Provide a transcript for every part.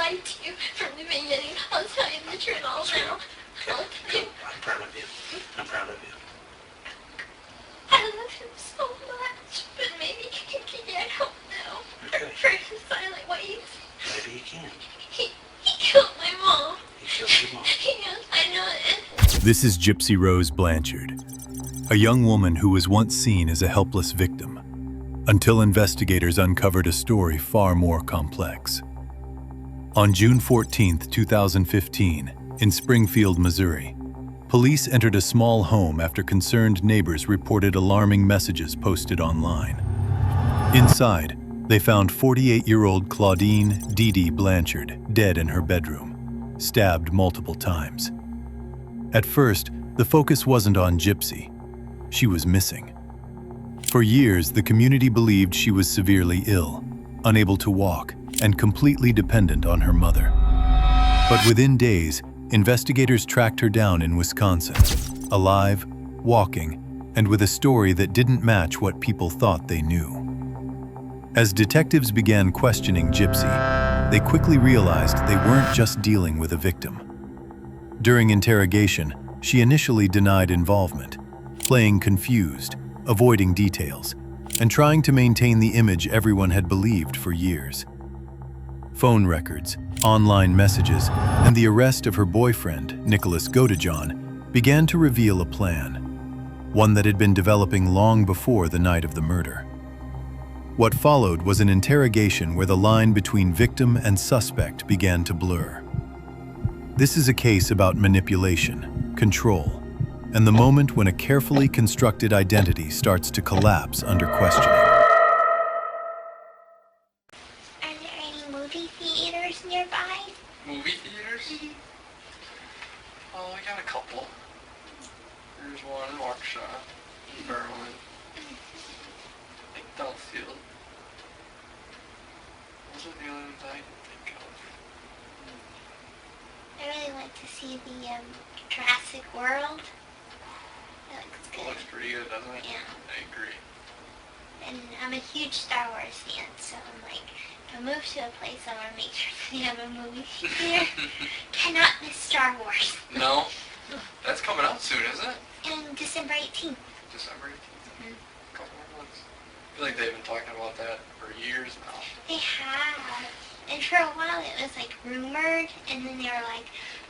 lied to you from the beginning. I'll tell you the truth all now. I'll tell you. I'm proud of you. I'm proud of you. I love him so much, but maybe he can't help now. Okay. For his silent ways. Maybe you can. He killed my mom. He killed your mom. Yes, I know it. This is Gypsy Rose Blanchard, a young woman who was once seen as a helpless victim, until investigators uncovered a story far more complex. On June 14, 2015, in Springfield, Missouri, police entered a small home after concerned neighbors reported alarming messages posted online. Inside, they found 48-year-old Claudine Dee Dee Blanchard dead in her bedroom, stabbed multiple times. At first, the focus wasn't on Gypsy. She was missing. For years, the community believed she was severely ill, unable to walk, and completely dependent on her mother. But within days, investigators tracked her down in Wisconsin, alive, walking, and with a story that didn't match what people thought they knew. As detectives began questioning Gypsy, they quickly realized they weren't just dealing with a victim. During interrogation, she initially denied involvement, playing confused, avoiding details, and trying to maintain the image everyone had believed for years. Phone records, online messages, and the arrest of her boyfriend, Nicholas Godejohn, began to reveal a plan, one that had been developing long before the night of the murder. What followed was an interrogation where the line between victim and suspect began to blur. This is a case about manipulation, control, and the moment when a carefully constructed identity starts to collapse under questioning. Are there any movie theaters nearby? Movie theaters? Mm-hmm. Oh, we got a couple. There's one in Waukesha, Berlin, I think Delafield. Those are the only ones I can think of. I really like to see the Jurassic World. That looks It good. looks pretty good, doesn't it? Yeah. I agree. And I'm a huge Star Wars fan, so I'm like, if I move to a place, I want to make sure they have a movie theater. Cannot miss Star Wars. No? That's coming out soon, isn't it? And December 18th. December 18th. A couple more months. I feel like they've been talking about that for years now. They have. And for a while it was like rumored, and then they were like,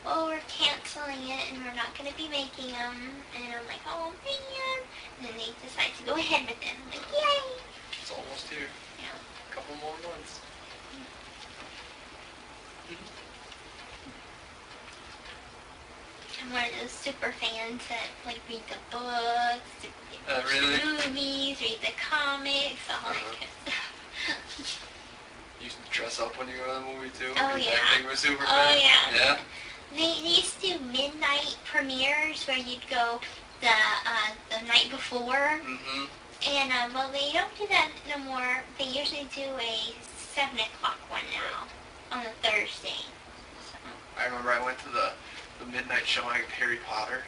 oh, we're canceling it and we're not going to be making them. And I'm like, oh man. And then they decided to go ahead with it. I'm like, yay. It's almost here. Yeah. A couple more months. I'm one of those super fans that like read the books, watch Really? the movies, read the comics, all that Uh-huh. good stuff. You used to dress up when you go to the movie too? Oh, You're yeah. that big of a super Oh, fan? yeah. Yeah? They used to do midnight premieres where you'd go the night before. Mm-hmm. And, well, they don't do that no more. They usually do a 7 o'clock one now on a Thursday. So. I remember I went to the midnight showing of Harry Potter.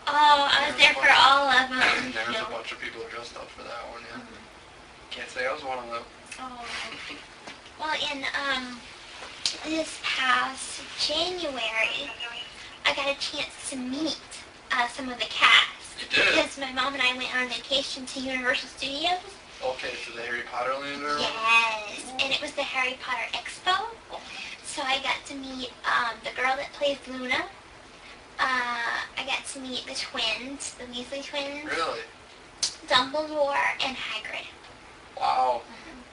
Oh, I was there for all of them. And there was No. a bunch of people dressed up for that one, yeah. Mhm. Can't say I was one of them. Oh. Well, in this past January, I got a chance to meet some of the cast. You did? Because my mom and I went on vacation to Universal Studios. Okay, to the Harry Potter land or? Yes, and it was the Harry Potter Expo. So I got to meet the girl that plays Luna. I got to meet the twins, the Weasley twins. Really? Dumbledore and Hagrid. Wow.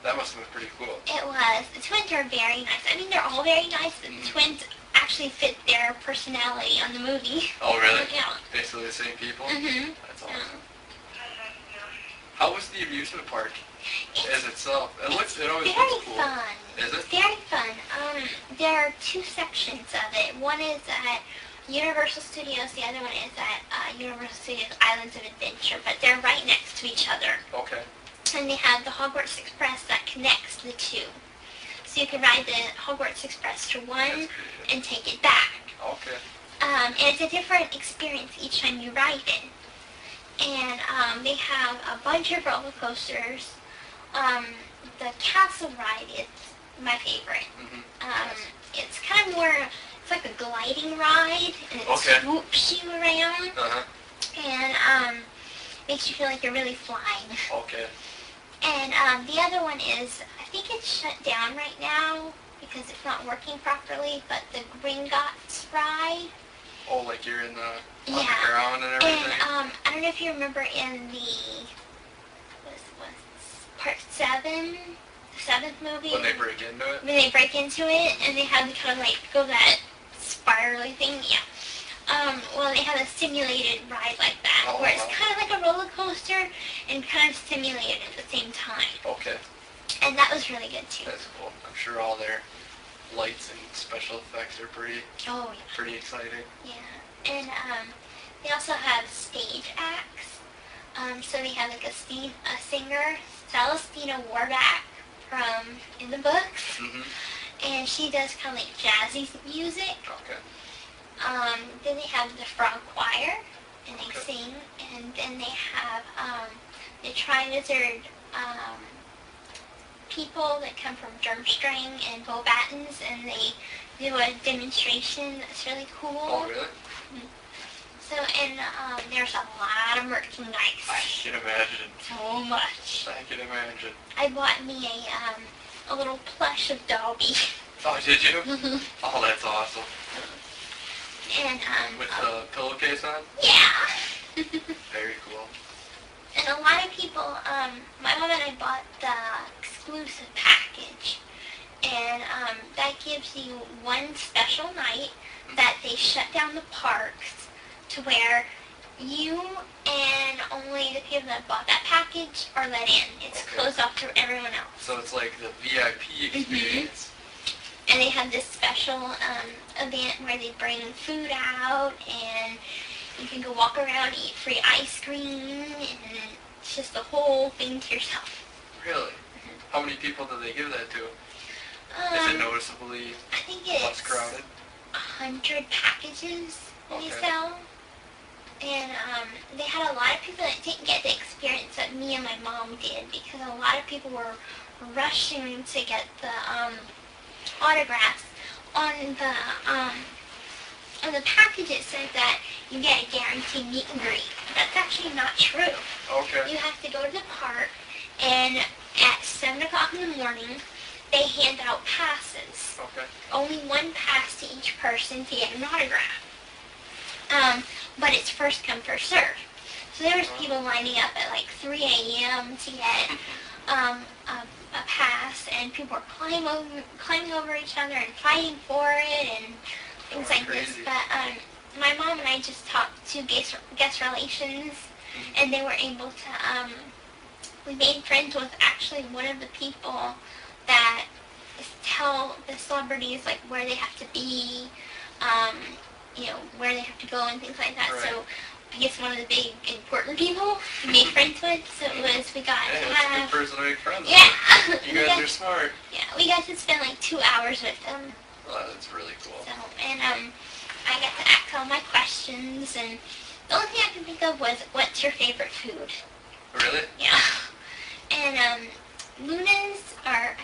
That must have been pretty cool. It was. The twins are very nice. I mean, they're all very nice, but the twins actually fit their personality on the movie. Oh, really? Yeah. Basically the same people? Mm-hmm. That's awesome. How was the amusement park as itself? It always Very looks cool. fun. Is it? Very fun. There are two sections of it. One is at Universal Studios. The other one is at Universal Studios Islands of Adventure, but they're right next to each other. Okay. And they have the Hogwarts Express that connects the two. So you can ride the Hogwarts Express to one That's good. and take it back. Okay. And it's a different experience each time you ride it. And they have a bunch of roller coasters. The castle ride is my favorite. Nice. It's kind of more, it's like a gliding ride, and it swoops you around, and makes you feel like you're really flying. Okay. And the other one is, I think it's shut down right now because it's not working properly, but the Gringotts ride. Oh, like you're in the underground and everything? And I don't know if you remember in the, part 7, the 7th movie. When they break into it? When they break into it, and they have to kind of like go that spirally thing, well, they have a simulated ride like that, where it's kind of like a roller coaster and kind of simulated at the same time. Okay. And that was really good too. That's cool. I'm sure all their lights and special effects are pretty exciting. Yeah. And they also have stage acts. So they have like a singer, Celestina Warback from in the books. And she does kind of like jazzy music. Okay. Then they have the frog choir, and they sing, and then they have the Tri-Wizard people that come from Durmstrang and Beauxbatons, and they do a demonstration that's really cool. Oh, really? So, and there's a lot of merchandise. I can imagine. So much. I can imagine. I bought me a little plush of Dobby. Oh, did you? Oh, that's awesome. And with the pillowcase on? Yeah. Very cool. And a lot of people, my mom and I bought the exclusive package, and that gives you one special night that they shut down the parks to where you and only the people that bought that package are let in. It's closed off to everyone else. So it's like the VIP experience. And they have this special event where they bring food out, and you can go walk around, eat free ice cream, and it's just the whole thing to yourself. Really? How many people do they give that to? Is it noticeably I think it's less crowded? 100 packages they sell. And they had a lot of people that didn't get the experience that me and my mom did, because a lot of people were rushing to get the autographs. On the package it said that you get a guaranteed meet and greet. That's actually not true. Okay. You have to go to the park, and at 7 o'clock in the morning, they hand out passes. Okay. Only one pass to each person to get an autograph. But it's first come, first serve. So there was people lining up at like 3 a.m. to get a pass, and people were climbing over each other and fighting for it and things like this. But my mom and I just talked to guest relations, and they were able to, we made friends with actually one of the people that tell the celebrities like where they have to be, where they have to go and things like that. Right. So I guess one of the big important people we made friends with. So it was, we got to That's have... a good person to make friends Yeah. with. You guys are smart. Yeah, we got to spend like 2 hours with them. Well, that's really cool. So, and I got to ask all my questions, and the only thing I could think of was, what's your favorite food? Really? Yeah. And Luna's, or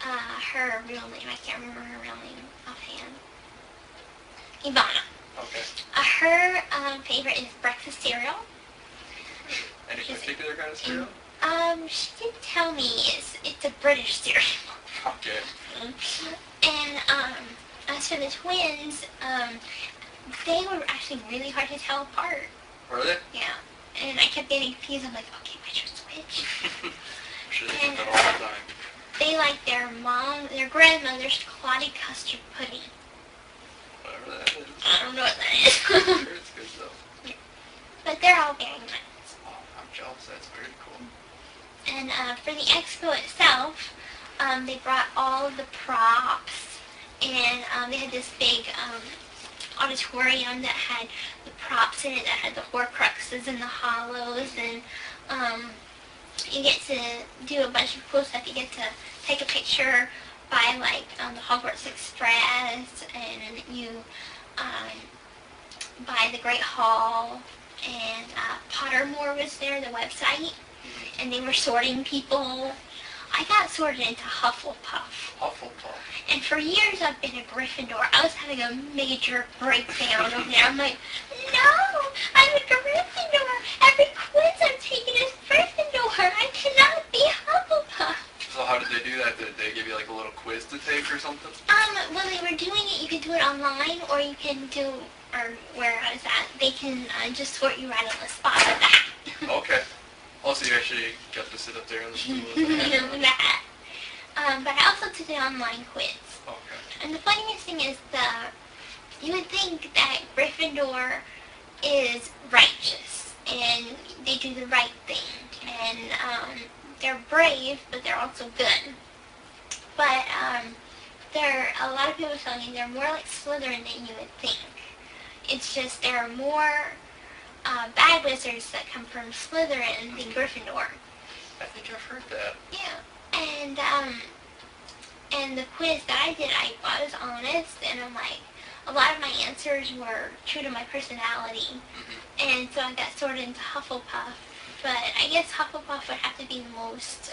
her real name, I can't remember her real name offhand. Ivana. Okay. Her favorite is breakfast cereal. Any particular kind of cereal? She did tell me it's a British cereal. Okay. And as for the twins, they were actually really hard to tell apart. Really? Yeah. And I kept getting confused. I'm like, okay, which was which? I'm sure they get that all the time. They like their grandmother's clotted custard pudding. Whatever that is. I don't know what that is. I'm sure it's good though. Yeah. But they're all very nice. Oh, I'm jealous. That's very cool. And for the expo itself, they brought all of the props, and they had this big auditorium that had the props in it, that had the Horcruxes and the Hollows, and you get to do a bunch of cool stuff. You get to take a picture by like the Hogwarts Express, and you by the Great Hall, and Pottermore was there, the website, and they were sorting people. I got sorted into Hufflepuff. Hufflepuff. And for years I've been a Gryffindor. I was having a major breakdown over there. I'm like, no, I'm a Gryffindor. Every quiz I'm taking is Gryffindor. I cannot be Hufflepuff. So how did they do that? Did they give you like a little quiz to take or something? When they were doing it, you could do it online, or you can do, or where I was at, they can just sort you right on the spot with that. Okay. Also, you actually got to sit up there on the stool. That. But I also took an online quiz. Okay. And the funniest thing is you would think that Gryffindor is righteous, and they do the right thing, and they're brave, but they're also good. But a lot of people tell me they're more like Slytherin than you would think. It's just there are more bad wizards that come from Slytherin than Gryffindor. I think I've heard that. Yeah, and the quiz that I did, I was honest, and I'm like, a lot of my answers were true to my personality, and so I got sorted into Hufflepuff. But I guess Hufflepuff would have to be the most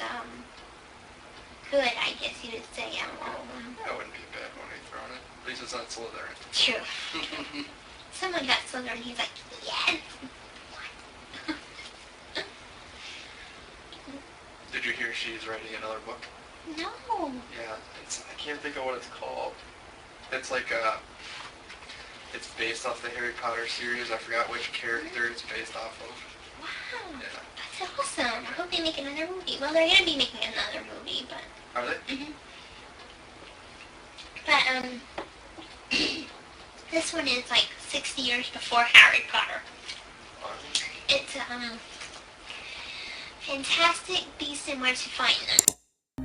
good, I guess you would say, out of all of them. That wouldn't be a bad one to throw in it. At least it's not Slytherin. True. Someone got Slytherin, he's like, yes! Did you hear she's writing another book? No. Yeah, I can't think of what it's called. It's like it's based off the Harry Potter series. I forgot which character it's based off of. Wow. Yeah. That's awesome. I hope they make another movie. Well, they're going to be making another movie, but... Are they? But, this one is like 60 years before Harry Potter. It's, Fantastic Beasts and Where to Find Them.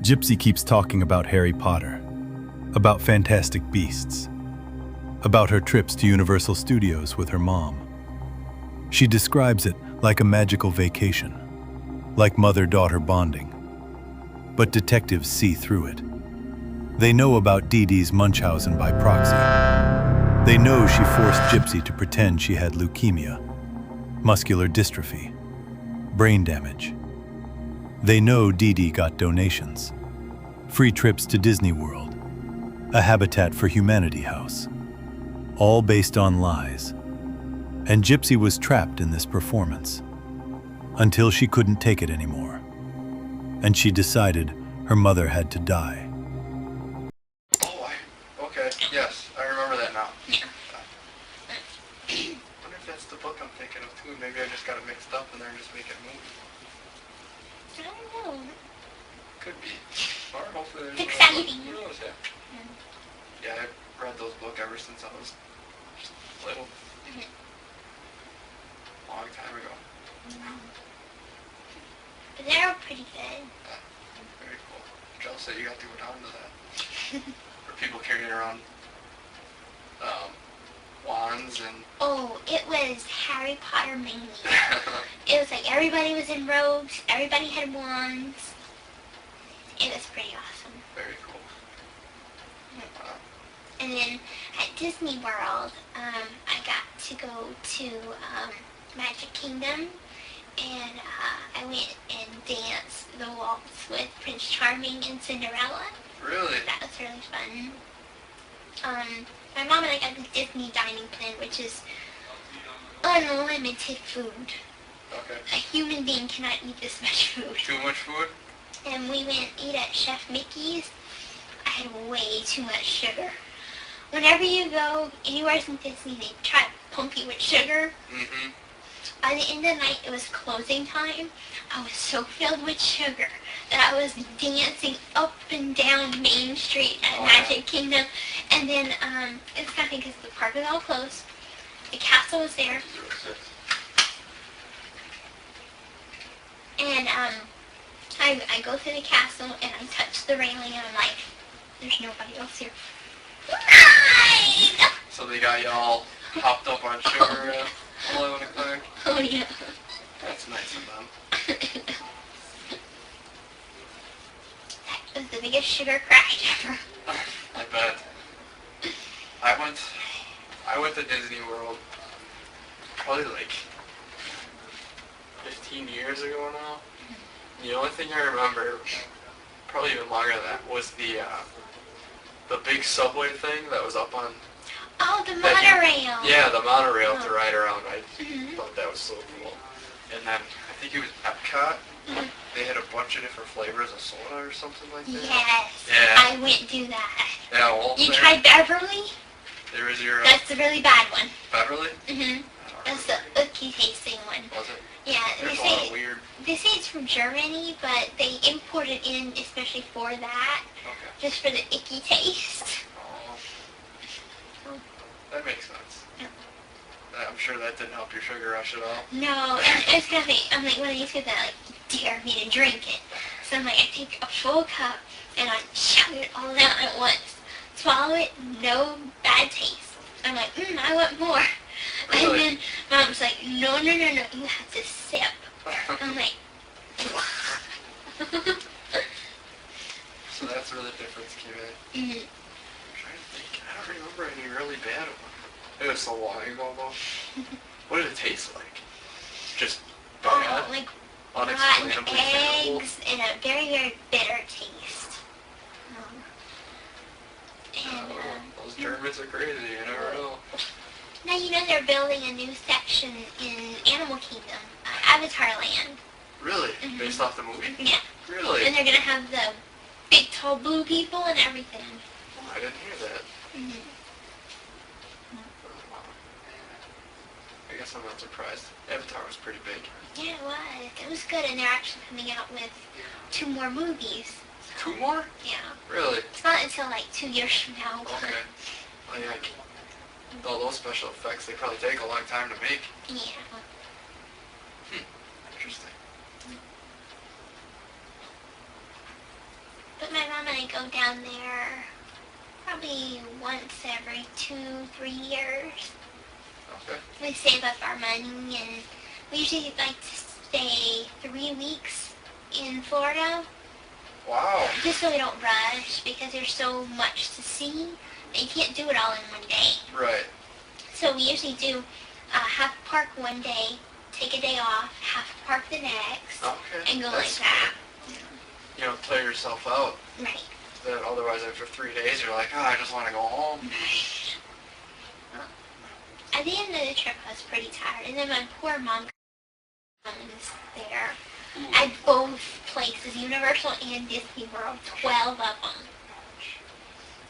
Gypsy keeps talking about Harry Potter, about Fantastic Beasts, about her trips to Universal Studios with her mom. She describes it like a magical vacation, like mother-daughter bonding. But detectives see through it. They know about Dee Dee's Munchausen by proxy. They know she forced Gypsy to pretend she had leukemia, muscular dystrophy, brain damage. They know Dee Dee got donations, free trips to Disney World, a Habitat for Humanity house, all based on lies. And Gypsy was trapped in this performance until she couldn't take it anymore, and she decided her mother had to die. Okay, yes, I remember that now. Yeah. I wonder if that's the book I'm thinking of too. Maybe I just got it mixed up and they're just making a movie. I don't know. Could be. Or hopefully there's Exciting. Who knows, yeah. Yeah, I've read those books ever since I was just little. Long time ago. But they're pretty good. Very cool. Jealous that you got to go down to that. Or people carrying around wands and... Oh, it was Harry Potter mania. It was like everybody was in robes, everybody had wands. It was pretty awesome. Very cool. And then at Disney World, I got to go to Magic Kingdom, and I went and danced the waltz with Prince Charming and Cinderella. Really? That was really fun. My mom and I got the Disney dining plan, which is unlimited food. Okay. A human being cannot eat this much food. Too much food? And we went eat at Chef Mickey's. I had way too much sugar. Whenever you go anywhere in Disney, they try to pump you with sugar. Mm-hmm. By the end of the night, it was closing time. I was so filled with sugar that I was dancing up and down Main Street at Magic Kingdom. And then, it's funny because the park was all closed. The castle was there. And, I go through the castle and I touch the railing and I'm like, there's nobody else here. Ride! So they got you all hopped up on sugar at 11 o'clock? Oh, yeah. That's nice of them. That was the biggest sugar crash ever. I bet. I went to Disney World probably like 15 years ago now. The only thing I remember probably even longer than that, was the big subway thing that was up on... Oh, the monorail. Yeah, the monorail to ride around. I Mhm. thought that was so cool. And then, I think it was Epcot. Mhm. They had a bunch of different flavors of soda or something like that. Yes. Yeah. I went through that. Yeah, well, You tried Beverly? There was your... That's the really bad one. Beverly? Mhm. That's the icky tasting one. Was it? Yeah, There's a lot of weird... they say it's from Germany, but they import it in especially for that, Okay. just for the icky taste. Oh. That makes sense. Yeah. I'm sure that didn't help your sugar rush at all. No, and it's gonna be, I'm like one of these kids that dare me to drink it. So I'm like, I take a full cup and I chug it all down at once. Swallow it, no bad taste. I'm like, I want more. Really? And then Mom's like, no, you have to sip. I'm like, So that's where the difference came in. mm-hmm. I'm trying to think. I don't remember any really bad one. It was so long ago though. What did it taste like? Just bad? Like rotten Unexplainably terrible? eggs and a very, very bitter taste. And Those Germans are crazy, you never know. now you know they're building a new section in Animal Kingdom, Avatar Land. Really? Mhm. Based off the movie? Yeah. Really? And they're gonna have the big, tall blue people and everything. Oh, I didn't hear that. Mm-hmm. I guess I'm not surprised. Avatar was pretty big. Yeah, it was. It was good, and they're actually coming out with 2 more movies. 2 more? Yeah. Really? It's not until like 2 years from now. Okay. Like, all those special effects, they probably take a long time to make. Yeah. Interesting. But my mom and I go down there probably once every 2-3 years. Okay. We save up our money, and we usually like to stay 3 weeks in Florida, Wow. just so we don't rush, because there's so much to see, and you can't do it all in one day. Right. So we usually do half park one day, take a day off, half park the next, Okay. and go That's like that. You know, play yourself out. Right. Then otherwise, after 3 days, you're like, oh, I just want to go home. At the end of the trip, I was pretty tired, and then my poor mom was there at both places, Universal and Disney World, 12 of them.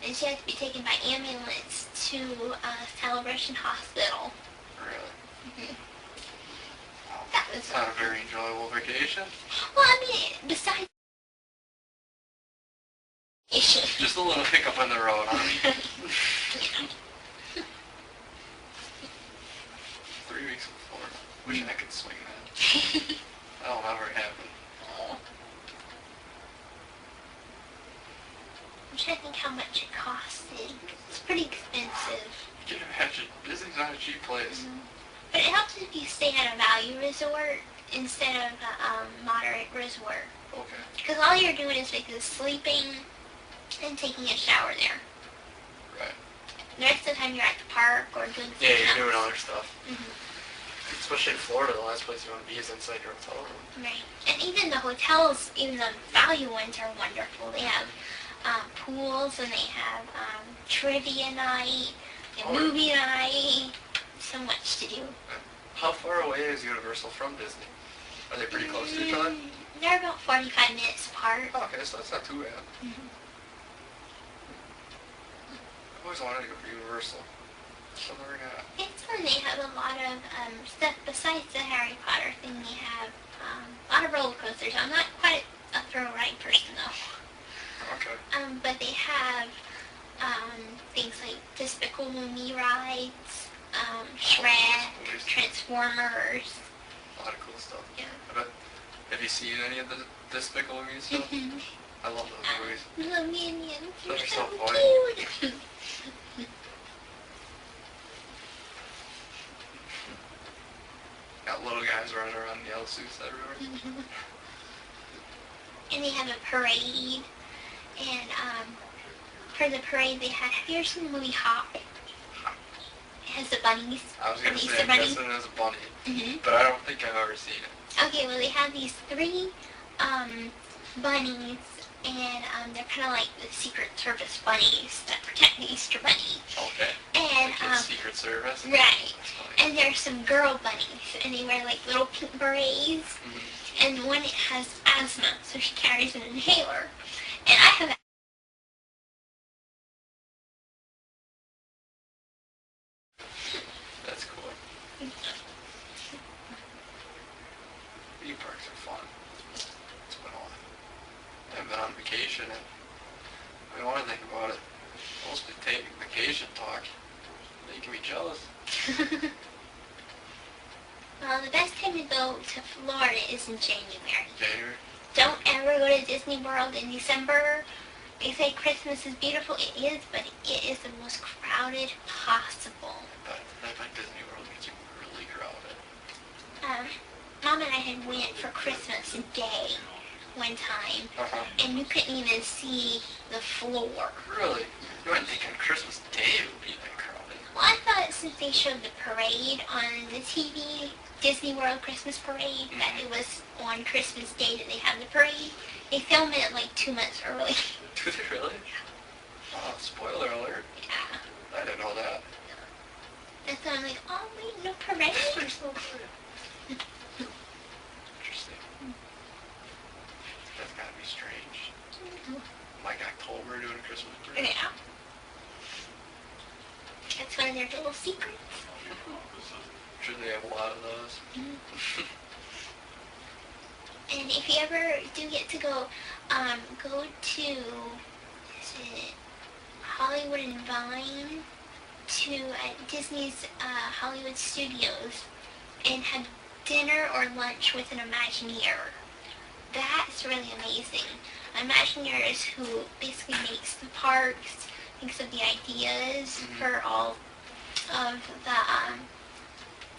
And she had to be taken by ambulance to Celebration Hospital. Really? That was It's not a very enjoyable vacation. well, I mean, besides Just a little hiccup on the road, huh? 3 weeks in Florida. Wish I could swing that. That'll never happen. I'm trying to think how much it costed. It's pretty expensive. You can imagine, Disney's not a cheap place. But it helps if you stay at a value resort instead of a moderate resort. Okay. Because all you're doing is basically sleeping and taking a shower there. Right. The rest of the time you're at the park or doing something Yeah, you're doing else. other stuff. Mhm. Especially in Florida, the last place you want to be is inside your hotel room. Right. And even the hotels, even the value ones are wonderful. They have pools and they have trivia night and movie night. So much to do. How far away is Universal from Disney? Are they pretty close to each other? They're about 45 minutes apart. Oh, okay, so that's not too bad. Mhm. I've always wanted to go for Universal. So never got. It's fun. They have a lot of stuff besides the Harry Potter thing. They have a lot of roller coasters. I'm not quite a thrill ride person though. Okay. But they have things like Despicable Me rides, Shrek, Transformers. A lot of cool stuff. Yeah. I bet. Have you seen any of the Despicable Me stuff? I love those movies. The Minions. Those They're are so so funny. cute. Got little guys running around in yellow suits everywhere. And they have a parade. And for the parade they have you ever seen the movie Hop? It has the bunnies. I was gonna the say, Easter I'm bunny. guessing it was a bunny, Mhm. but I don't think I've ever seen it. Okay, well they have these 3 bunnies and they're kind of like the Secret Service bunnies that protect the Easter Bunny. Okay. And Like his Secret Service? right. That's funny. And there's some girl bunnies, and they wear like little pink berets. Mm-hmm. And one has asthma, so she carries an inhaler. And I have That's cool. Theme parks are fun. It's been a while. I haven't been on vacation, and I want to think about it. Mostly take vacation talk. Making me jealous. well, the best time to go to Florida is in January. January? Don't ever go to Disney World in December. They say Christmas is beautiful. It is, but it is the most crowded possible. I bet Disney World gets really crowded. Mom and I had went for Christmas Day one time, and you couldn't even see the floor. Really? You wouldn't think on Christmas Day it would be that crowded. Well, I thought since they showed the parade on the TV, Disney World Christmas Parade, that it was on Christmas Day that they have the parade. They film it like 2 months early. Do they really? Oh, spoiler alert. Yeah. I didn't know that. And so I'm like, oh wait, no parade? Interesting. That's gotta be strange. Like October doing a Christmas parade. Yeah. That's one of their little secrets. I'm sure they have a lot of those. And if you ever do get to go, go to, is it Hollywood and Vine, to Disney's Hollywood Studios, and have dinner or lunch with an Imagineer. That's really amazing. Imagineers who basically makes the parks, thinks of the ideas for all of the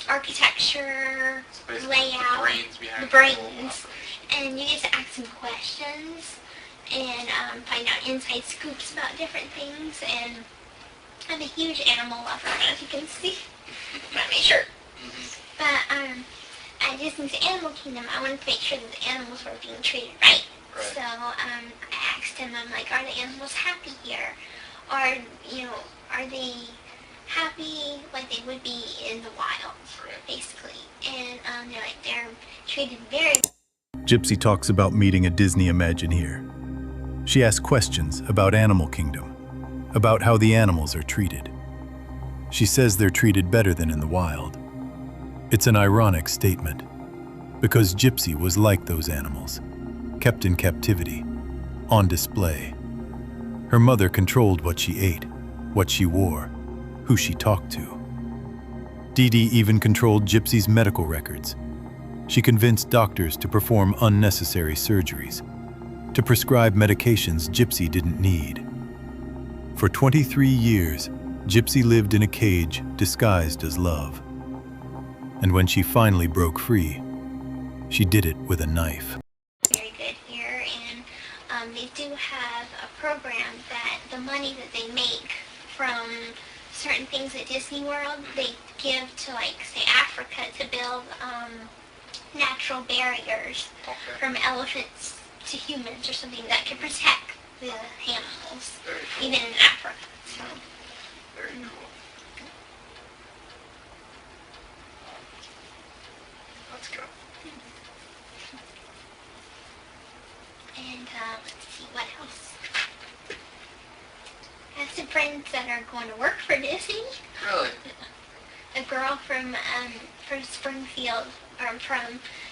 architecture, So basically layout, the brains behind the the whole brains, operation. and you get to ask some questions and find out inside scoops about different things. And I'm a huge animal lover, as you can see by my shirt. But at Disney's Animal Kingdom, I wanted to make sure that the animals were being treated right. So I asked him, I'm like, are the animals happy here? Or, you know, are they happy like they would be in the wild, basically? And they're like, they're treated very... Gypsy talks about meeting a Disney Imagineer. She asks questions about Animal Kingdom, about how the animals are treated. She says they're treated better than in the wild. It's an ironic statement, because Gypsy was like those animals, kept in captivity, on display. Her mother controlled what she ate, what she wore, who she talked to. Dee Dee even controlled Gypsy's medical records. She convinced doctors to perform unnecessary surgeries, to prescribe medications Gypsy didn't need. For 23 years, Gypsy lived in a cage disguised as love. And when she finally broke free, she did it with a knife. Very good here, and they do have a program that the money that they make from certain things at Disney World, they give to, like, say, Africa to build natural barriers from elephants to humans or something that can protect the animals, even in Africa. So. Very cool. Let's go. And let's see, what else? I have some friends that are going to work for Disney. Really? A girl from Springfield,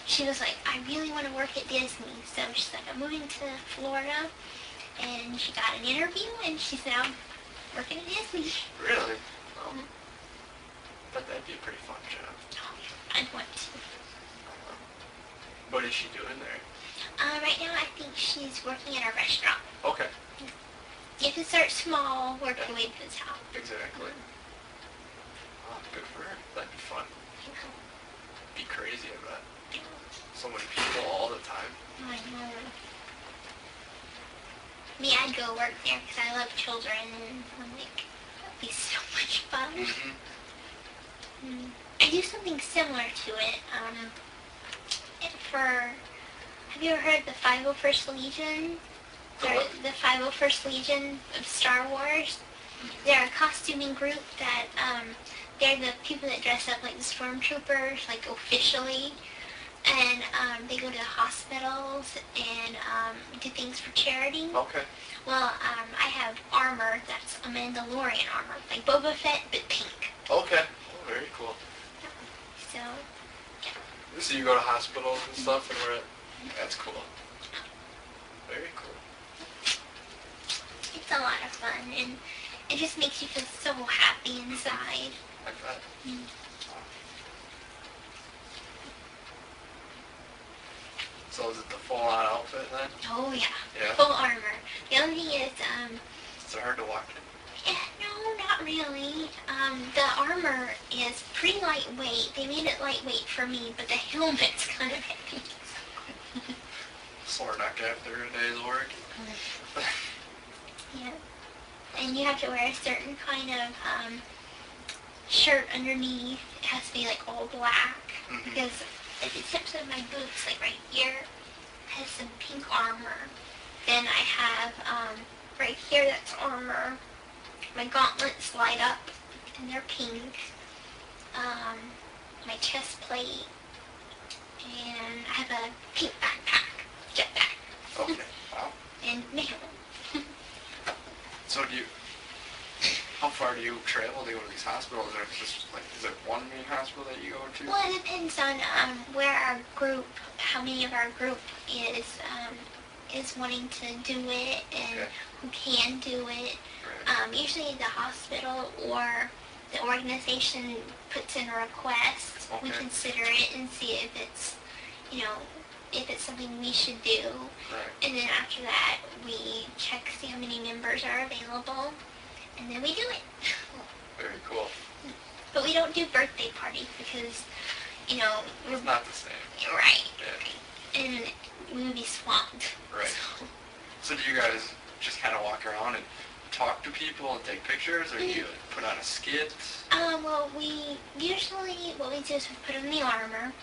she was like, I really want to work at Disney. So she's like, I'm moving to Florida, and she got an interview, and she's now working at Disney. Really? But that'd be a pretty fun job. I'd want to. What is she doing there? Right now, I think she's working at a restaurant. Okay. You can start small, work your way to the top. Exactly. Oh, good for her. That'd be fun. Be crazy, I bet. So many people all the time. I know. Me, I'd go work there because I love children, and I'm like, that'd be so much fun. I do something similar to it. Have you ever heard of the 501st Legion? They're the 501st Legion of Star Wars. They're a costuming group that, they're the people that dress up like the stormtroopers, like officially. And they go to the hospitals and do things for charity. Okay. Well, I have armor that's a Mandalorian armor, like Boba Fett, but pink. Okay. Oh, very cool. So, yeah. So you go to hospitals and stuff, and we're at... That's cool. Very cool. It's a lot of fun, and it just makes you feel so happy inside. I bet. So is it the full-on outfit then? Oh, yeah. Yeah. Full armor. The only thing is, Is it hard to walk in? no, not really. The armor is pretty lightweight. They made it lightweight for me, but the helmet's kind of heavy. Sore neck after a day's work. Yeah. And you have to wear a certain kind of shirt underneath. It has to be like all black. Because except for my boots, like right here, has some pink armor. Then I have right here that's armor. My gauntlets light up and they're pink. My chest plate. And I have a pink backpack, jetpack. Okay. Wow. And mail. So how far do you travel to go to these hospitals? Or is it one main hospital that you go to? Well, it depends on where our group, how many of our group is wanting to do it and who can do it. Right. Usually the hospital or the organization puts in a request. Okay. We consider it and see if it's, if it's something we should do. Right. And then after that, we check, see how many members are available, and then we do it. Very cool. But we don't do birthday parties because, we're... It's not the same. Right. Yeah. And we would be swamped. Right. So do you guys just kind of walk around and talk to people and take pictures, or do you put on a skit? Well, usually what we do is we put on the armor,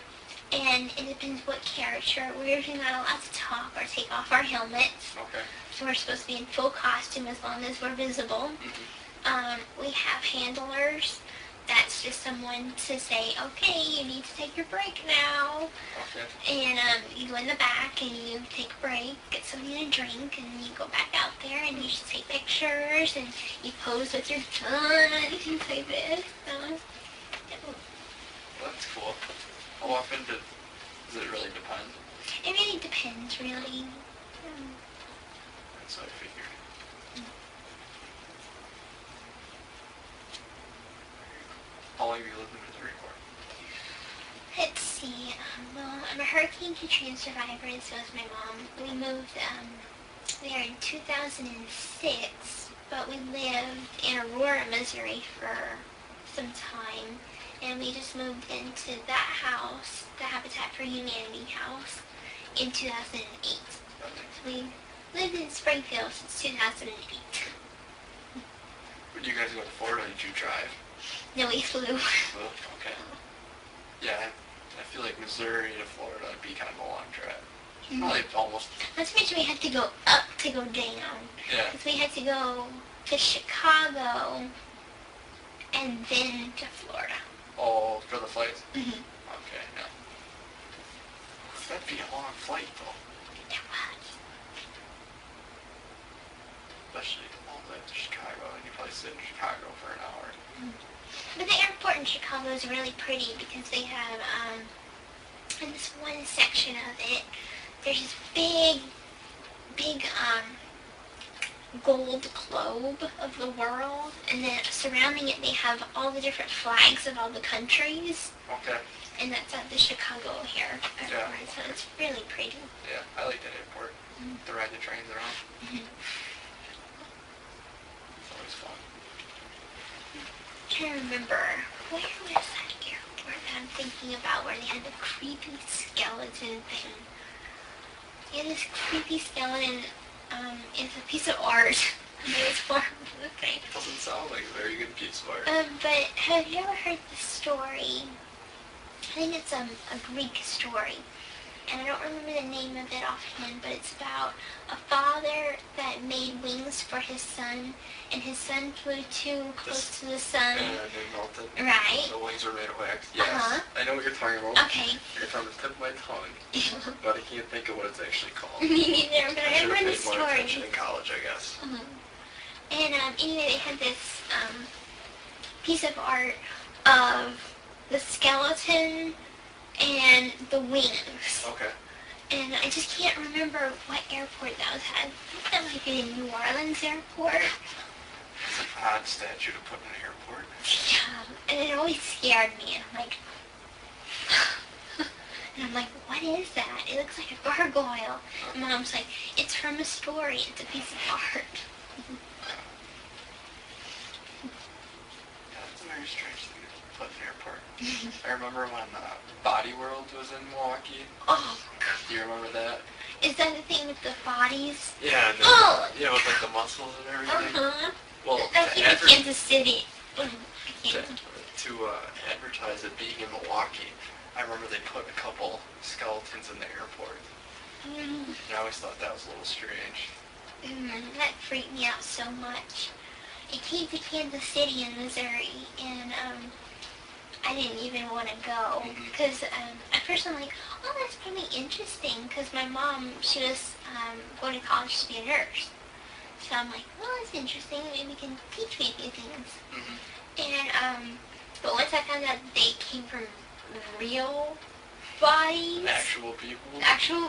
and it depends what character. We're usually not allowed to talk or take off our helmets. Okay. So we're supposed to be in full costume as long as we're visible. We have handlers. That's just someone to say, okay, you need to take your break now. Okay. And you go in the back and you take a break, get something to drink, and then you go back out there and you just take pictures and you pose with your gun and things like this. That's cool. How often does it really depend? It really depends, really. That's what I figured. How long have you lived in Missouri for? Let's see. Well, I'm a Hurricane Katrina survivor, and so is my mom. We moved there in 2006, but we lived in Aurora, Missouri for some time, and we just moved into that house, the Habitat for Humanity house, in 2008. So we lived in Springfield since 2008. When you guys go to Florida, did you drive? No, we flew. Oh, okay. Yeah, I feel like Missouri to Florida would be kind of a long trip. Probably almost... Not to mention we had to go up to go down. Yeah. Because we had to go to Chicago and then to Florida. Oh, for the flights? Mm-hmm. Okay, yeah. That'd be a long flight, though. It was. Especially all the way to Chicago, and you probably sit in Chicago for an hour. But the airport in Chicago is really pretty because they have, in this one section of it, there's this big, gold globe of the world, and then surrounding it they have all the different flags of all the countries, Okay. and that's at the Chicago airport, Yeah. so it's really pretty. Yeah, I like that airport. To ride the trains around. It's always fun. I'm trying to remember, where was that airport that I'm thinking about where they had the creepy skeleton thing? They had this creepy skeleton, it's a piece of art. It was horrible looking. Doesn't sound like a very good piece of art. But have you ever heard the story? I think it's a Greek story. and I don't remember the name of it offhand, but it's about a father that made wings for his son, and his son flew too close to the sun. And they melted. Right. The wings were made of wax. Yes. Uh-huh. I know what you're talking about. Okay. It's on the tip of my tongue, but I can't think of what it's actually called. Me neither, but I should have remember the paid more story. attention in college, I guess. And anyway, they had this piece of art of the skeleton and the wings. Okay. And I just can't remember what airport that was at. I think that might be the New Orleans airport. It's an odd statue to put in an airport. Yeah, and it always scared me. And I'm like, what is that? It looks like a gargoyle. And Mom's like, it's from a story. It's a piece of art. Yeah, it's a very strange thing to put in an airport. I remember when Body World was in Milwaukee. Oh, Do you remember that? is that the thing with the bodies? Yeah, and Oh! yeah, with like the muscles and everything. Uh-huh. Well, That's to, in Kansas City. I can't. to advertise it being in Milwaukee, I remember they put a couple skeletons in the airport. And I always thought that was a little strange. That freaked me out so much. It came to Kansas City in Missouri, and I didn't even want to go because at first I'm like, oh, that's probably interesting because my mom, she was going to college to be a nurse. So I'm like, well, that's interesting. Maybe you can teach me a few things. And but once I found out they came from real bodies, actual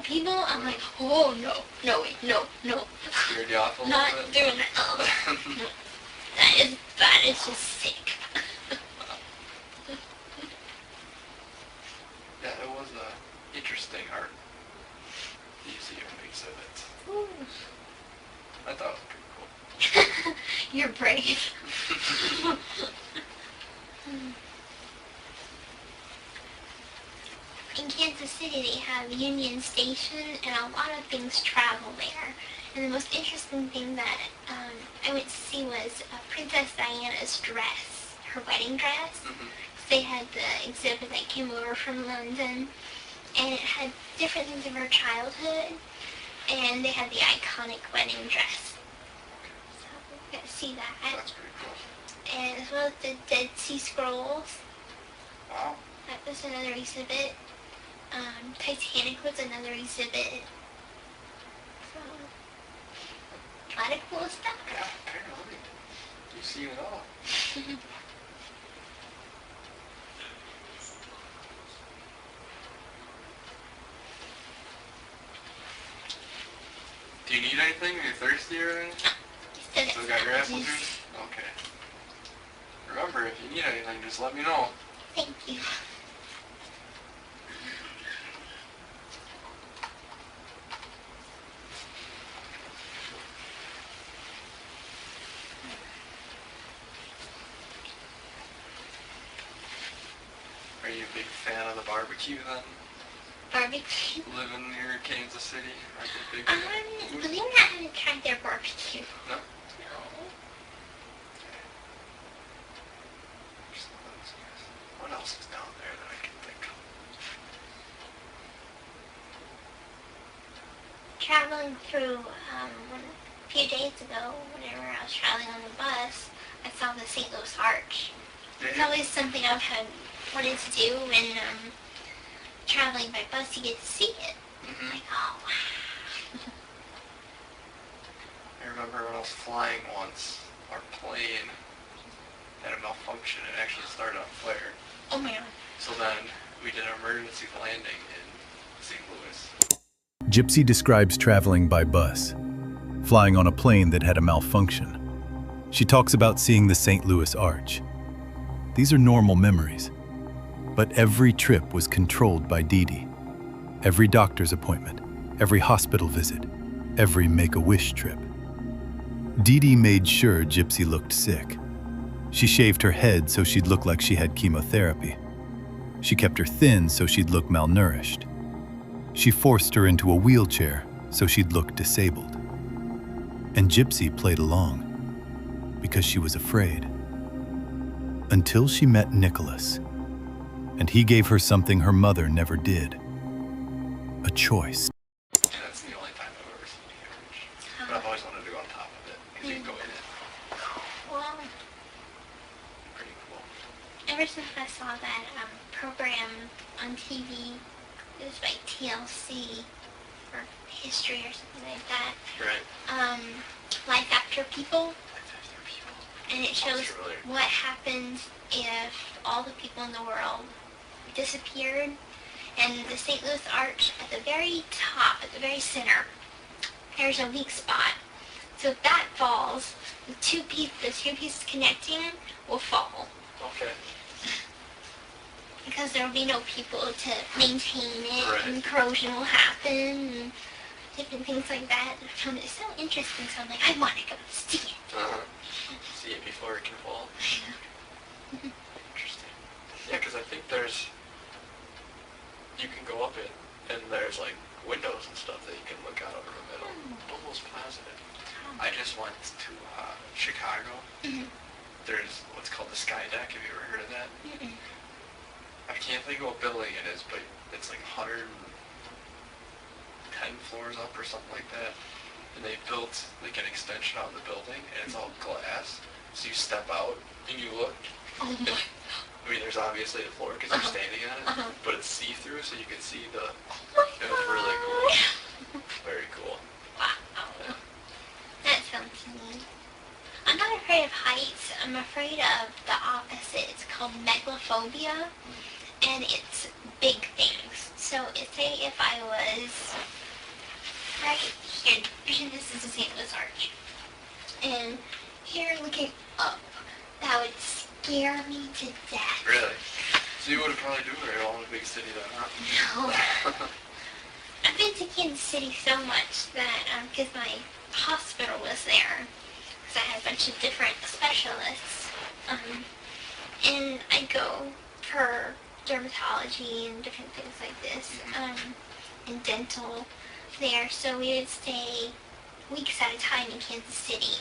people, I'm like, oh no, no. Scared you off a little Not bit? doing that. No. That is just sick. Yeah, it was a interesting art museum exhibit. Ooh. I thought it was pretty cool. You're brave. In Kansas City, they have Union Station, and a lot of things travel there. And the most interesting thing that I went to see was Princess Diana's dress, her wedding dress. They had the exhibit that came over from London, and it had different things of her childhood, and they had the iconic wedding dress. So we got to see that. That's pretty cool. And as well as the Dead Sea Scrolls. Wow. That was another exhibit. Titanic was another exhibit. So, a lot of cool stuff. Yeah, apparently. You see it all. Do you need anything? Are you thirsty or anything? Still got your apple juice? Okay. Remember, if you need anything, just let me know. Thank you. Are you a big fan of the barbecue then? Barbecue. Living here in Kansas City? Are you a big fan? Believe it or not, I haven't tried their barbecue. No? No. What else is down there that I can think of? Traveling through, a few days ago, whenever I was traveling on the bus, I saw the St. Louis Arch. It's always something I've wanted to do, and traveling by bus, you get to see it. Like, oh, wow. I remember when I was flying once, our plane had a malfunction. It actually started on fire. Oh my God. So then we did an emergency landing in St. Louis. Gypsy describes traveling by bus, flying on a plane that had a malfunction. She talks about seeing the St. Louis Arch. These are normal memories, but every trip was controlled by Dee Dee. Every doctor's appointment, every hospital visit, every Make-A-Wish trip. Dee Dee made sure Gypsy looked sick. She shaved her head so she'd look like she had chemotherapy. She kept her thin so she'd look malnourished. She forced her into a wheelchair so she'd look disabled. And Gypsy played along because she was afraid. Until she met Nicholas, and he gave her something her mother never did. a choice. That's the only time I've ever seen a carriage. But I've always wanted to go on top of it, because you can go in it. Well, Pretty cool. ever since I saw that program on TV, it was by TLC, or History or something like that, Right. Life After People, After people. and it shows familiar. what happens if all the people in the world disappeared, and the St. Louis Arch at the very top, at the very center, there's a weak spot. So if that falls, the two pieces connecting will fall, Okay. because there will be no people to maintain it, Right. and corrosion will happen, and different things like that. I found it so interesting, so I'm like, I want to go see it. Uh-huh. See it before it can fall. Interesting. Yeah, because I think you can go up it, and there's like windows and stuff that you can look out over the middle. Almost positive. I just went to Chicago. Mhm. There's what's called the Sky Deck. Have you ever heard of that? Mm-mm. I can't think of what building it is, but it's like 110 floors up or something like that. And they built like an extension on the building, and it's all glass. So you step out and you look. Oh my. I mean, there's obviously the floor because you're standing on it, Uh-huh. but it's see-through, so you can see the. Oh It was really cool. Very cool. Wow. Yeah. That sounds neat. I'm not afraid of heights. I'm afraid of the opposite. It's called megalophobia, and it's big things. So say if I was right here, this is the St. Louis Arch, and here looking up, that would scare me to death. Really? So you would probably do very well in a big city then, huh? No. I've been to Kansas City so much that, because my hospital was there, because I had a bunch of different specialists, and I go for dermatology and different things like this, and dental there, so we would stay weeks at a time in Kansas City,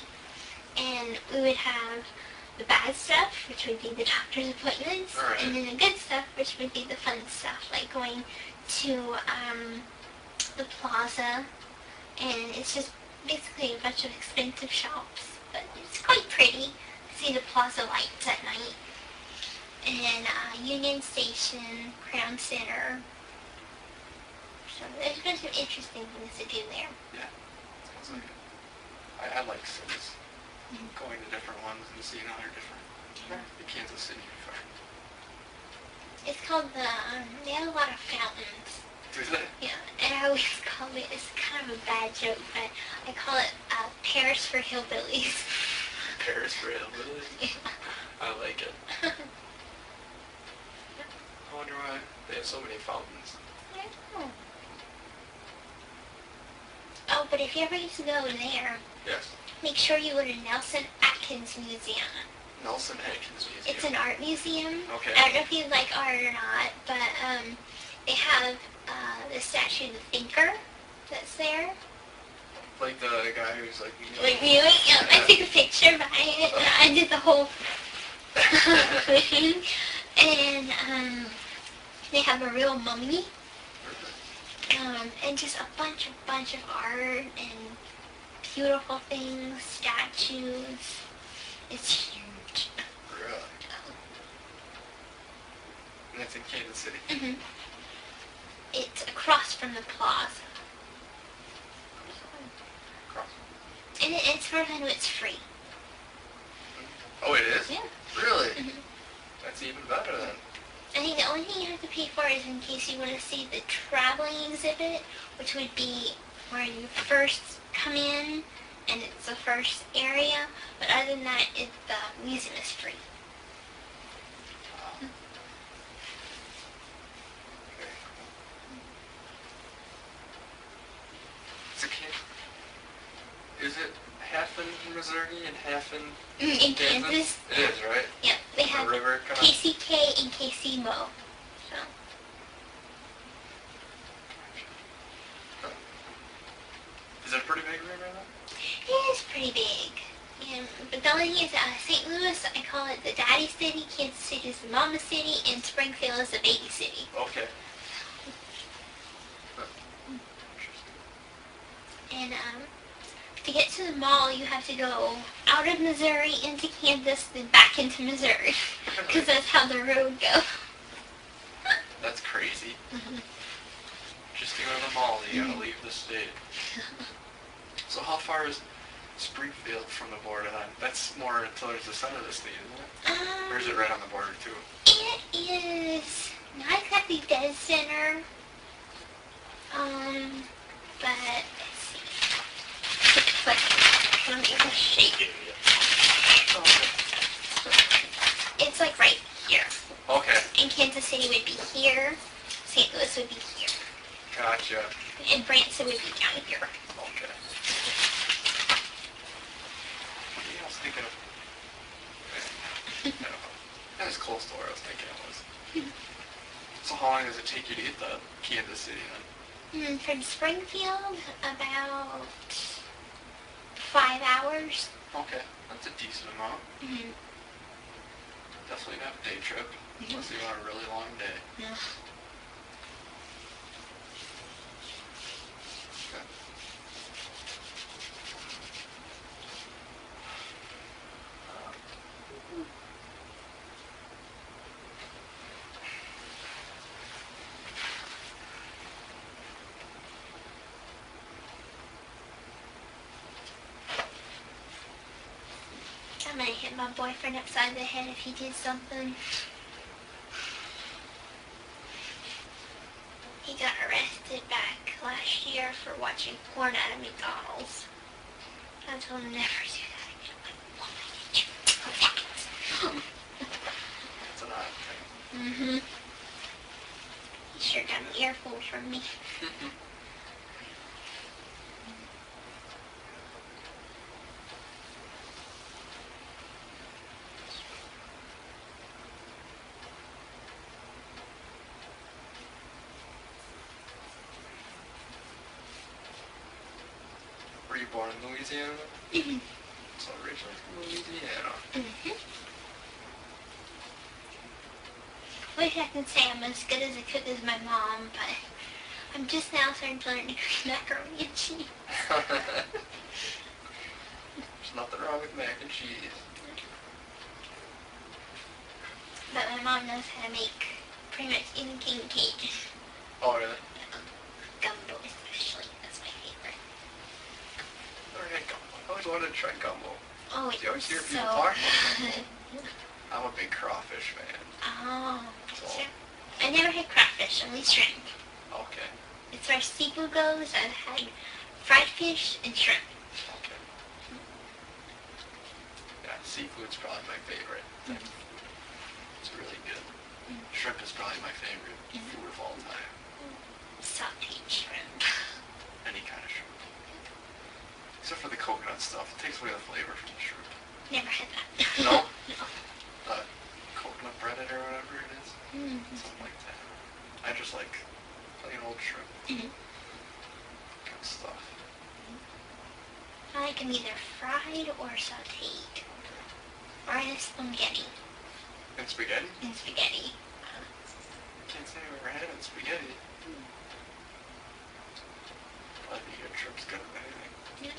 and we would have the bad stuff, which would be the doctor's appointments, Right. and then the good stuff, which would be the fun stuff, like going to the plaza, and it's just basically a bunch of expensive shops, but it's quite pretty. See the plaza lights at night, and Union Station, Crown Center. So there's been some interesting things to do there. Yeah. Sounds like it. I like cities. Going to different ones and seeing how they're different. The Kansas City before. It's called they have a lot of fountains. Do they? Yeah, and I always call it, it's kind of a bad joke, but I call it Paris for hillbillies. Paris for hillbillies? Yeah. I like it. I wonder why they have so many fountains. I don't know. Oh, but if you ever used to go there, Yes. make sure you go to Nelson Atkins Museum. Nelson Atkins Museum. It's an art museum. Okay. I don't know if you like art or not, but they have the statue of the thinker that's there. Like the guy who's like... Like really? Yeah, I took a picture by it. And I did the whole thing. And they have a real mummy. And just a bunch of art and beautiful things, statues. It's huge. Really? And that's in Kansas City. Mm-hmm. It's across from the plaza. Across. And as far as I know, it's free. Oh, it is? Yeah. Really? Mhm. That's even better then. I think the only thing you have to pay for is in case you want to see the traveling exhibit, which would be where you first come in, and it's the first area. But other than that, the museum is free. Wow. Very cool. Is it half in Missouri and half in In Kansas, It is, right? yeah, they The have river kind of... KCK and KCMO. So Is it a pretty big river then? it is pretty big. Yeah, but the only thing is, St. Louis, I call it the daddy city. Kansas City is the mama city, and Springfield is the baby city. Okay. And to get to the mall, you have to go out of Missouri into Kansas, then back into Missouri, because that's how the road goes. That's crazy. Just to go to the mall, you gotta leave the state. So how far is Springfield from the border then? That's more towards the center of the state, isn't it? Or is it right on the border too? It is not exactly dead center. But let's see. It's like, let me just shake it. It's like right here. Okay. And Kansas City would be here. St. Louis would be here. Gotcha. And Branson would be down here. Okay. Yeah, I was thinking of... I don't know. That was close to where I was thinking it was. So how long does it take you to get to Kansas City then? From Springfield, about 5 hours. Okay, that's a decent amount. Definitely not a day trip, unless you want a really long day. Yeah. Okay. I'm gonna hit my boyfriend upside the head if he did something. He got arrested back last year for watching porn at a McDonald's. I told him never do that again. That's an odd thing. He sure got an earful from me. Were you born in Louisiana? So originally from Louisiana. Wish I could say I'm as good as a cook as my mom, but I'm just now starting to learn to cook macaroni and cheese. There's nothing wrong with mac and cheese. But my mom knows how to make pretty much any king cake. Oh, really? Gumbo especially, that's my favorite. Never had gumbo. I always wanted to try gumbo. Oh, You always hear it's people so talk about good. I'm a big crawfish fan. Oh, So, I never had crawfish, only shrimp. okay. As far as seafood goes, I've had fried fish and shrimp. Okay. Yeah, seafood's probably my favorite thing. It's really good. Shrimp is probably my favorite food of all time. Sauteed shrimp. Any kind of shrimp. Except for the coconut stuff. It takes away the flavor from the shrimp. Never had that. No? No. Coconut breaded or whatever it is. Something like that. I just like plain old shrimp. Good stuff. I like them either fried or sauteed. Or in a spaghetti. And spaghetti? In spaghetti. Can't say I've ever had it in spaghetti. I think your shrimp's good with anything. Yeah.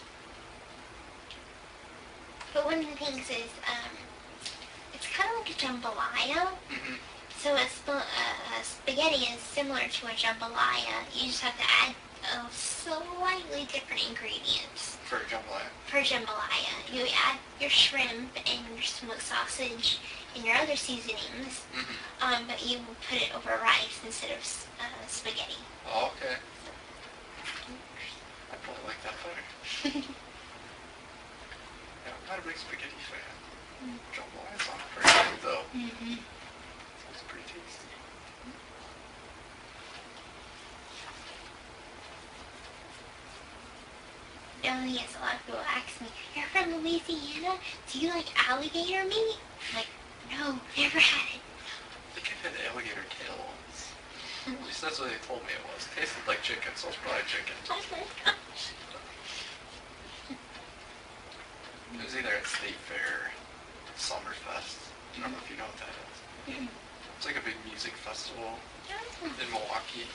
But one of the things is, it's kind of like a jambalaya. So a spaghetti is similar to a jambalaya. You just have to add slightly different ingredients. For jambalaya. For jambalaya, you add your shrimp and your smoked sausage and your other seasonings, but you put it over rice instead of spaghetti. Oh, okay. I probably like that better. Yeah, I'm not a big spaghetti fan. Jambalaya sounds pretty good though. Sounds pretty tasty. The only thing is, a lot of people ask me, "You're from Louisiana? Do you like alligator meat?" I'm like, no, never had it. I think I've had alligator tail once. At least that's what they told me it was. It tasted like chicken, so it's probably chicken. Oh my gosh. It was either at State Fair, Summerfest. I don't know if you know what that is. It's like a big music festival in Milwaukee.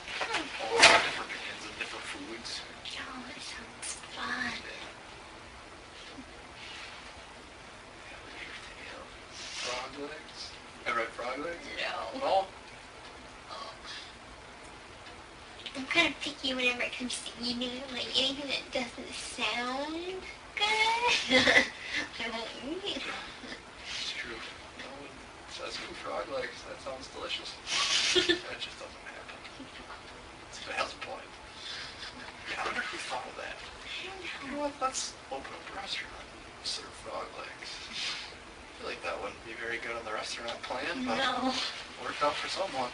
All the different kinds of different foods. Oh, that sounds fun. Frog legs? Ever had frog legs? No. No? I'm kind of picky whenever it comes to eating, like anything that doesn't sound good. I won't eat. It's true. No one says, ooh, frog legs, that sounds delicious. That just doesn't happen. It has a point. Yeah, I wonder who thought of that. You know what, let's open up a restaurant and serve frog legs. I feel like that wouldn't be very good on the restaurant plan, but No. worked out for someone.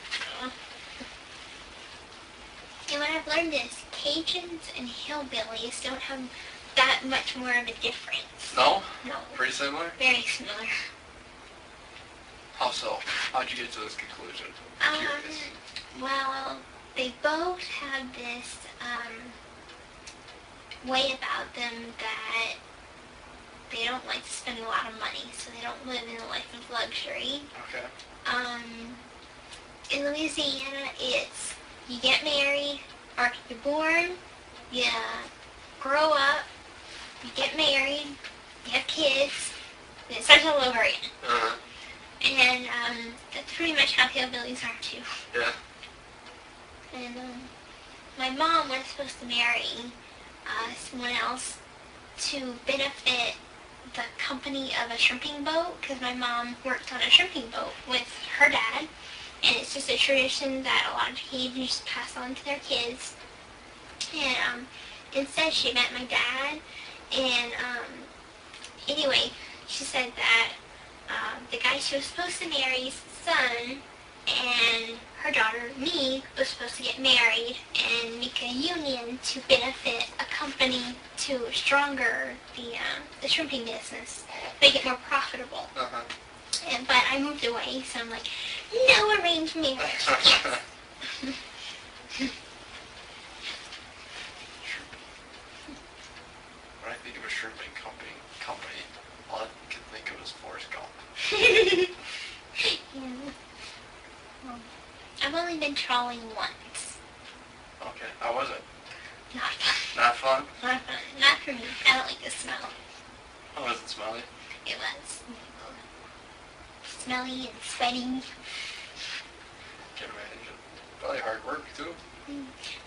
And what I've learned is Cajuns and hillbillies don't have that much more of a difference. No? No. Pretty similar? Very similar. How so? How'd you get to this conclusion? I'm curious. Well, they both have this way about them that they don't like to spend a lot of money, so they don't live in a life of luxury. Okay. In Louisiana, it's you get married, or you're born, you grow up, you get married, you have kids, and it starts all over again. Uh-huh. And that's pretty much how hillbillies are too. Yeah. And my mom was supposed to marry someone else to benefit the company of a shrimping boat, because my mom worked on a shrimping boat with her dad, and it's just a tradition that a lot of Cajuns pass on to their kids. And instead she met my dad, and anyway, she said that the guy she was supposed to marry's son and her daughter, me, was supposed to get married and make a union to benefit a company to stronger the shrimping business, make it more profitable. Uh-huh. But I moved away, so I'm like, no arranged marriage. Yes. When I think of a shrimping company, all I can think of is Forrest Gump. Yeah. Well, I've only been trawling once. Okay, how was it? Not fun. Not fun? Not fun. Not for me. I don't like the smell. How was it smelly? It was smelly and sweaty. Can imagine. Probably hard work too.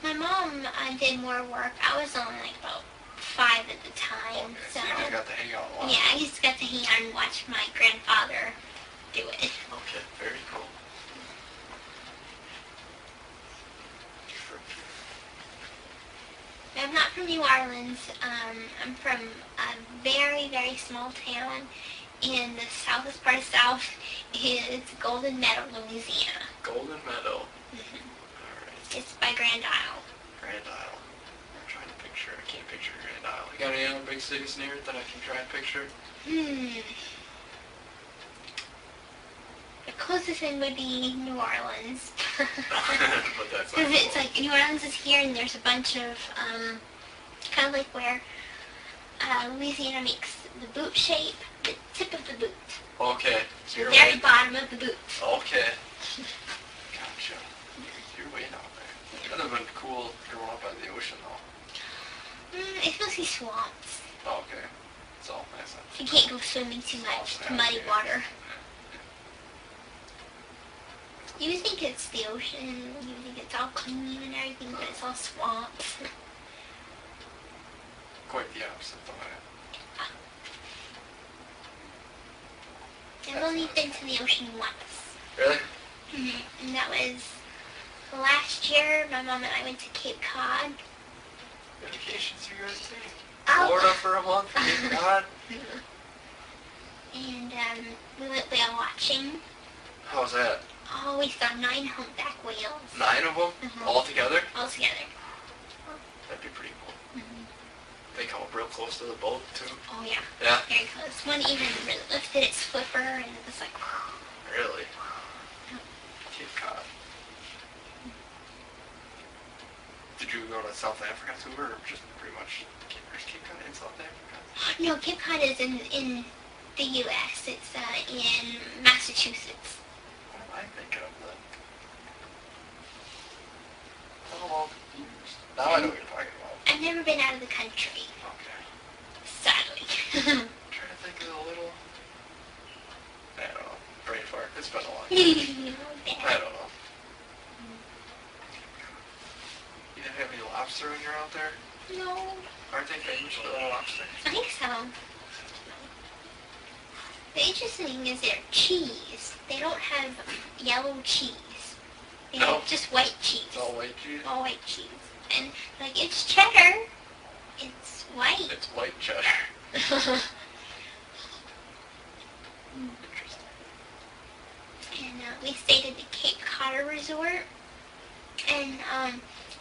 My mom did more work. I was only like about 5 at the time. Okay, So so you just got to hang out a lot. yeah, I just got to hang out and watch my grandfather do it. Okay, very cool. I'm not from New Orleans. I'm from a very, very small town in the southwest part of South. It's Golden Meadow, Louisiana. Golden Meadow. Mhm. Alright. It's by Grand Isle. Grand Isle. I'm trying to picture. I can't picture Grand Isle. You got any other big cities near it that I can try and picture? The closest thing would be New Orleans. But that's not Because it's cool. like New Orleans is here, and there's a bunch of kind of like where Louisiana makes the boot shape, the tip of the boot, Okay, so the you're very way... bottom of the boot. Okay. Gotcha. You're way down there. That'd have been cool growing up by the ocean though. It's mostly swamps. Okay. It's all nice. You can't go swimming too much to muddy water. You think it's the ocean, you think it's all clean and everything, but it's all swamps. Quite the opposite though. I've only been to the ocean once. Really? And that was last year. My mom and I went to Cape Cod. Vacations you guys take? Oh. Florida for a month? Cape Cod? And we went whale watching. How's that? Oh, we saw 9 humpback whales 9 of them? Mhm. All together? all together. That'd be pretty cool. They come up real close to the boat too. Oh yeah, Yeah? very close. One even lifted its flipper and it was like, Really? Cape Cod. Did you go to South Africa too, or just pretty much Cape Cod in South Africa? no, Cape Cod is in the U.S. It's in Massachusetts. What am I thinking of then? I'm all confused. Now I know what you're talking about. I've never been out of the country, Okay. sadly. I'm trying to think of the little... I don't know. Brain fart. It's been a long time. I don't know. You didn't have any lobster when you're out there? No, Aren't they famous for their lobster? I think so. The interesting thing is their cheese. They don't have yellow cheese. They No. have just white cheese. It's all white cheese? All white cheese. And, like, it's cheddar. It's white. It's white cheddar. Interesting. And we stayed at the Cape Cod Resort. And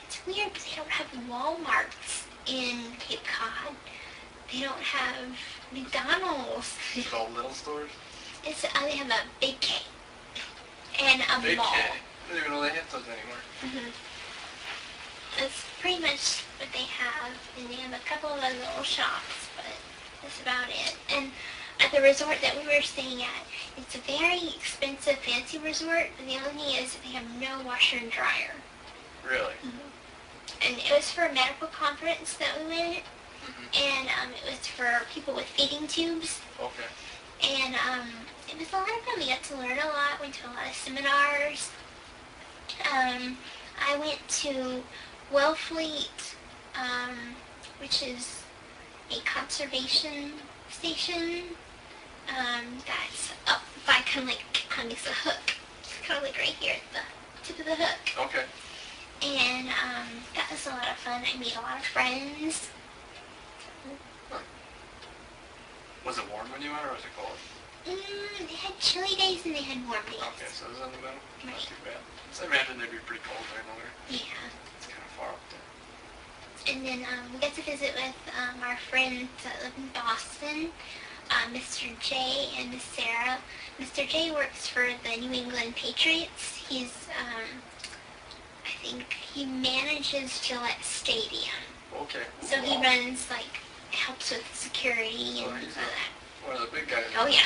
it's weird because they don't have Walmarts in Cape Cod. They don't have McDonald's. Is it all little stores? It's they have a Big K and a Big mall. K. I don't even know they have those anymore. Mm-hmm. That's pretty much what they have, and they have a couple of other little shops, but that's about it. And at the resort that we were staying at, it's a very expensive, fancy resort, and the only thing is that they have no washer and dryer. Really? Mm-hmm. And it was for a medical conference that we went, and it was for people with feeding tubes. Okay. And it was a lot of fun. We got to learn a lot, went to a lot of seminars. I went to Wellfleet, which is a conservation station that's up by kind of like, it's a hook. It's kind of like right here at the tip of the hook. Okay. And that was a lot of fun. I made a lot of friends. Was it warm when you went, or was it cold? They had chilly days and they had warm days. Okay, so it was in the middle. Not Right. too bad. So I imagine they'd be pretty cold during the winter. Yeah. It's kind of far up there. And then we got to visit with our friends that live in Boston, Mr. J and Miss Sarah. Mr. J works for the New England Patriots. He's, I think he manages Gillette Stadium. Okay. So he Wow. runs, like, helps with security and So all he's that. one of the big guys. Oh, yeah.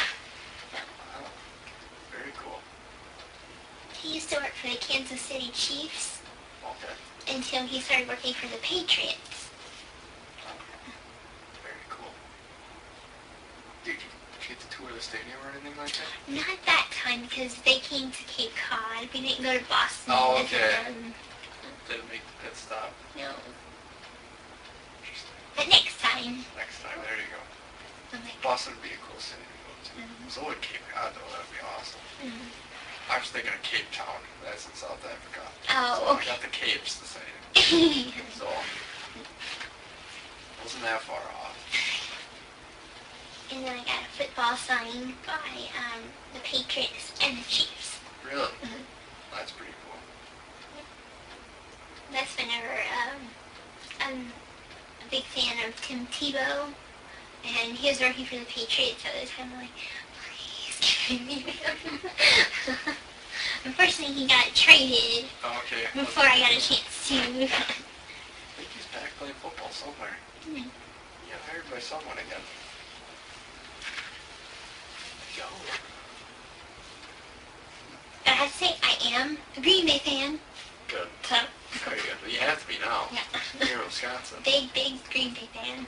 Wow. Very cool. He used to work for the Kansas City Chiefs Okay. until he started working for the Patriots. Very cool. Did you get to tour the stadium or anything like that? Not that time because they came to Cape Cod. We didn't go to Boston. Oh, and visit okay. them. Didn't make the pit stop. No. Interesting. But next time. Next time, there you go. I'm like, Boston would be a cool city to go to. Mhm. So would Cape Cod, though. That would be awesome. I was thinking of Cape Town. That's in South Africa. Oh, So okay. I got the Capes the same. So, wasn't that far off. And then I got a football signed by the Patriots and the Chiefs. Really? Mhm. That's pretty cool. That's whenever I'm a big fan of Tim Tebow, and he was working for the Patriots at the time. I'm like, please give me him. Unfortunately, he got traded Oh, okay. before I got a chance to. I think he's back playing football somewhere. Mhm. He got hired by someone again. Yo. But I have to say, I am a Green Bay fan. Good. So, Very good. But you have to be now. yeah. You're in Wisconsin. Big Green Bay fan.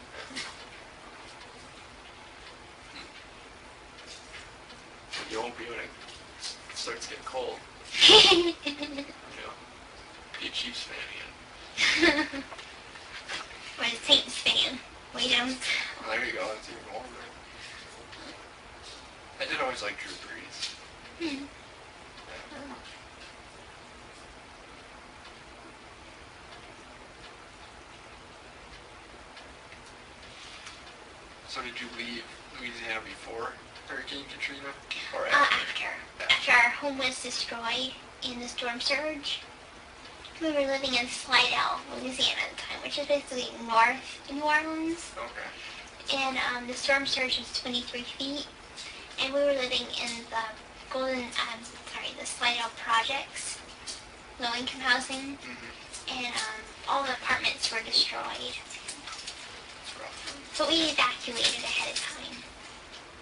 You won't be when it starts getting cold. Yeah. You know, be a Chiefs fan again. I'm a Saints fan. Way down. Well, there you go. That's even warmer. I did always like Drew Brees. Hmm. Yeah. So did you leave Louisiana before Hurricane Katrina? Or after? After our home was destroyed in the storm surge, we were living in Slidell, Louisiana at the time, which is basically north New Orleans. Okay. And the storm surge was 23 feet, and we were living in the Slidell projects, low-income housing, Mm-hmm. and all the apartments were destroyed. That's rough. But we evacuated ahead of time.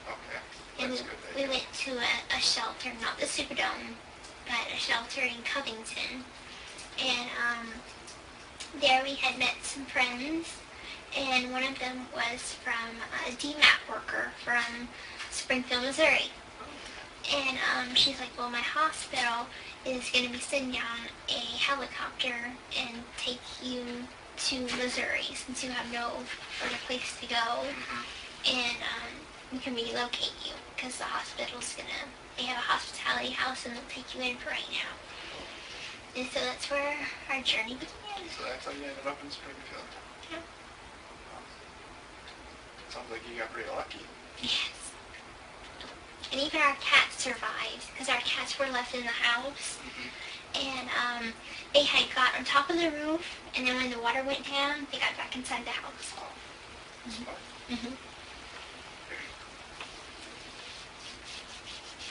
Okay. And That's good. we went to a shelter, not the Superdome, but a shelter in Covington. And there we had met some friends, and one of them was from a DMAT worker from Springfield, Missouri. And she's like, well, my hospital is going to be sending down a helicopter and take you to Missouri since you have no other place to go. And we can relocate you because the hospital's they have a hospitality house and they'll take you in for right now. And so that's where our journey began. So that's how you ended up in Springfield. Yeah. Sounds like you got pretty lucky. Yes. And even our cats survived because our cats were left in the house. And they had got on top of the roof, and then when the water went down, they got back inside the house. Oh, that's fine.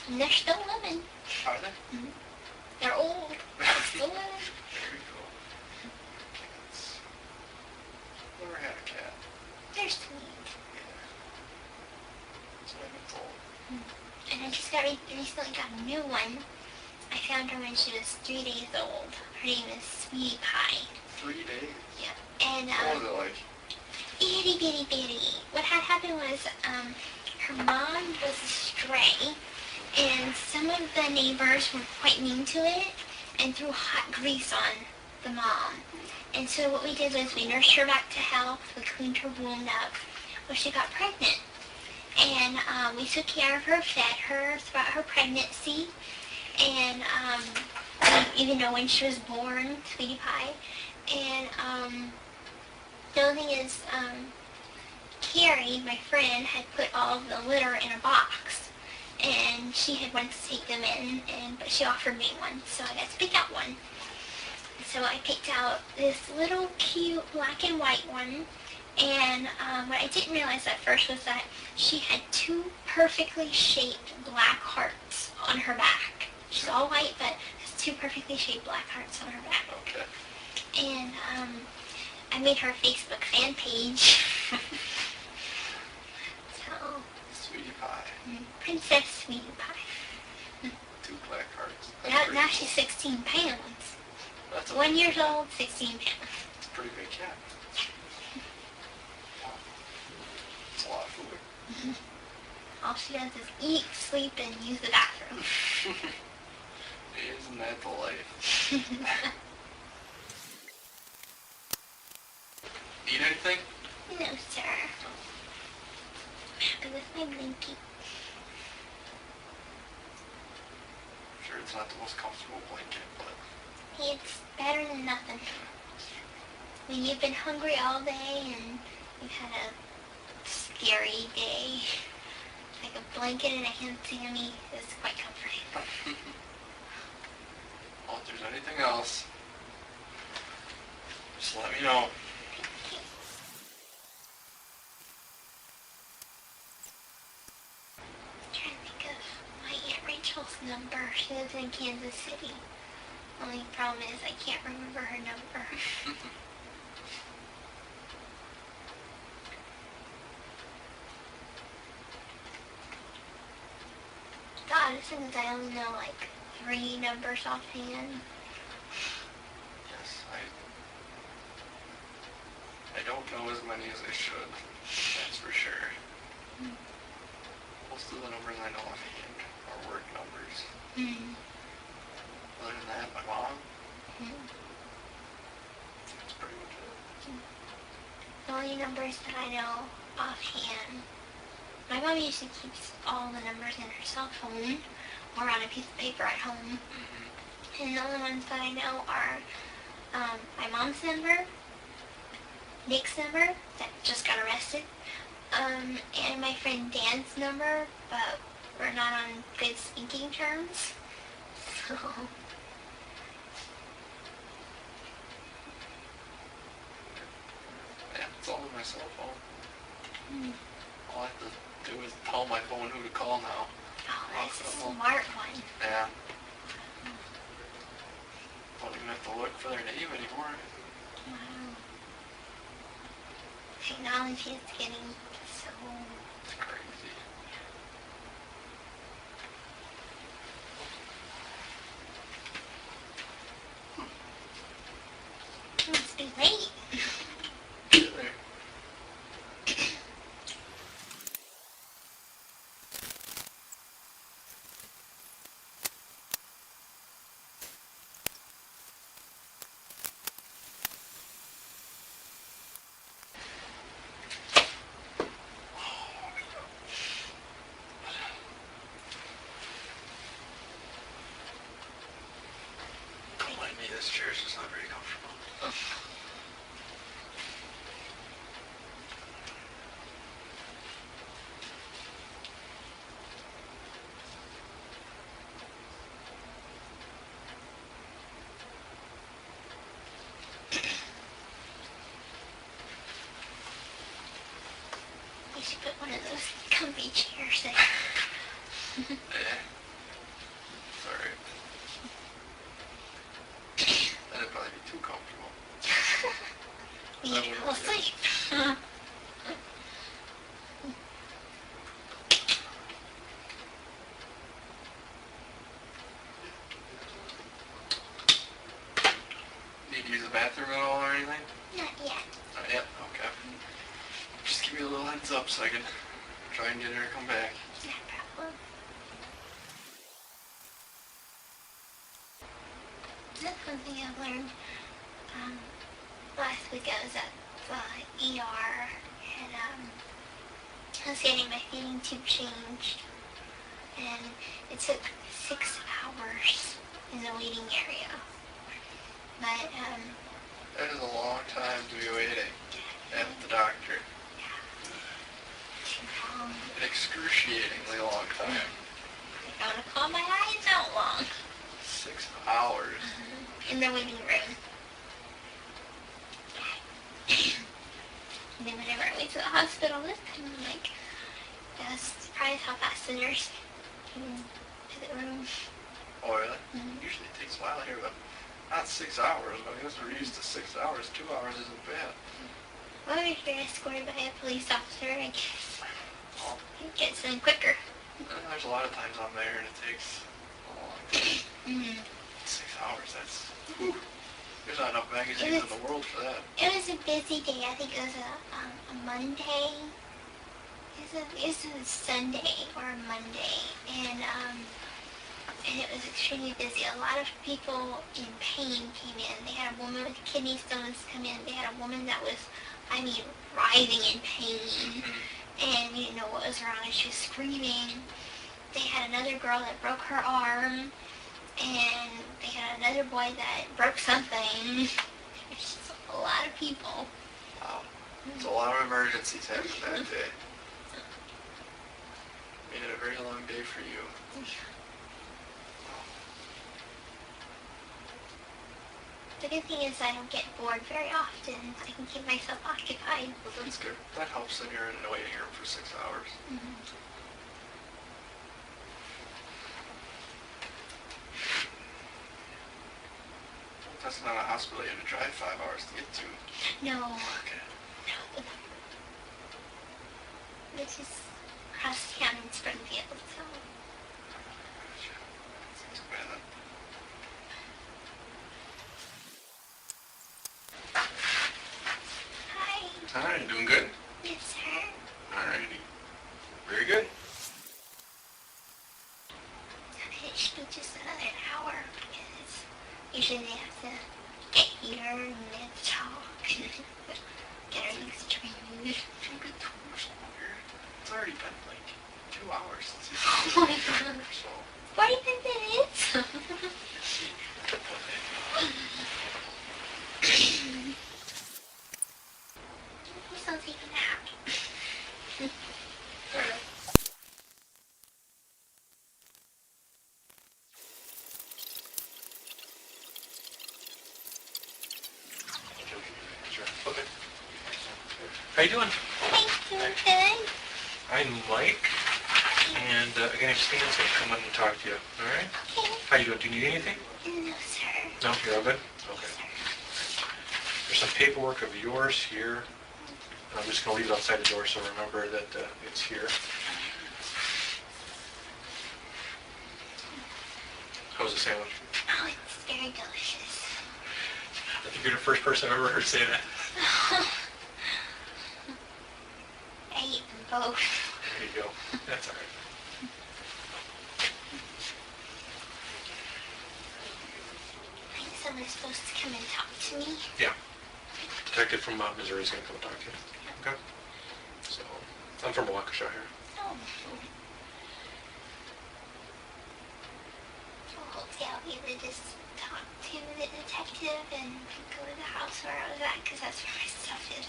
And they're still living. Are they? They're old, but they're still living. Very cool. Cats. Never had a cat. They're sweet. Yeah. That's what I've been told. And I just recently got a new one. I found her when she was 3 days old. Her name is Sweetie Pie. 3 days? Yeah. And What was it like? itty bitty bitty. What had happened was her mom was a stray, and some of the neighbors were quite mean to it and threw hot grease on the mom. And so what we did was we nursed her back to health, we cleaned her wound up. Well, she got pregnant. And we took care of her, fed her throughout her pregnancy. And we even know when she was born, Sweetie Pie. And the other thing is, Carrie, my friend, had put all of the litter in a box. And she had wanted to take them in, but she offered me one, so I got to pick out one. So I picked out this little cute black and white one. And what I didn't realize at first was that she had 2 perfectly shaped black hearts on her back. She's all white, but has 2 perfectly shaped black hearts on her back. Okay. And I made her a Facebook fan page. So, Sweetie Pie. Princess Sweetie Pie. 2 black hearts. Now she's 16 pounds. That's 1 year old, 16 pounds. It's a pretty big cat. It's a lot of food. All she does is eat, sleep, and use the bathroom. Isn't that the life? Need anything? No, sir. I'm with my blankie. Sure, it's not the most comfortable blanket, but It's better than nothing. When you've been hungry all day and you've had a scary day, like a blanket and a hand Sammy is quite comforting. well, if there's anything else, just let me know. I'm trying to think of my Aunt Rachel's number. She lives in Kansas City. Only problem is I can't remember her number. The oddest thing is I only know like 3 numbers offhand. Yes, I don't know as many as I should. That's for sure. Most of the numbers I know offhand are work numbers. Other than that, my mom. That's pretty much it. The only numbers that I know offhand, my mom usually keeps all the numbers in her cell phone or on a piece of paper at home. And the only ones that I know are my mom's number, Nick's number that just got arrested, and my friend Dan's number, but we're not on good speaking terms. So Yeah, it's all on my cell phone. All I have to do is tell my phone who to call now. oh, that's a smart one. Yeah. Don't even have to look for their name anymore. Wow. Technology is getting so... It's crazy. It must be late. this chair's just not very comfortable. You should put one of those comfy chairs there. Sorry. That'd probably be too comfortable. You fall asleep. Need to use the bathroom at all or anything? Not yet. Not yet? Okay. Just give me a little heads up so I can try and get her to come back. No problem. That's one thing I learned last week. I was at the ER and I was getting my feeding tube changed, and it took 6 hours in the waiting area. But That is a long time to be waiting at the doctor. too long. An excruciatingly long time. I want to call my eyes out long 6 hours. in the waiting room. And then whenever I went to the hospital this time, I'm like, I was surprised how fast the nurse came to the room. Oh, really? Mhm. Usually it takes a while here, but not 6 hours. I guess we're used to 6 hours. 2 hours isn't bad. Well, if you're escorted by a police officer, I guess Well, it gets in quicker. there's a lot of times I'm there and it takes a long time. Mm-hmm. 6 hours, that's... Whew. There's not enough magazines in the world for that. It was a busy day. I think it was a Monday. It was a Sunday or a Monday, and it was extremely busy. A lot of people in pain came in. They had a woman with kidney stones come in. They had a woman that was, writhing in pain, and we didn't know what was wrong, and she was screaming. They had another girl that broke her arm, and they had another boy that broke something. There's just a lot of people. Wow. It's a lot of emergencies happened that day. Made it a very long day for you. The good thing is I don't get bored very often. I can keep myself occupied. But that's good. That helps when you're in a waiting room for 6 hours. That's not a hospital you have to drive 5 hours to get to. No, Okay. no. This is across town in Springfield, so. Gotcha. That's too bad. Hi. Hi, doing good? Yes, sir. Alrighty. Very good. It should be just another hour because usually they have to get here and they have to talk and get everything straightened. Shouldn't be too much longer. It's already been like 2 hours since you Oh my God. So, 45 minutes? Please don't take a nap. Sure. Okay. How you doing? Thanks, doing good. I'm Mike, and a guy named Stan's going to come in and talk to you. All right? Okay. How you doing? Do you need anything? No, sir. No? You're all good? Okay. There's some paperwork of yours here. I'm just going to leave it outside the door, so remember that it's here. How's the sandwich? Oh, it's very delicious. I think you're the first person I've ever heard say that. I eat them both. There you go. That's all right. I think someone's supposed to come and talk to me. Yeah. Detective from Missouri is going to come and talk to you. Okay? So, I'm from Waukesha here. Oh. I'll hold you tell me to just talk to the detective and go to the house where I was at, because that's where my stuff is.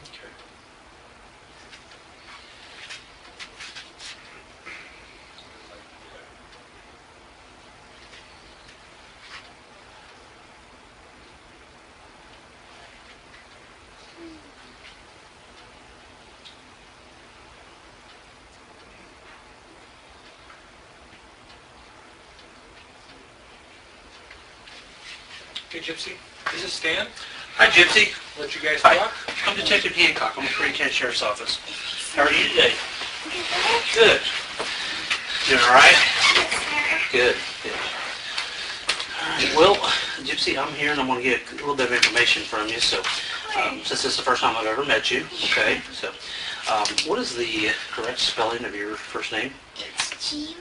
Okay. Okay, Gypsy, this is Stan. Hi, Gypsy. Let you guys Hi. talk. I'm Detective Hancock. I'm with Green County Sheriff's Office. How are you today? Good. Good. Doing all right? Yes, sir. Good. Good. All right. Well, Gypsy, I'm here and I'm going to get a little bit of information from you. So, since this is the first time I've ever met you, okay? So, what is the correct spelling of your first name? It's Gypsyrose.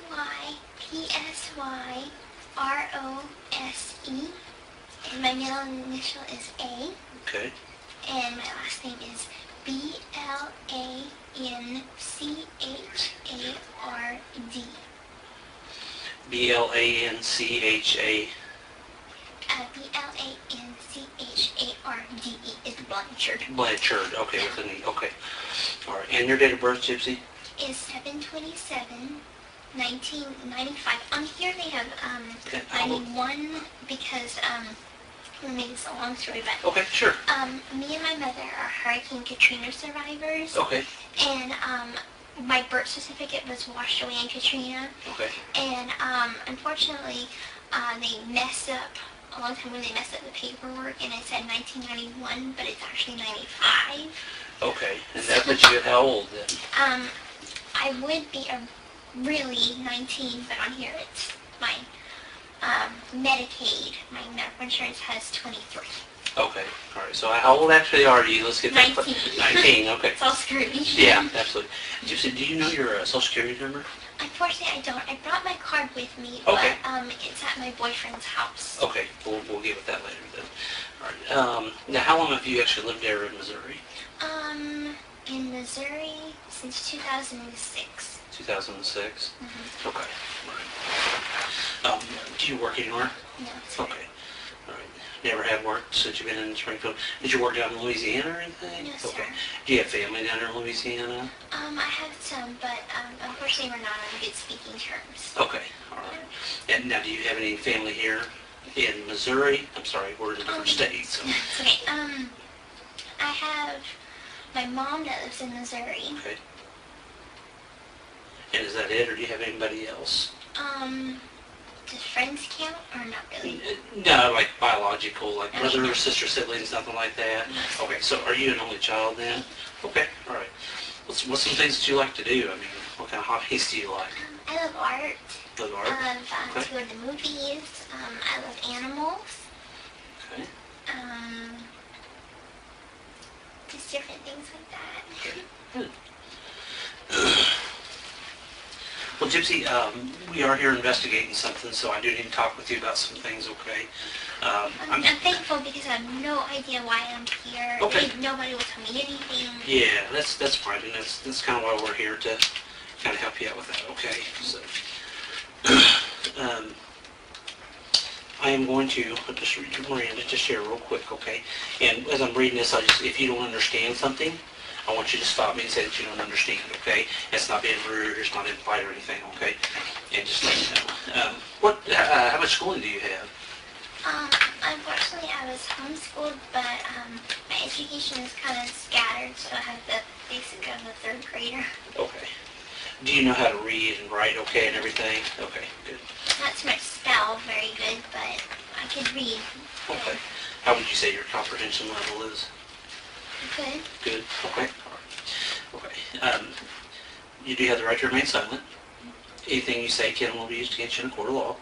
And my middle initial is A. Okay. And my last name is Blanchard. B-L-A-N-C-H-A. Blanchard is Blanchard. Blanchard. Okay, with an E. Okay. All right. And your date of birth, Gypsy? Is 7/27/1995. On here they have Okay. 91 because let me make this a long story, but Okay, sure. me and my mother are Hurricane Katrina survivors, Okay. and my birth certificate was washed away in Katrina, Okay. and unfortunately they messed up a long time ago. They messed up the paperwork, and it said 1991, but it's actually 95. Okay. And that puts you at how old then? I would be really 19, but on here it's my Medicaid. My medical insurance has 23. Okay. All right. So how old actually are you? Let's get that. 19. 19. Okay. It's all screwy. Yeah, absolutely. Gypsy, do you know your social security number? Unfortunately, I don't. I brought my card with me, Okay. but it's at my boyfriend's house. Okay. We'll get with that later then. All right. Now, how long have you actually lived there in Missouri? In Missouri since 2006. 2006. Mm-hmm. Okay. All right. Do you work anywhere? No, sir. Okay. All right. Never have worked since you've been in Springfield. Did you work down in Louisiana or anything? No, sir. Okay. Do you have family down there in Louisiana? I have some, but unfortunately we're not on good speaking terms. Okay. All right. And now, do you have any family here in Missouri? I'm sorry, we're in a different state. So. It's okay. I have my mom that lives in Missouri. Okay. And is that it, or do you have anybody else? Does friends count or not really? No, like biological, like Okay. brother or sister, siblings, nothing like that? Okay, so are you an only child then? Okay, all right. What's some things that you like to do? I mean, what kind of hobbies do you like? I love art. Love I art? love Okay. to go to the movies. I love animals. Okay. Just different things like that. Good. Well, Gypsy, we are here investigating something, so I do need to talk with you about some things, okay? I'm thankful because I have no idea why I'm here. Okay. Nobody will tell me anything. Yeah, that's fine, and that's kind of why we're here, to kind of help you out with that, okay? So, I am going to just read your Miranda just here real quick, okay? And as I'm reading this, if you don't understand something, I want you to stop me and say that you don't understand, okay? It's not being rude, it's not in fight or anything, okay? And just let me know. How much schooling do you have? Unfortunately, I was homeschooled, but my education is kind of scattered, so I have the basic of a third grader. Okay. Do you know how to read and write okay and everything? Okay, good. Not so much spell very good, but I can read. Okay. How would you say your comprehension level is? Good. Good. Okay. All right. Okay. You do have the right to remain silent. Anything you say can and will be used against you in a court of law.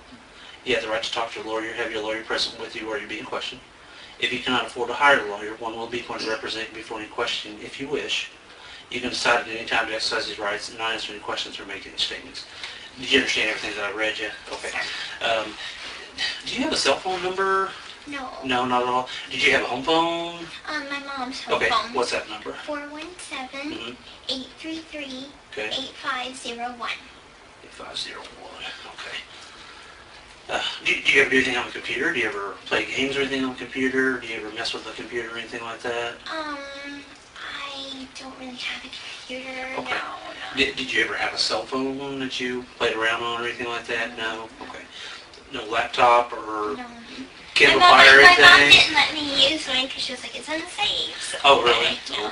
You have the right to talk to a lawyer, have your lawyer present with you while you're being questioned. If you cannot afford to hire a lawyer, one will be appointed to represent you before any question if you wish. You can decide at any time to exercise these rights and not answer any questions or make any statements. Did you understand everything that I read you? Okay. Do you have a cell phone number? No. No, not at all. Did you have a home phone? My mom's home Okay. phone. What's that number? 417-833-8501. Okay. 8501. Okay. Do you ever do anything on the computer? Do you ever play games or anything on the computer? Do you ever mess with the computer or anything like that? I don't really have a computer. Okay. No. Did you ever have a cell phone that you played around on or anything like that? No? Okay. No laptop or No. Kindle my Fire or mom anything? didn't let me use mine because she was like, it's unsafe. So, Oh, really? Yeah.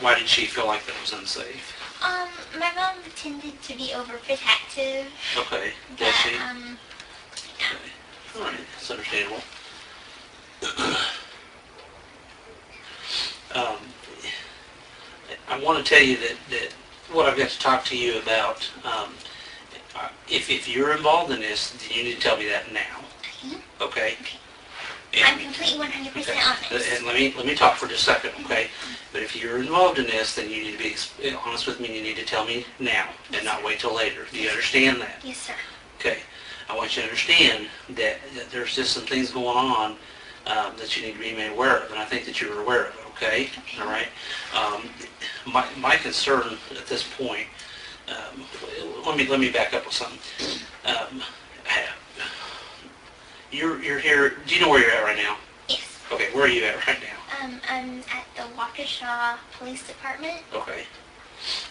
Why did she feel like that was unsafe? My mom tended to be overprotective. Okay. But, Does she? yeah. Okay. All right. That's understandable. I want to tell you that what I've got to talk to you about, if you're involved in this, then you need to tell me that now. Okay? I'm completely 100% honest. And let me talk for just a second, okay? But if you're involved in this, then you need to be honest with me, and you need to tell me now and not wait till later. Do you understand that? Yes, sir. Okay. I want you to understand that there's just some things going on that you need to be made aware of, and I think that you're aware of it, okay? All right? My concern at this point, let me back up with something. You're here, do you know where you're at right now? Yes. Okay, where are you at right now? I'm at the Waukesha Police Department. Okay.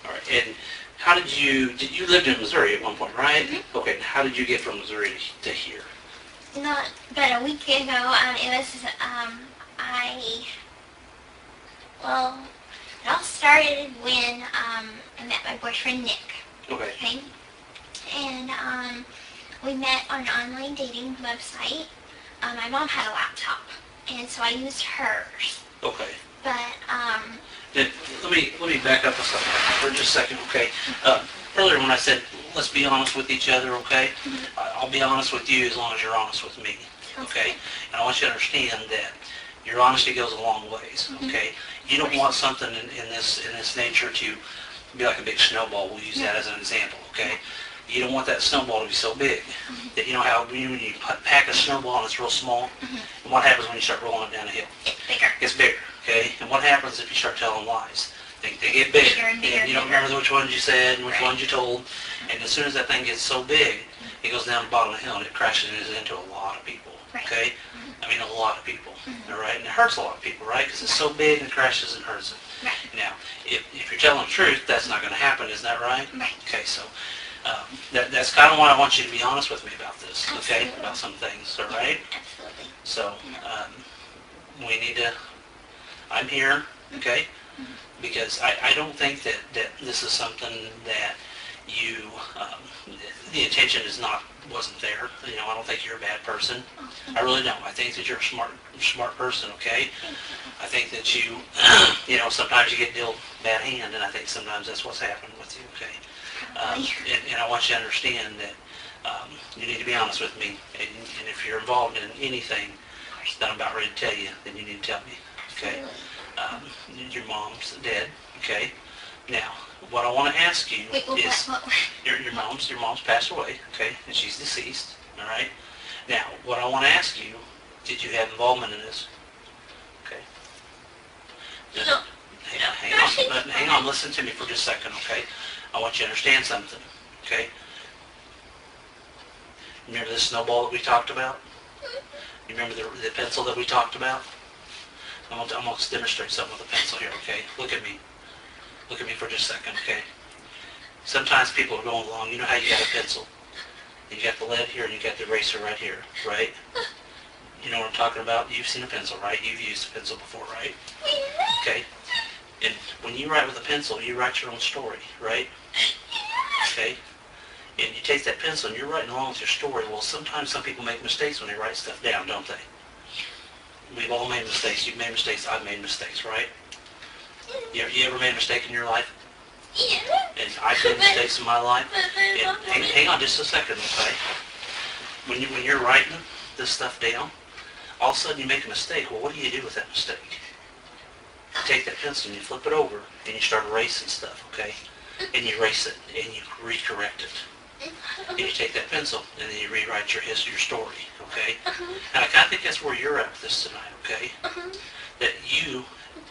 All right, and how did you lived in Missouri at one point, right? Mm-hmm. Okay, and how did you get from Missouri to here? Not about a week ago. It was, it all started when, I met my boyfriend, Nick. Okay. Okay? And, we met on an online dating website. My mom had a laptop, and so I used hers. Okay. But, Then let me back up a second, for just a second, okay? Earlier when I said, let's be honest with each other, okay? I'll be honest with you as long as you're honest with me, okay? And I want you to understand that your honesty goes a long ways, okay? You don't want something in this nature to be like a big snowball. We'll use that as an example, okay? You don't want that snowball to be so big that you know how when you pack a snowball and it's real small, and what happens when you start rolling it down a hill? it's bigger. It's bigger, okay? And what happens if you start telling lies? They get bigger, Bigger and bigger and you don't and bigger. remember which ones you said and which Right. ones you told. And as soon as that thing gets so big, it goes down the bottom of the hill and it crashes into a lot of people, Right. okay? I mean, a lot of people, all right? And it hurts a lot of people, right? Because it's so big and it crashes and hurts them. Right. Now, if you're telling the truth, that's not going to happen, isn't that right? Right. Okay, so that's kind of why I want you to be honest with me about this, okay? Absolutely. About some things, all right? Absolutely. So, we need to, I'm here, okay? Because I don't think that this is something that you, the intention wasn't there. You know, I don't think you're a bad person. I really don't. I think that you're a smart person, okay? I think that you, you know, sometimes you get dealt bad hand, and I think sometimes that's what's happened with you, okay? And I want you to understand that you need to be honest with me, and if you're involved in anything that I'm about ready to tell you, then you need to tell me, okay? Your mom's dead, okay? Now, what I want to ask you Wait, is, what? your mom's passed away, okay? And she's deceased, all right? Now, what I want to ask you, did you have involvement in this? Okay? No. Hang on, listen to me for just a second, okay? I want you to understand something, okay? Remember the snowball that we talked about? You remember the pencil that we talked about? I'm going to demonstrate something with a pencil here, okay? Look at me. Look at me for just a second, okay? Sometimes people are going along, you know how you got a pencil? You got the lead here and you got the eraser right here, right? You know what I'm talking about? You've seen a pencil, right? You've used a pencil before, right? Okay? And when you write with a pencil, you write your own story, right? Okay? And you take that pencil and you're writing along with your story. Well, sometimes some people make mistakes when they write stuff down, don't they? We've all made mistakes. You've made mistakes. I've made mistakes, right? You ever made a mistake in your life? Yeah. And I've made mistakes in my life. But And hang on just a second, okay? When you're writing this stuff down, all of a sudden you make a mistake. Well, what do you do with that mistake? You take that pencil and you flip it over and you start erasing stuff, okay? And you erase it and you recorrect it. And you take that pencil and then you rewrite your story, okay? And I kind of think that's where you're at with this tonight, okay? That you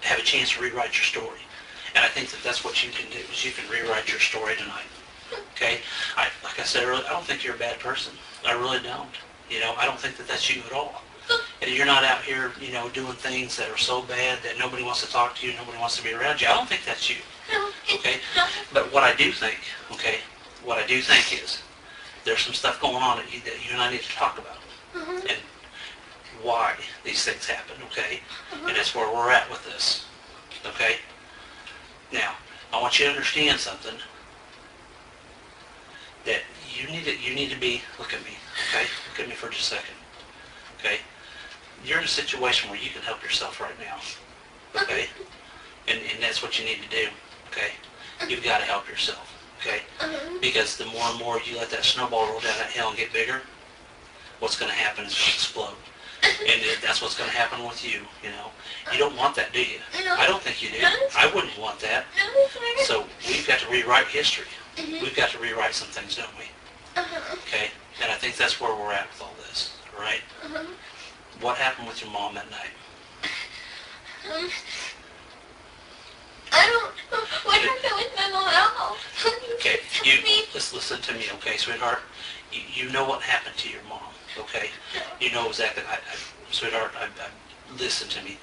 have a chance to rewrite your story. And I think that that's what you can do, is you can rewrite your story tonight, okay? Like like I said earlier, I don't think you're a bad person. I really don't. You know, I don't think that that's you at all. And you're not out here, you know, doing things that are so bad that nobody wants to talk to you, nobody wants to be around you. I don't think that's you. No, Okay? no. But what I do think, okay, what I do think is there's some stuff going on that you and I need to talk about. Mhm. And why these things happen, okay? And that's where we're at with this, okay? Now, I want you to understand something, that you need to be, look at me, okay? Look at me for just a second, okay? You're in a situation where you can help yourself right now, okay? And that's what you need to do, okay? You've got to help yourself, okay? Because the more and more you let that snowball roll down that hill and get bigger, what's going to happen is it's going to explode. And that's what's going to happen with you, you know. You don't want that, do you? No. I don't think you do. I wouldn't want that. No, sir. So we've got to rewrite history. Mhm. We've got to rewrite some things, don't we? Okay? And I think that's where we're at with all this, all right? What happened with your mom that night? I don't know what happened with my mom at all. Okay, Tell you me. just listen to me, okay, sweetheart? You know what happened to your mom, okay? You know exactly. Sweetheart, listen to me.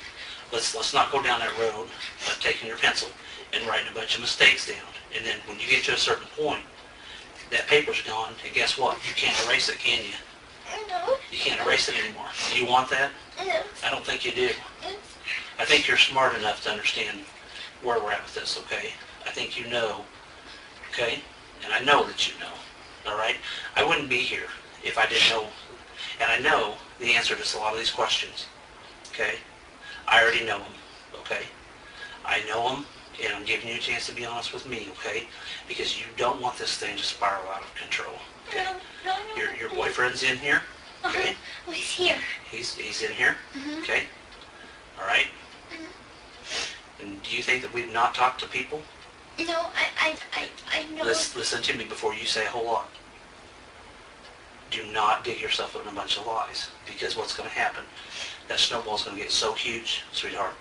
Let's not go down that road of taking your pencil and writing a bunch of mistakes down. And then when you get to a certain point, that paper's gone, and guess what? You can't erase it, can you? No. You can't erase it anymore. Do you want that? Yes. I don't think you do. Yes. I think you're smart enough to understand where we're at with this, okay? I think you know, okay? And I know that you know, all right? I wouldn't be here if I didn't know, and I know the answer to a lot of these questions, okay? I already know them, okay? I know them, and I'm giving you a chance to be honest with me, okay? Because you don't want this thing to spiral out of control, okay? No. Your boyfriend's in here, okay? Oh, he's here. He's in here, okay? All right? And do you think that we've not talked to people? No, I know. Listen to me before you say a whole lot. Do not dig yourself in a bunch of lies, because what's going to happen, that snowball's going to get so huge, sweetheart,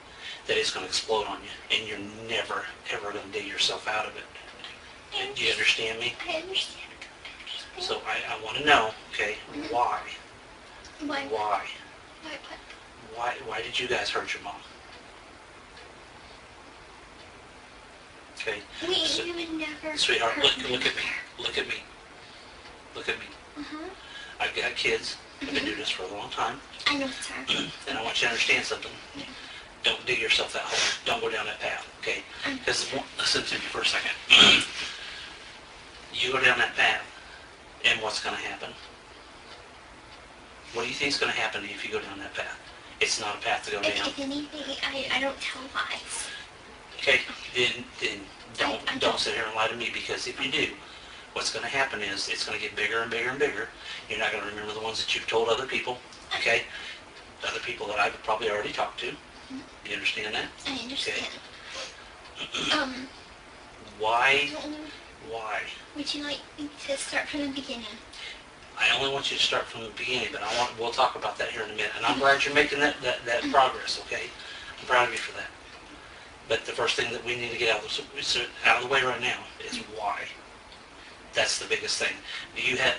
that it's going to explode on you, and you're never, ever going to dig yourself out of it. Do you understand me? I understand. So I want to know, okay, why? Why? Why? What? Why did you guys hurt your mom? Okay, We would never. sweetheart, hurt look at me, her. look at me, look at me. Mhm. I've got kids. I've been doing this for a long time. I know, sir. And I want you to understand something. Don't dig yourself that hole. Don't go down that path, okay? Because, listen to me for a second. You go down that path, and what's going to happen? What do you think is going to happen to you if you go down that path? It's not a path to go down. If anything, I don't tell lies. Okay, then don't sit here and lie to me, because if you do, what's going to happen is it's going to get bigger and bigger and bigger. You're not going to remember the ones that you've told other people, okay? Other people that I've probably already talked to. You understand that? I understand. Why? Would you like me to start from the beginning? I only want you to start from the beginning, but we'll talk about that here in a minute. And I'm glad you're making that progress, okay? I'm proud of you for that. But the first thing that we need to get out of the way right now is why. That's the biggest thing. You've got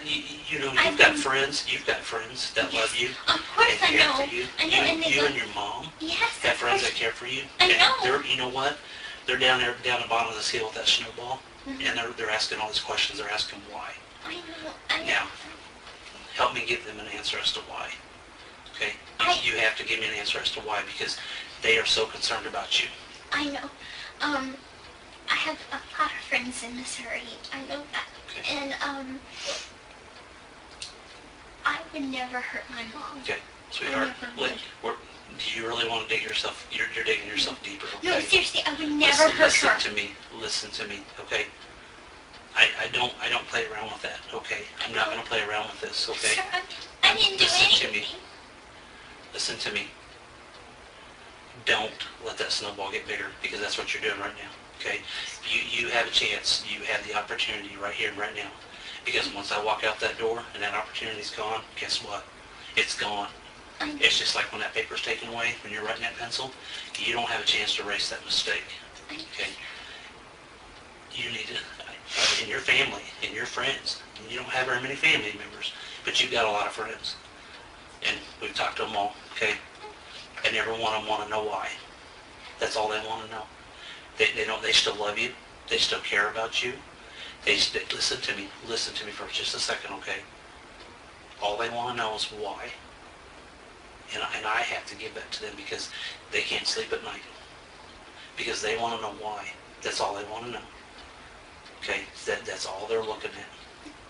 friends that love you Of course and I care know. for you. I know, and they You go- and your mom Yes, have of friends course. that care for you. I And know. they're, you know what? They're down there, down the bottom of this hill with that snowball, and they're asking all these questions. They're asking why. I know. Now, help me give them an answer as to why. Okay? You have to give me an answer as to why, because they are so concerned about you. I know. I have a lot of friends in Missouri. I know that. Okay. And, I would never hurt my mom. Okay, sweetheart, never would. do you really want to dig yourself? You're digging yourself deeper. Okay? No, seriously, I would never hurt listen her. to me. Listen to me. Okay. I don't play around with that. Okay. I'm not going to play around with this. Okay. Sir, I didn't do Listen to anything. me. Listen to me. Don't let that snowball get bigger, because that's what you're doing right now. Okay. You have a chance. You have the opportunity right here and right now. Because once I walk out that door and that opportunity's gone, guess what? It's gone. I know. It's just like when that paper's taken away, when you're writing that pencil, you don't have a chance to erase that mistake. Okay? You need to, in your family, in your friends. You don't have very many family members, but you've got a lot of friends. And we've talked to them all, okay? And every one of them want to know why. That's all they want to know. They still love you. They still care about you. Listen to me for just a second, okay? All they want to know is why. And I have to give that to them because they can't sleep at night. Because they want to know why. That's all they want to know. Okay? That's all they're looking at.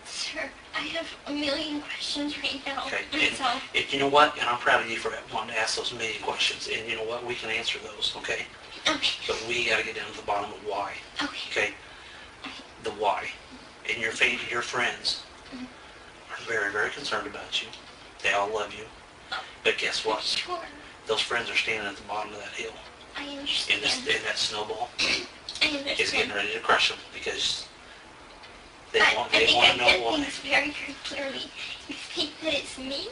Sir, I have a million questions right now. Okay? Myself. And you know what? And I'm proud of you for wanting to ask those million questions. And you know what? We can answer those, okay? Okay. But we got to get down to the bottom of why. Okay? The why. And your friends are very, very concerned about you. They all love you. But guess what? Sure. Those friends are standing at the bottom of that hill. I understand. And that snowball I understand. is getting ready to crush them because they I want think to I know get why. things very, very clearly. You think that it's me?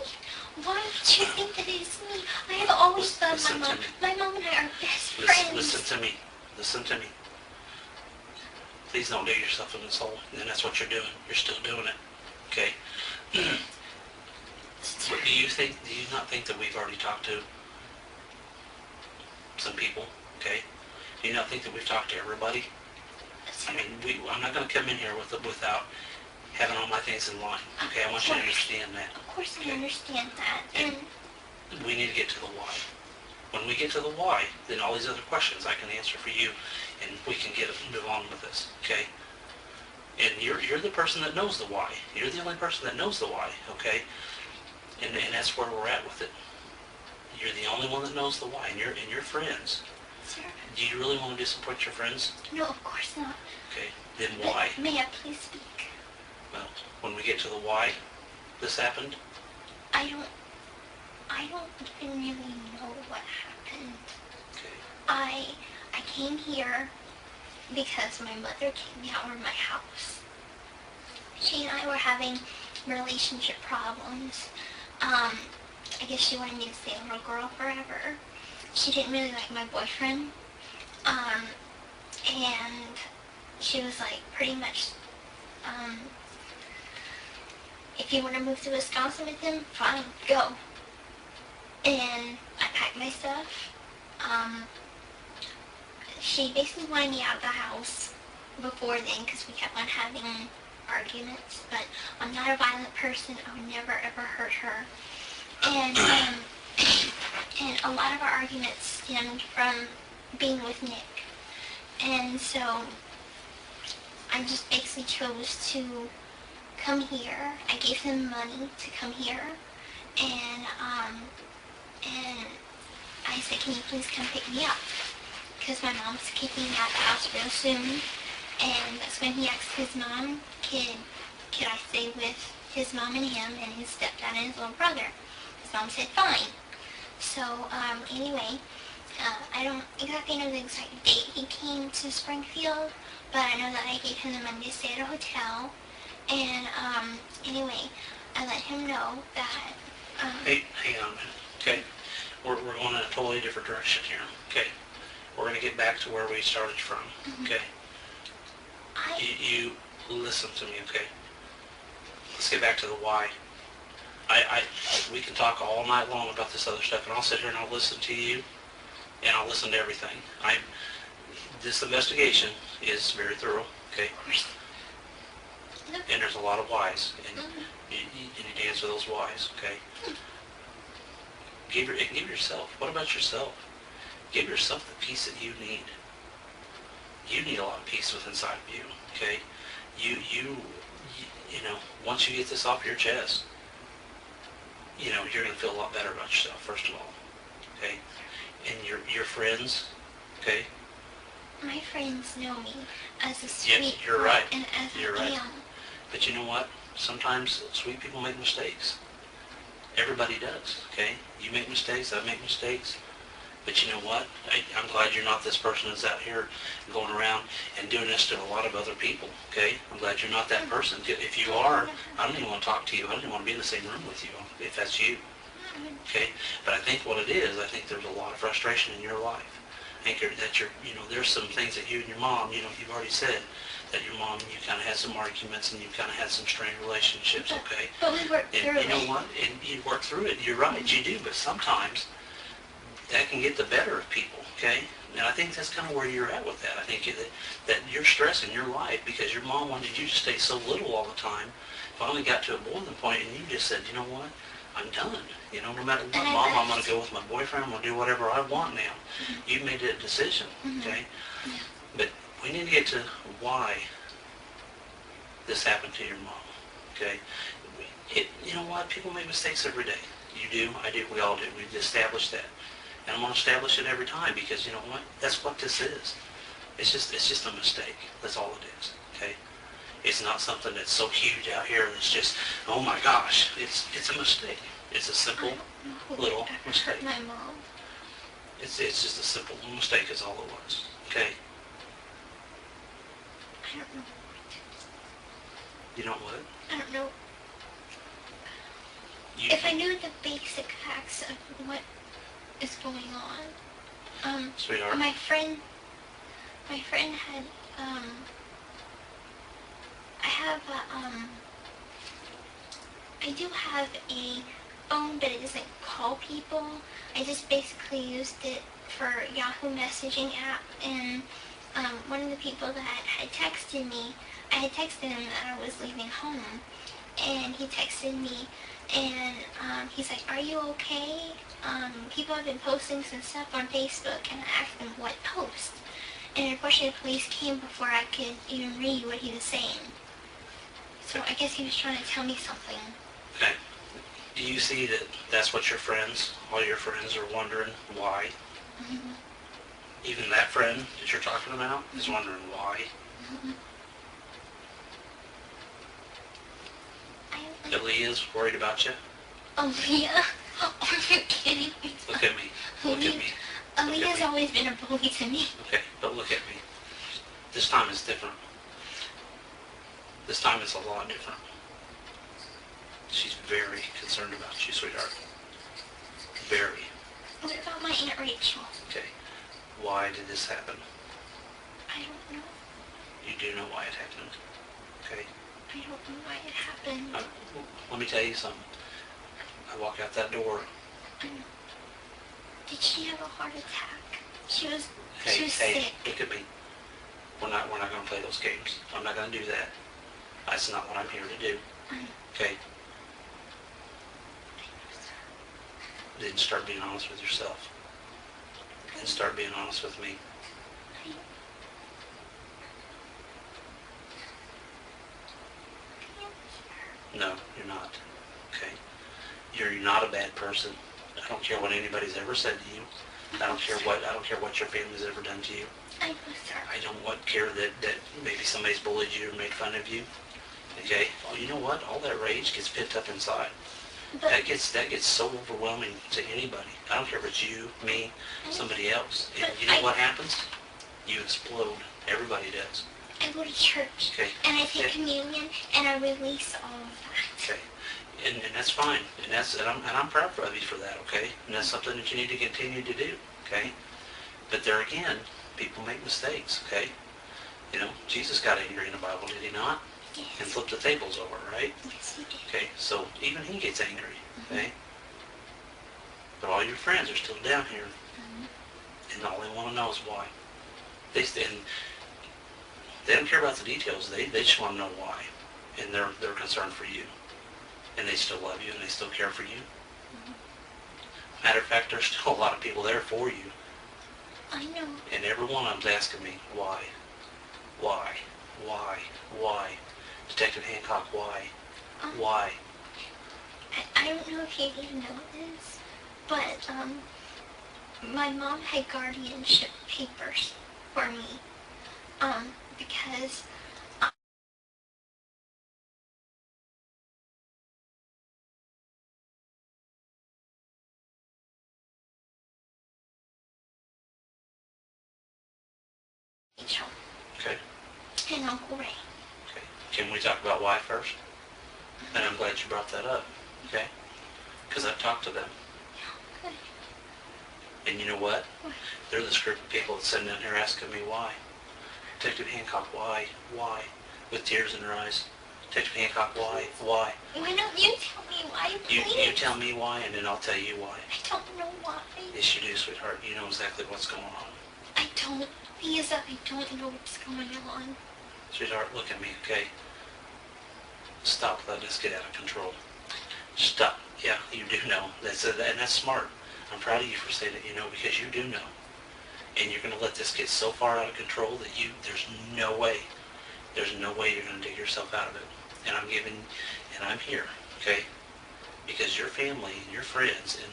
Why would you think that it's me? I have always loved my Listen to mom. me. My mom and I are best friends. Listen to me. Listen to me. Please don't dig yourself in this hole. And that's what you're doing. You're still doing it. Okay? But do you not think that we've already talked to some people? Okay? Do you not think that we've talked to everybody? I mean, I'm not going to come in here without having all my things in line. Okay? I want you to understand that. Of course I understand that. And we need to get to the why. When we get to the why, then all these other questions I can answer for you, and we can move on with this, okay? And you're the person that knows the why. You're the only person that knows the why, okay? And that's where we're at with it. You're the only one that knows the why, and your friends. Sir? Do you really want to disappoint your friends? No, of course not. Okay, then why? But may I please speak? Well, when we get to the why this happened, I don't even really know what happened. okay, I came here because my mother came down to my house. She and I were having relationship problems. I guess she wanted me to stay a little girl forever. She didn't really like my boyfriend. And she was like, pretty much, if you want to move to Wisconsin with him, fine, go. And I packed my stuff. She basically wanted me out of the house before then because we kept on having arguments, but I'm not a violent person. I would never ever hurt her. And and a lot of our arguments stemmed from being with Nick. And so I just basically chose to come here. I gave him money to come here, and I said, can you please come pick me up? Because my mom's kicking me out of the house real soon. And that's when he asked his mom, could I stay with his mom and him and his stepdad and his little brother? His mom said, fine. So, anyway, I don't exactly know the exact date he came to Springfield, but I know that I gave him the money to stay at a hotel. And, anyway, I let him know that, hey, hang on a minute, okay? We're going in a totally different direction here, okay? We're going to get back to where we started from, okay? You listen to me, okay? Let's get back to the why. We can talk all night long about this other stuff, and I'll sit here and I'll listen to you, and I'll listen to everything. This investigation is very thorough, okay? of course. And there's a lot of whys, and you need to answer those whys, okay? Give yourself, what about yourself? Give yourself the peace that you need. You need a lot of peace within inside of you, okay? You know, once you get this off your chest, you know, you're going to feel a lot better about yourself, first of all, okay? And your friends, okay? My friends know me as a sweet you're girl right. and as You're I right. am. But you know what? Sometimes sweet people make mistakes. Everybody does, okay? You make mistakes, I make mistakes. But you know what? I'm glad you're not this person that's out here going around and doing this to a lot of other people, okay? I'm glad you're not that person. If you are, I don't even want to talk to you. I don't even want to be in the same room with you if that's you, okay? But I think what it is, I think there's a lot of frustration in your life. I think that you know, there's some things that you and your mom, you know, you've already said that your mom and you kind of had some arguments and you kind of had some strained relationships, okay? But we worked And through you know it. what? And you work through it. You're right, you do. But sometimes that can get the better of people, okay? And I think that's kind of where you're at with that. I think that you're stressing your life because your mom wanted you to stay so little all the time. Finally got to a boiling point and you just said, you know what? I'm done. You know, no matter what, And I Mom, I'm left. going to go with my boyfriend. I'm going to do whatever I want now. You've made that decision, okay? Yeah. But we need to get to why this happened to your mom, okay? You know what? People make mistakes every day. You do, I do, we all do. We've established that. And I'm going to establish it every time because you know what? That's what this is. It's just a mistake. That's all it is, okay? It's not something that's so huge out here that's just, oh my gosh. It's a mistake. It's a simple little mistake. My mom. It's just a simple little mistake is all it was, okay? I don't know. You know what? I don't know. You, If I knew the basic facts of what is going on, sweetheart, my friend had, I do have a phone, but it doesn't call people. I just basically used it for Yahoo messaging app, and one of the people that had texted me, I had texted him that I was leaving home, and he texted me, and he's like, "Are you okay? People have been posting some stuff on Facebook," and I asked him what post, and unfortunately the police came before I could even read what he was saying. So I guess he was trying to tell me something. okay. Do you see that that's what your friends, all your friends are wondering why? Mm-hmm. Even that friend that you're talking about is wondering why. Mm-hmm. Aaliyah's worried about you. Aaliyah? Are you kidding me? Look at me. Look at me. Aaliyah's always been a bully to me. Okay, but look at me. This time is different. This time it's a lot different. She's very concerned about you, sweetheart. Very. What about my Aunt Rachel? Okay. Why did this happen? I don't know. You do know why it happened. Okay. I don't know why it happened. Let me tell you something. I walk out that door. Did she have a heart attack? She was Hey, sick. look at me. We're not going to play those games. I'm not going to do that. That's not what I'm here to do. Okay? Then start being honest with yourself. And start being honest with me. No, you're not. Okay? You're not a bad person. I don't care what anybody's ever said to you. I don't care what your family's ever done to you. I know, sir. I don't care that maybe somebody's bullied you or made fun of you. Okay? Well, you know what? All that rage gets pent up inside. But That gets so overwhelming to anybody. I don't care if it's you, me, somebody else. And But you know I- what happens? You explode. Everybody does. I go to church, Okay? and I take Yeah. communion, and I release all of that. Okay. And that's fine. And I'm proud of you for that, okay? And that's something that you need to continue to do, okay? But there again, people make mistakes, okay? You know, Jesus got angry in the Bible, did he not? And Yes. flipped the tables over, right? Yes, you did. Okay, so even he gets angry, okay? But all your friends are still down here, and all they want to know is why. They don't care about the details. They just want to know why, and they're concerned for you, and they still love you and they still care for you. Matter of fact, there's still a lot of people there for you, I know. and every one of them's asking me why, why, Detective Hancock, why, why? I don't know if you even know this, but my mom had guardianship papers for me, because Rachel Okay, and Uncle Ray. okay. Can we talk about why first? And I'm glad you brought that up, okay? Because I've talked to them. Good. And you know what? They're this group of people that sitting down here asking me why. Detective Hancock, why? Why? With tears in her eyes. Detective Hancock, why? Why? Why don't you tell me why, You please? tell me why, and then I'll tell you why. I don't know why. Yes, you do, sweetheart. You know exactly what's going on. I don't. Because I don't know what's going on. Sweetheart, look at me, okay? Stop letting this get out of control. Stop. Yeah, you do know. And that's smart. I'm proud of you for saying that you know, because you do know. And you're going to let this get so far out of control that there's no way you're going to dig yourself out of it. And I'm here, okay? Because your family and your friends, and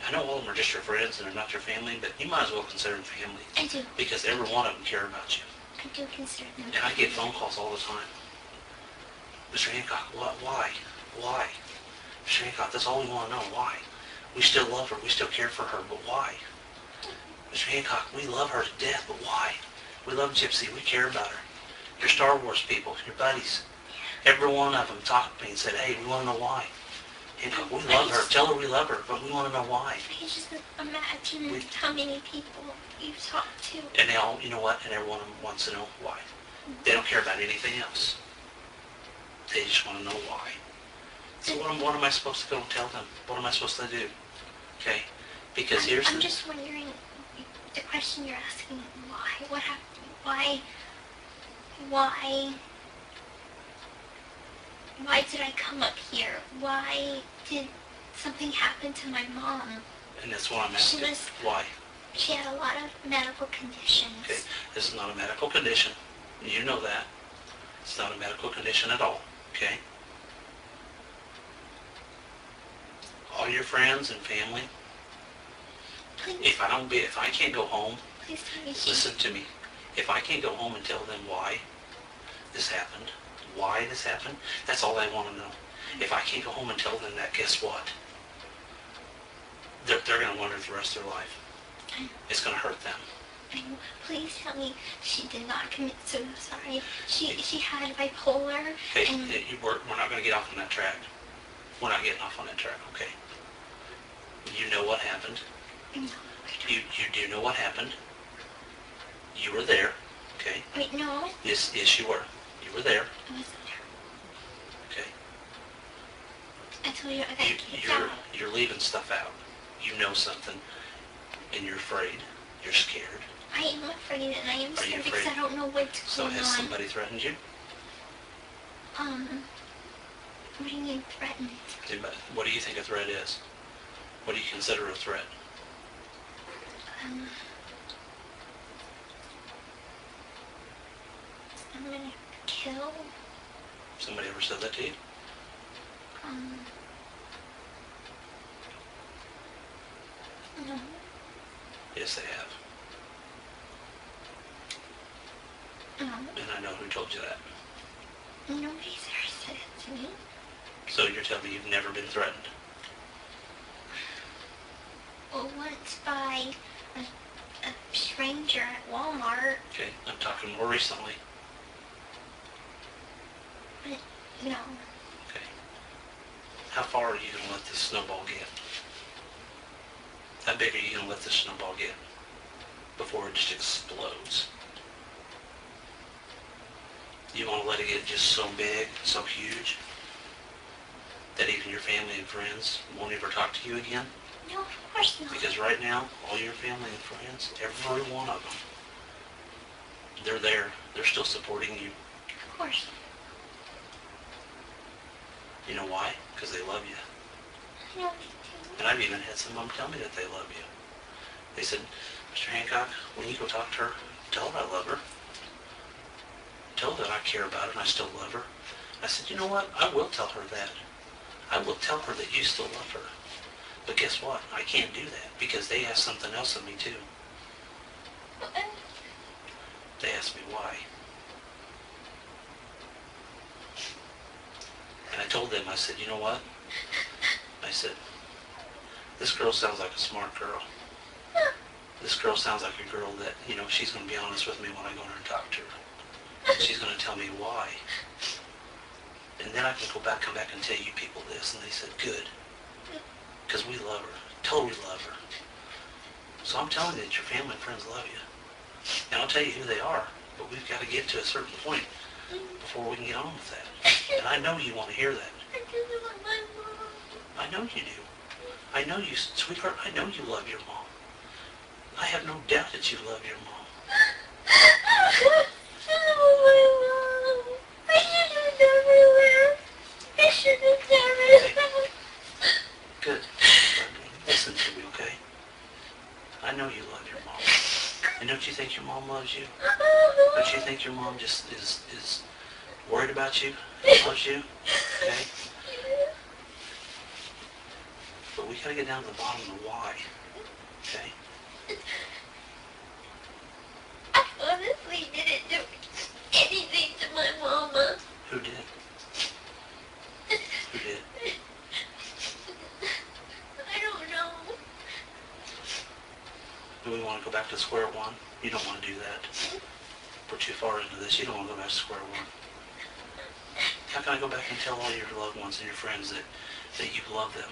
I know all of them are just your friends and they're not your family, but you might as well consider them family. I do. Because every one of them care about you. I do consider them. And I get phone calls all the time. Mr. Hancock, why? Why? Mr. Hancock, that's all we want to know. Why? We still love her. We still care for her, but why? Mr. Hancock, we love her to death, but why? We love Gypsy. We care about her. Your Star Wars people, your buddies. Every one of them talked to me and said, hey, we want to know why. Hancock, we love her. Tell her we love her, but we want to know why. I can just imagine how many people you've talked to. And they all, you know what? And every one of them wants to know why. They don't care about anything else. They just want to know why. So what am I supposed to go and tell them? What am I supposed to do? Okay? Because I'm just wondering, the question you're asking, why? What happened? Why did I come up here? Why did something happen to my mom? And that's what I'm asking. Why? She had a lot of medical conditions. Okay, this is not a medical condition. You know that. It's not a medical condition at all, okay? All your friends and family, Please, if I can't go home, please tell me. listen to me. If I can't go home and tell them why this happened, that's all they want to know. If I can't go home and tell them that, guess what? They're going to wonder the rest of their life. It's going to hurt them. Please tell me she did not commit suicide. She had bipolar. Okay, And we're not going to get off on that track. We're not getting off on that track, okay? You know what happened. no, You do know what happened. You were there, okay? wait, no, Yes, you were. You were there, I wasn't there. okay? I told you I got kicked out. You're leaving stuff out. You know something, and you're afraid. You're scared. I am afraid, and I am Are you scared because afraid? I don't know what's So going has on. somebody threatened you? What do you mean threatened? What do you think a threat is? What do you consider a threat? I'm gonna kill. Somebody ever said that to you? No. Yes, they have. No. And I know who told you that. Nobody's ever said it to me. So you're telling me you've never been threatened? Well, once by a stranger at Walmart. Okay, I'm talking more recently. But, no. Okay. How far are you going to let this snowball get? How big are you going to let this snowball get before it just explodes? You want to let it get just so big, so huge, that even your family and friends won't ever talk to you again? No, of course not. Because right now, all your family and friends, every one of them, they're there. They're still supporting you. Of course. You know why? Because they love you. No, And I've even had some of them tell me that they love you. They said, Mr. Hancock, when you go talk to her, tell her I love her. Tell her that I care about her and I still love her. I said, you know what? I will tell her that. I will tell her that you still love her. But guess what? I can't do that because they asked something else of me too. They asked me why. And I told them, I said, you know what? I said, this girl sounds like a smart girl. This girl sounds like a girl that, you know, she's going to be honest with me when I go in there and talk to her. And she's going to tell me why. And then I can come back and tell you people this. And they said, good. Because we love her. Totally love her. So I'm telling you that your family and friends love you. And I'll tell you who they are. But we've got to get to a certain point before we can get on with that. And I know you want to hear that. I just love my mom. I know you do. I know you, sweetheart, I know you love your mom. I have no doubt that you love your mom. Oh, my mom. I should have never left. I should have never left. Good. Listen to me, okay? I know you love your mom. And don't you think your mom loves you? Don't you think your mom just is worried about you? Loves you? Okay? But we gotta get down to the bottom of the why. Okay? I honestly didn't do anything to my mama. Who did? Who did? I don't know. Do we want to go back to square one? You don't want to do that. We're too far into this. You don't want to go back to square one. How can I go back and tell all your loved ones and your friends that you love them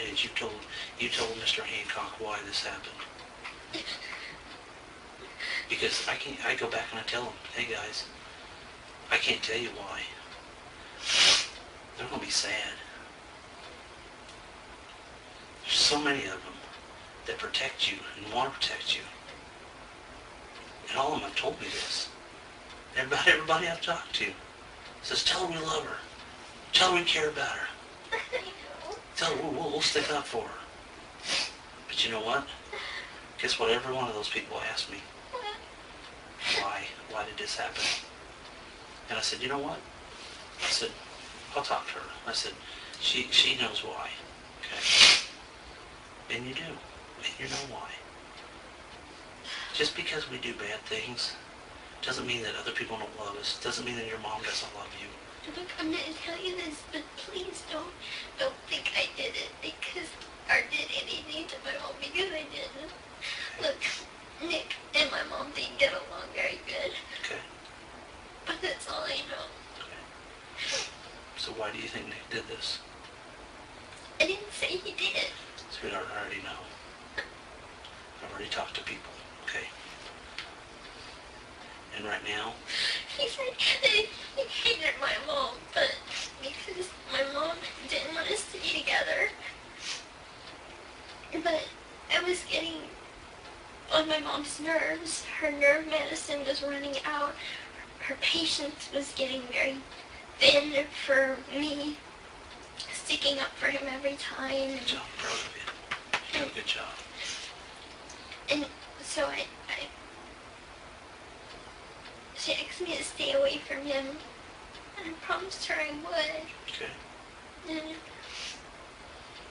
and you told Mr. Hancock why this happened? Because I go back and I tell them, hey guys, I can't tell you why. They're going to be sad. There's so many of them that protect you and want to protect you. And all of them have told me this. Everybody I've talked to says, tell her we love her. Tell her we care about her. Tell her we'll stick up for her. But you know what? Guess what every one of those people asked me? Why did this happen? And I said, you know what? I said, I'll talk to her. I said, she knows why. Okay? And you do. And you know why. Just because we do bad things doesn't mean that other people don't love us. Doesn't mean that your mom doesn't love you. Look, I'm going to tell you this, but please don't think I did it because I did anything to my mom because I didn't. Look, Nick and my mom didn't get along very good. Okay. But that's all I know. Okay. So why do you think Nick did this? I didn't say he did. Sweetheart, I already know. I've already talked to people, okay? And right now, He said he hated my mom, but because my mom didn't want us to be together. But I was getting on my mom's nerves. Her nerve medicine was running out. Her patience was getting very thin for me, sticking up for him every time. good job, proud of you. You did a good job. And so she asked me to stay away from him, and I promised her I would. Okay. And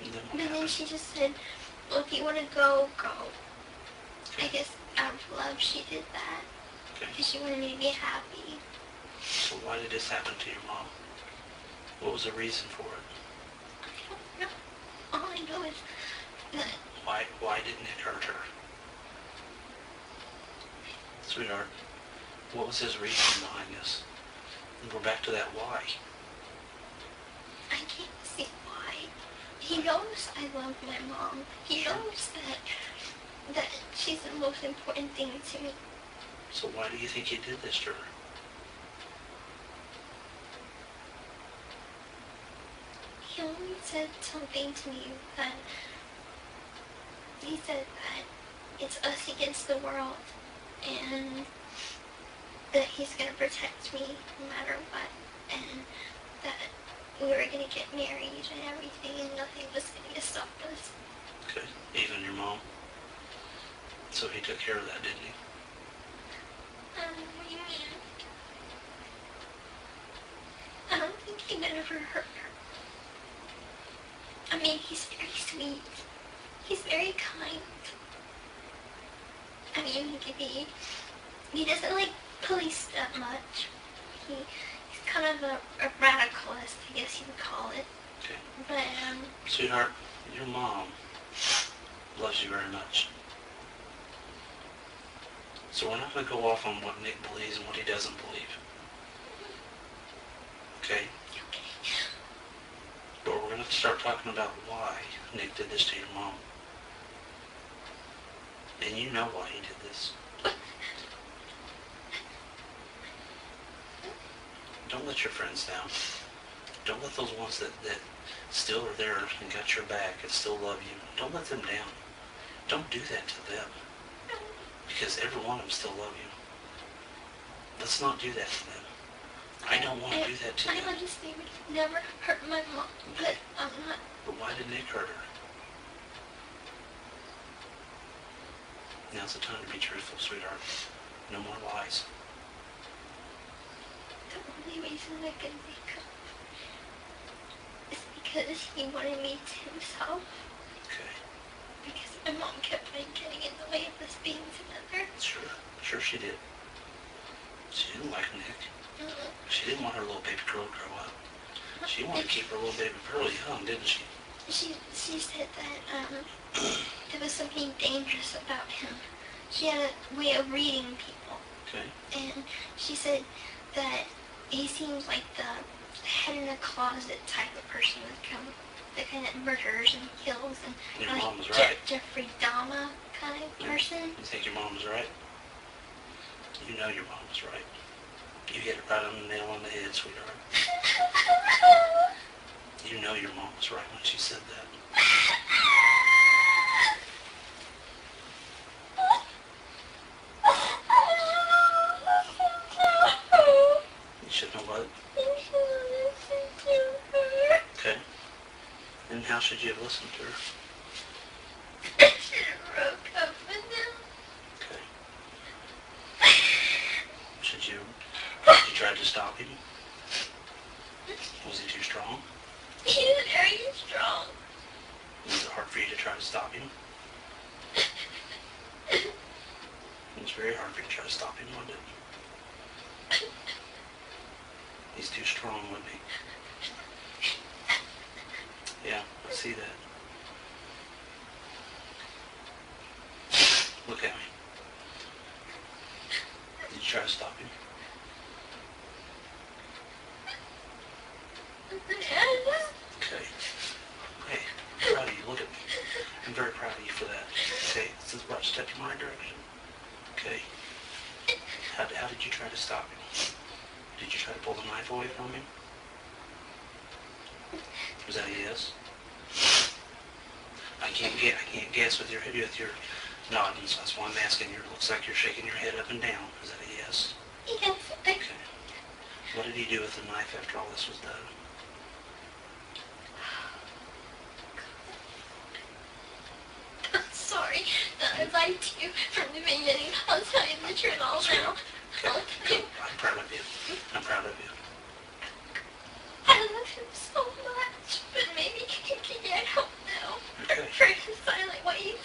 And then but what then happened? she just said, well, if you want to go, go. I guess out of love she did that, Okay. because she wanted me to be happy. So why did this happen to your mom? What was the reason for it? I don't know. All I know is that Why didn't it hurt her? Sweetheart, what was his reason behind this? And we're back to that why. I can't see why. He knows I love my mom. He knows that she's the most important thing to me. So why do you think he did this to her? He only said something to me that he said that it's us against the world and that he's going to protect me no matter what, and that we were going to get married and everything and nothing was going to stop us. Okay. Even your mom? So he took care of that, didn't he? What do you mean? I don't think he would ever hurt her. I mean, he's very sweet. He's very kind. I mean, he doesn't like police that much. He's kind of a radicalist, I guess you would call it. Okay. But, Sweetheart, your mom loves you very much. So we're not going to go off on what Nick believes and what he doesn't believe. Okay? okay. But we're going to start talking about why Nick did this to your mom. And you know why he did this. Don't let your friends down. Don't let those ones that still are there and got your back and still love you, don't let them down. Don't do that to them. Because every one of them still love you. Let's not do that to them. I don't want to do that to I them. honestly would never hurt my mom, but I'm not. But why did Nick hurt her? Now's the time to be truthful, sweetheart. No more lies. The only reason I can think of is because he wanted me to himself. Okay. Because my mom kept on getting in the way of us being together. Sure she did. She didn't like Nick. She didn't want her little baby girl to grow up. She wanted to keep her little baby girl young, didn't she? She said that there was something dangerous about him. She had a way of reading people. Okay. And she said that he seems like the head in a closet type of person that kind of murders and kills and Your like mom was right. Jeffrey Dahmer kind of person. You think your mom was right? You know your mom was right. You hit it right on the nail on the head, sweetheart. You know your mom was right when she said that. You should know what? Okay. And how should you have listened to her? She broke up with him. Okay. Did you try to stop him? Was he too strong? He's very strong. Was it hard for you to try to stop him? It was very hard for you to try to stop him, wasn't it? He's too strong, wasn't he? Yeah, I see that. Look at me. Did you try to stop him? Okay. Hey, I'm proud of you. Look at me. I'm very proud of you for that. Okay, this is about to step in my direction. Okay. How did you try to stop him? Did you try to pull the knife away from him? Was that a yes? I can't guess with your nodding, so that's why I'm asking you. It looks like you're shaking your head up and down. Is that a yes? Yes. Okay. What did he do with the knife after all this was done? I'm sorry that I lied to you from the beginning. I'll tell you the truth all now. Okay, good. I'm proud of you. I'm proud of you. I love him so much, but maybe he can't help now. Okay. For his silent ways.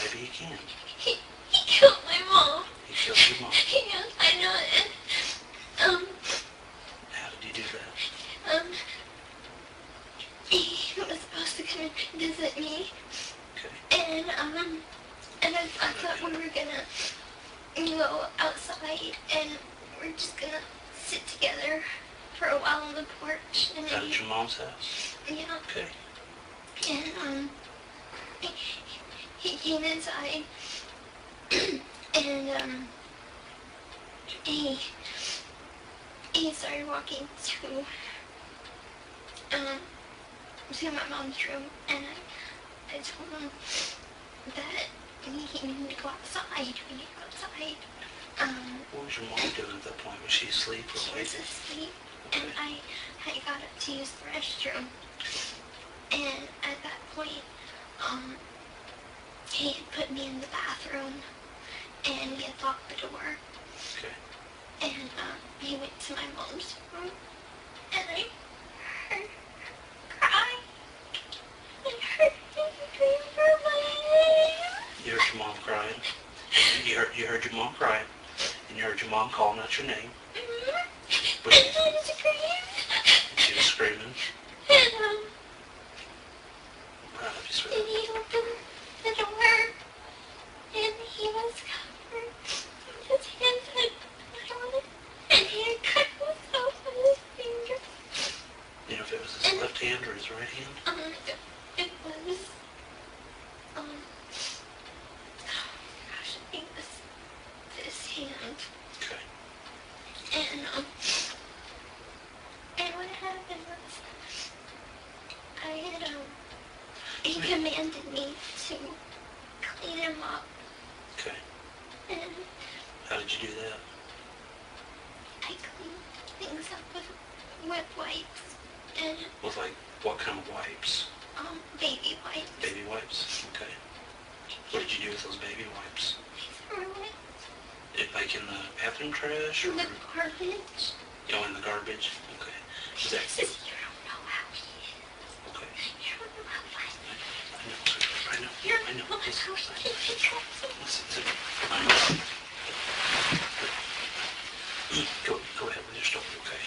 Maybe he can. He killed my mom. He killed your mom. Yes, I know it. How did he do that? He was supposed to come and visit me. Okay. And I thought we were gonna go outside and we're just gonna sit together for a while on the porch. And Out at your mom's house? Yeah. Okay. And he came inside and he started walking to my mom's room, and I told him that he needed to go outside. We need to go outside. What was your mom doing at that point? Was she asleep or She awake? was asleep, Okay. and I got up to use the restroom. And at that point, he had put me in the bathroom, and he had locked the door. Okay. And he went to my mom's room, and I heard her cry. I heard him scream for my name. You heard your mom crying. You heard your mom crying, and you heard your mom calling out your name. But And I screamed. she was screaming. And I'm proud of you, and sweetheart. he opened the door, and he was covered in his hands and blood, and he had cut himself with his finger. You know if it was his left hand or his right hand? It was, gosh, I think it was this hand. Okay. And, commanded me to clean him up. Okay. And How did you do that? I cleaned things up with wet wipes and With like, what kind of wipes? baby wipes. Baby wipes? Okay. What did you do with those baby wipes? I threw it Like in the bathroom trash? Or, in the garbage. in the garbage? Okay. Is that, He says, you don't know how he is. okay. You don't know how I feel. I know. You I know. don't know how he controls me. Listen, I know. Go ahead with your story, okay?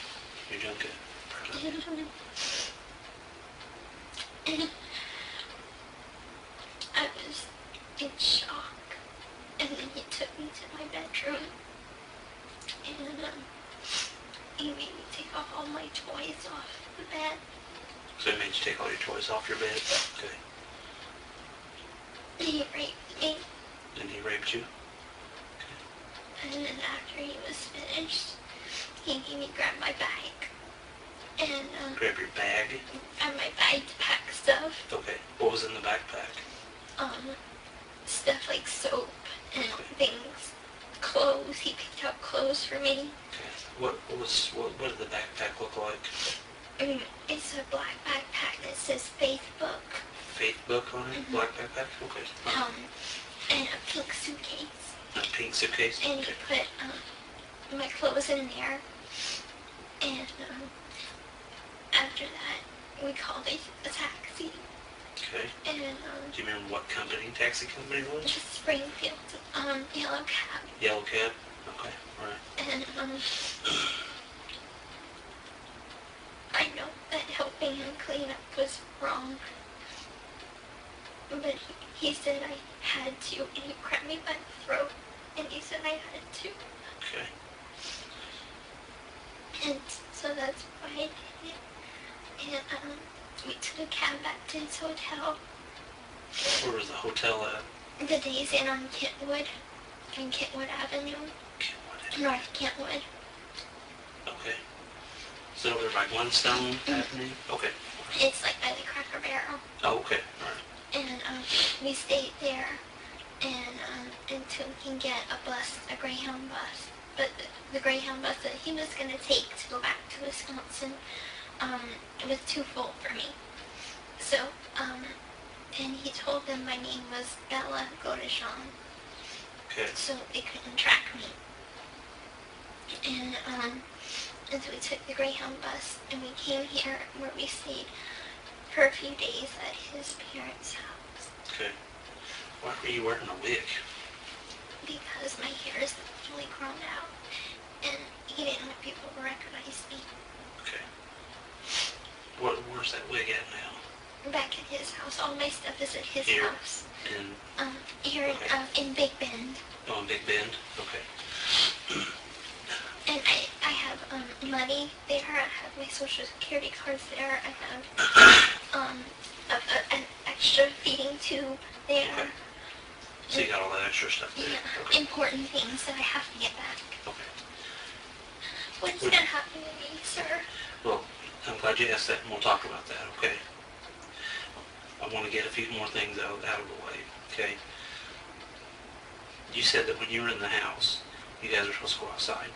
You're doing good. And I was in shock. And then he took me to my bedroom. And he made me take off all my toys off the bed. So it made you take all your toys off your bed? Okay. And he raped me. And he raped you? And then after he was finished, he made me grab my bag. And Grab your bag? and my bag to pack stuff. Okay. What was in the backpack? Stuff like soap and things. Clothes. He picked out clothes for me. Okay. What did the backpack look like? It's a black backpack that says Faith Book. Faith book on it? Black backpack? Okay. And a pink suitcase. A pink suitcase? And he Okay. put my clothes in there. And after that, we called a taxi. Okay. And Do you remember what taxi company it was? just Springfield, yellow cab. Yellow cab? Okay. All right. And I know that helping him clean up was wrong. But he said I had to, and he grabbed me by the throat, and he said I had to. Okay. And so that's why I did it. And we took a cab back to his hotel. Where was the hotel at? The Days Inn on Kentwood Avenue, Kentwood. North Kentwood. Okay. Is it over by Glenstone Avenue? Okay. It's like by the Cracker Barrel. Oh, okay. All right. And we stayed there and until we can get a bus, a Greyhound bus. But the Greyhound bus that he was going to take to go back to Wisconsin was too full for me. So, and he told them my name was Bella Godejohn. Okay. So they couldn't track me. And so we took the Greyhound bus and we came here where we stayed for a few days at his parents' house. Okay. Why were you wearing a wig? Because my hair is really grown out and he didn't want people to recognize me. Okay. Where's that wig at now? Back at his house. All my stuff is at his Here? house. In, Here okay. in Big Bend. Oh, in Big Bend? Okay. And I have money there. I have my social security cards there. I have an extra feeding tube there. Okay. So you got all that extra stuff there? Yeah, Okay. important things that I have to get back. Okay. What's going to happen to me, sir? Well, I'm glad you asked that, and we'll talk about that, okay? I want to get a few more things out of the way, okay? You said that when you were in the house, you guys were supposed to go outside.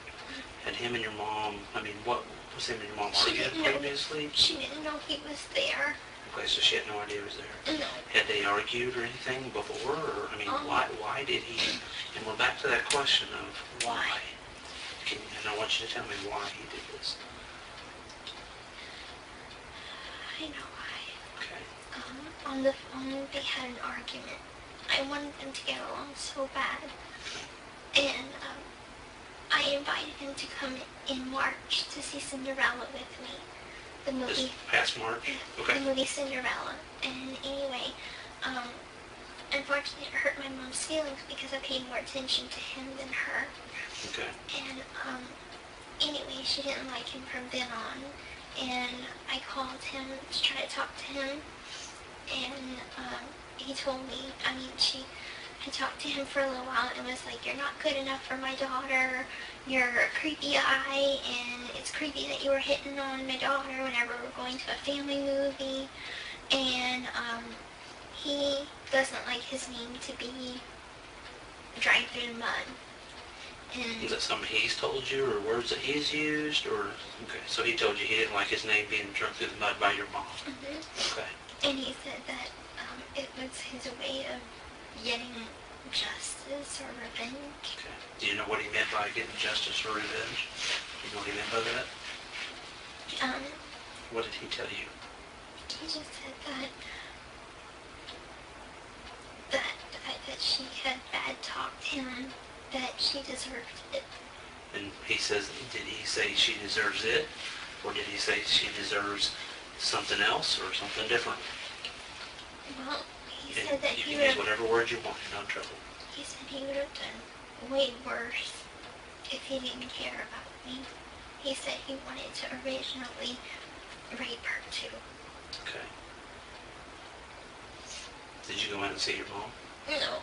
Had him and your mom, what was him and your mom She arguing didn't know. previously? She didn't know he was there. Okay, so she had no idea he was there. No. Had they argued or anything before, or, why did he? And we're back to that question of why. And I want you to tell me why he did this. I know why. Okay. On the phone, they had an argument. I wanted them to get along so bad. And I invited him to come in March to see Cinderella with me. The movie. This past March? The Okay. movie Cinderella. And anyway, unfortunately it hurt my mom's feelings because I paid more attention to him than her. Okay. And anyway, she didn't like him from then on. And I called him to try to talk to him. And he told me, I talked to him for a little while and was like, you're not good enough for my daughter. You're a creepy eye, and it's creepy that you were hitting on my daughter whenever we're going to a family movie. And he doesn't like his name to be dragged through the mud. And Is that something he's told you, or words that he's used, or... Okay, so he told you he didn't like his name being dragged through the mud by your mom. Okay. and he said that it was his way of getting justice or revenge. Okay. Do you know what he meant by getting justice or revenge? Do you know what he meant by that? What did he tell you? He just said that she had bad talked him, that she deserved it. And he says, did he say she deserves it? Or did he say she deserves something else or something different? Well, he And said that you he can would use have, whatever word you want, you're not in trouble. he said he would have done way worse if he didn't care about me. He said he wanted to originally rape her too. Okay. Did you go in and see your mom? No.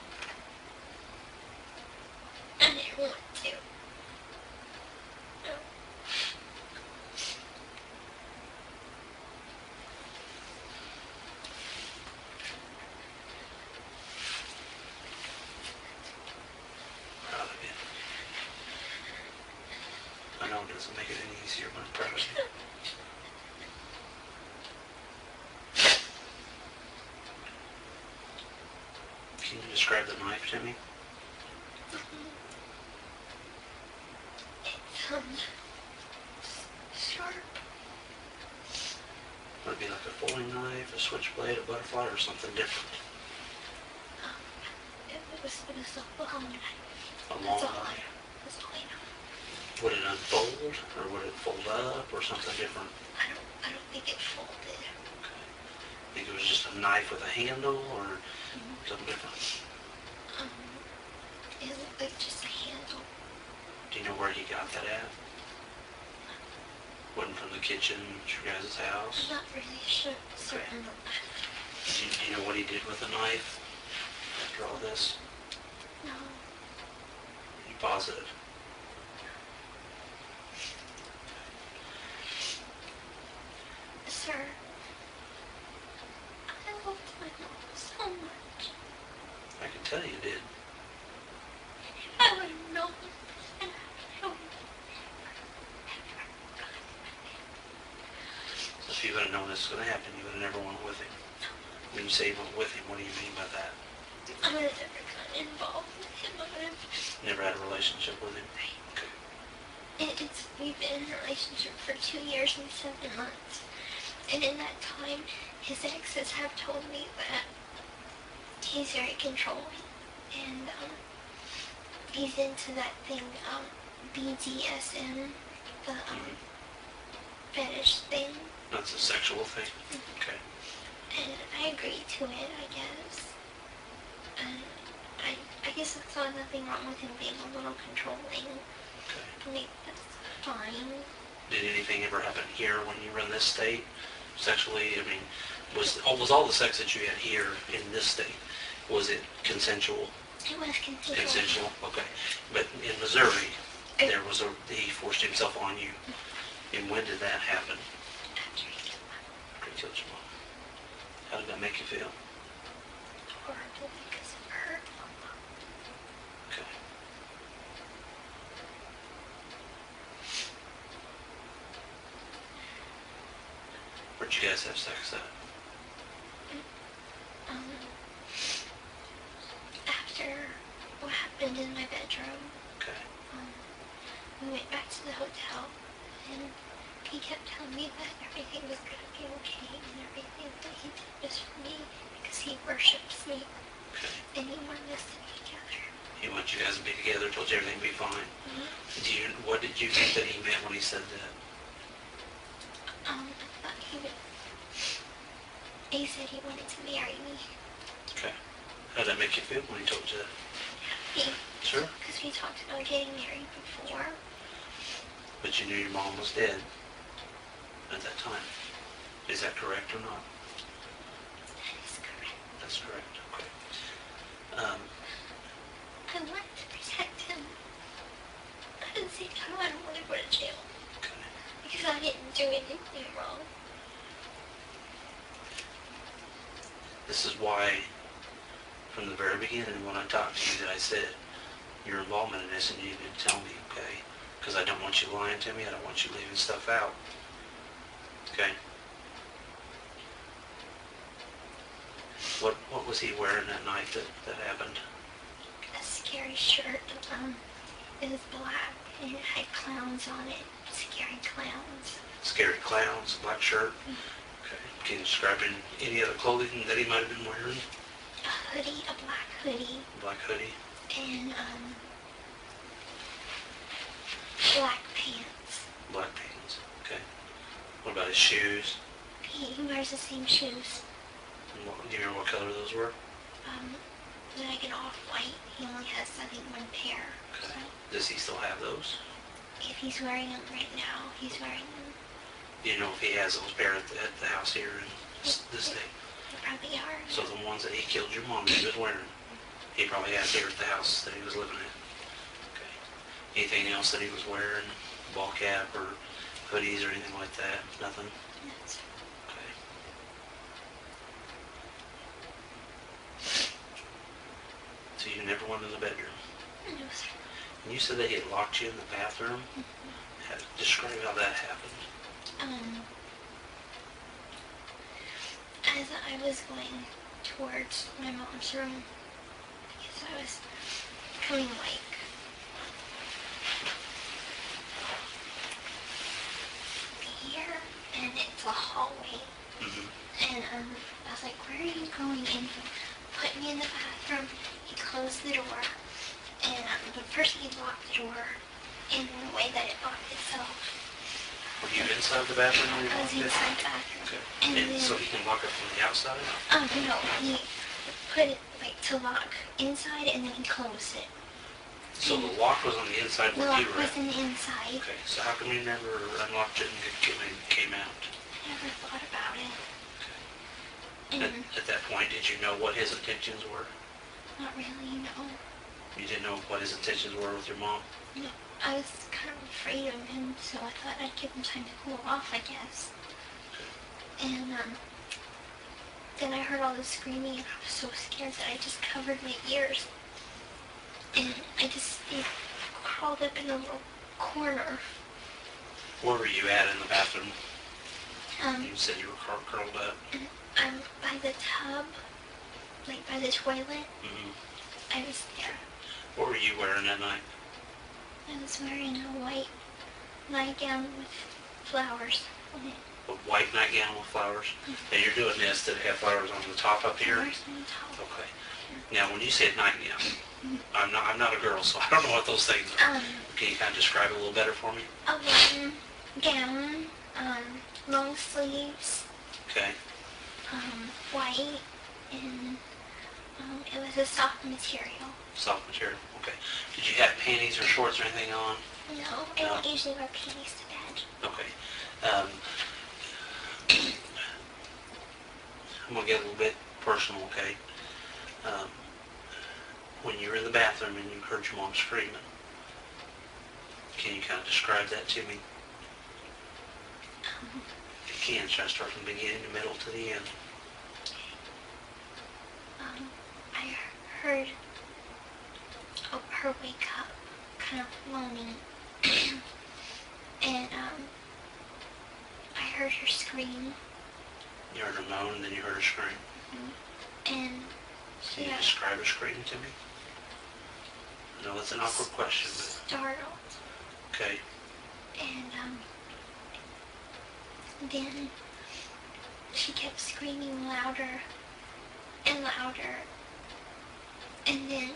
I didn't want to. No. Proud of you. I know it doesn't make it any easier, but I'm proud of you. Can you describe the knife to me? It's sharp. Would it be like a folding knife, a switchblade, a butterfly, or something different? It was a long knife. A long That's all knife. That's all I know. Would it unfold, or would it fold up, or something different? I don't think it folded. Okay. Think it was just a knife with a handle, or something different? It looked like just a handle. Do you know where he got that at? Wasn't from the kitchen at your guys' house? I'm not really sure. Certain. Do you know what he did with the knife after all this? No. Are you positive? Sir, I loved my mom so much. I can tell you did. I would have known. And I would So if you would have known this was going to happen, you would have never went with him. When you say you went with him, what do you mean by that? I would have never gotten involved with him. I would have. Never had a relationship with him? Okay. We've been in a relationship for 2 years and 7 months. And in that time, his exes have told me that he's very controlling. And he's into that thing, BDSM, the fetish thing. That's a sexual thing? Okay. And I agreed to it, I guess. And I guess I saw nothing wrong with him being a little controlling. Okay. I mean, that's fine. Did anything ever happen here when you were in this state? Sexually, I mean, was all the sex that you had here in this state, was it consensual? It was consensual. Consensual, okay. But in Missouri, he forced himself on you. And when did that happen? After he killed my mom. After he killed your mom. How did that make you feel? Horrible because it hurt my mom. Okay. Where'd you guys have sex at? After what happened in my bedroom, Okay. we went back to the hotel, and he kept telling me that everything was going to be okay, and everything that he did was for me, because he worships me, Okay. and he wanted us to be together. He wanted you guys to be together, told you everything would be fine. What did you think that he meant when he said that? I thought he said he wanted to marry me. Okay. How did that make you feel when he told you that? Happy. Sure. Because we talked about getting married before. But you knew your mom was dead at that time. Is that correct or not? That is correct. That's correct. Okay. I wanted to protect him. At the same time, I don't want to go to jail. Okay. Because I didn't do anything wrong. This is why, from the very beginning, when I talked to you, that I said, your involvement in this and you need to tell me, okay? Because I don't want you lying to me. I don't want you leaving stuff out. Okay? What was he wearing that night that happened? A scary shirt. It was black and it had clowns on it. Scary clowns. Scary clowns, black shirt. Okay. Can you describe any other clothing that he might have been wearing? A hoodie, a black hoodie. Black hoodie. And black pants. Black pants. Okay. What about his shoes? He wears the same shoes. Do you remember what color those were? Like an off-white. He only has, I think, one pair. Okay. So Does he still have those? if he's wearing them right now, he's wearing them. Do you know if he has those pair at the house here in this day? They probably are. So the ones that he killed your mom that he was wearing, he probably has here at the house that he was living in. Okay. Anything else that he was wearing? Ball cap or hoodies or anything like that? Nothing? Yes. Okay. So you never went in the bedroom? No, sir. And you said that he had locked you in the bathroom? Describe how that happened. As I was going towards my mom's room, because I was coming here, and it's a hallway. Mm-hmm. And I was like, where are you going? And he put me in the bathroom. He closed the door. And but first he locked the door in the way that it locked itself. Were you inside the bathroom when I you was locked it? inside the bathroom. Okay. And And then, so he can lock it from the outside? no, he put it like to lock inside and then he closed it. So the lock was on the inside The where lock you were was at? in the inside. Okay, so how come you never unlocked it and came out? I never thought about it. At, And at that point, did you know what his intentions were? not really, no. You didn't know what his intentions were with your mom? No, I was kind of afraid of him, so I thought I'd give him time to cool off, I guess. And then I heard all the screaming, and I was so scared that I just covered my ears. And I just crawled up in a little corner. Where were you at in the bathroom? Um, You said you were curled up. by the tub, like by the toilet. Mm-hmm. I was there. What were you wearing that night? I was wearing a white nightgown with flowers on it. A white nightgown with flowers? And you're doing this, did it have flowers on the top up here? Flowers on the top. Okay. Now, when you said nightgown, I'm not a girl, so I don't know what those things are. Can you kind of describe it a little better for me? A long gown, long sleeves, Okay. white, and it was a soft material. Soft material. Okay. Did you have panties or shorts or anything on? No, I don't usually wear panties to bed. Okay. I'm going to get a little bit personal, okay? When you were in the bathroom and you heard your mom screaming, can you kind of describe that to me? If you can, try to start from the beginning, the middle to the end. I heard her wake up, kind of moaning, and I heard her scream, You heard her moan, and then you heard her scream. and Can you describe her scream to me? I know that's an awkward question, but startled, okay. and then she kept screaming louder and louder, and then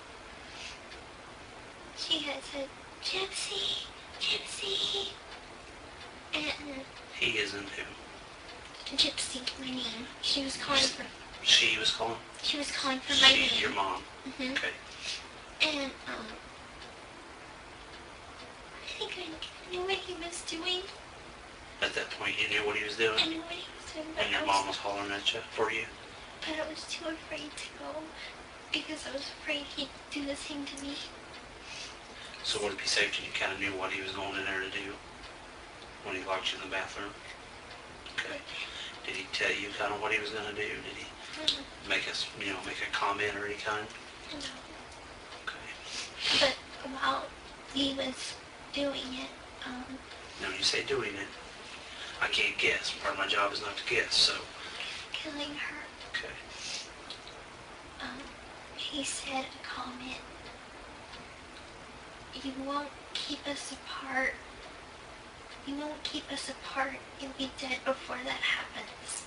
she had said, Gypsy, Gypsy, and He isn't who? Gypsy, my name. She was calling for She was calling? my She, name. your mom. Mhm. Okay. And I think I knew what he was doing. At that point, you knew what he was doing? I knew what he was doing, but And your mom was hollering at you for you? but I was too afraid to go because I was afraid he'd do the same to me. So would it be safe that you kind of knew what he was going in there to do when he locked you in the bathroom? Okay. Did he tell you kind of what he was going to do? Did he Make us, make a comment or any kind? No. Okay. But while he was doing it, Now, when you say doing it, I can't guess. Part of my job is not to guess, so. killing her, Okay. he said a comment, "You won't keep us apart. You won't keep us apart. You'll be dead before that happens."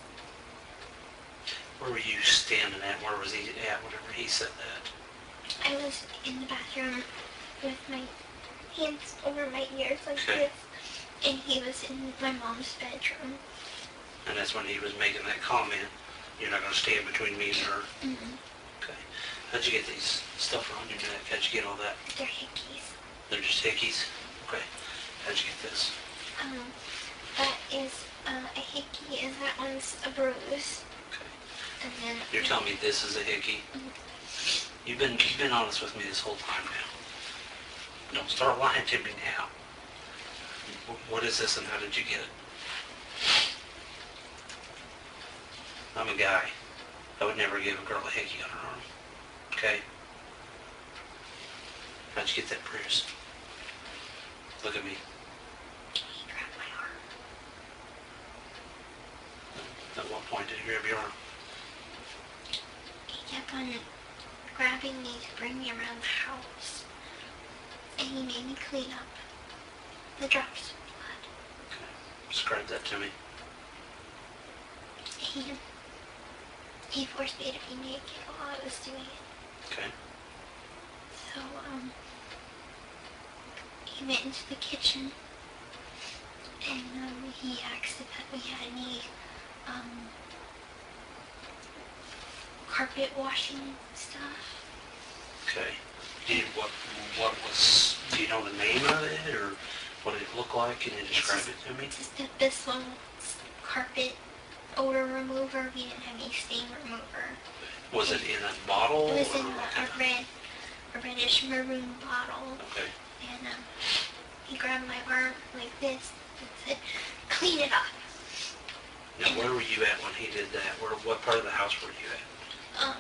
Where were you standing at? Where was he at whenever he said that? I was in the bathroom with my hands over my ears like Okay. this, and he was in my mom's bedroom. And that's when he was making that comment, "You're not going to stand between me and her." Mm-hmm. Okay. How'd you get these stuff around your neck? How'd you get all that? They're hickeys. They're just hickeys? Okay. How'd you get this? That is a hickey, and that one's a bruise. Okay. And then You're telling me this is a hickey? You've been honest with me this whole time now. Don't start lying to me now. What is this and how did you get it? I'm a guy. I would never give a girl a hickey on her arm. Okay? How'd you get that bruise? Look at me. he grabbed my arm. At what point did he grab your arm? He kept on grabbing me to bring me around the house, and he made me clean up the drops of blood. Okay. Describe that to me. He forced me to be naked while I was doing it. Okay. So, he went into the kitchen, and he asked if we had any carpet washing stuff. Okay. Do you know the name of it or what did it look like? Can you describe it to me? This one was carpet odor remover. We didn't have any stain remover. Was it in a bottle? It was in or a reddish maroon bottle. Okay. And he grabbed my arm like this and said, "Clean it up." Now, where were you at when he did that? What part of the house were you at?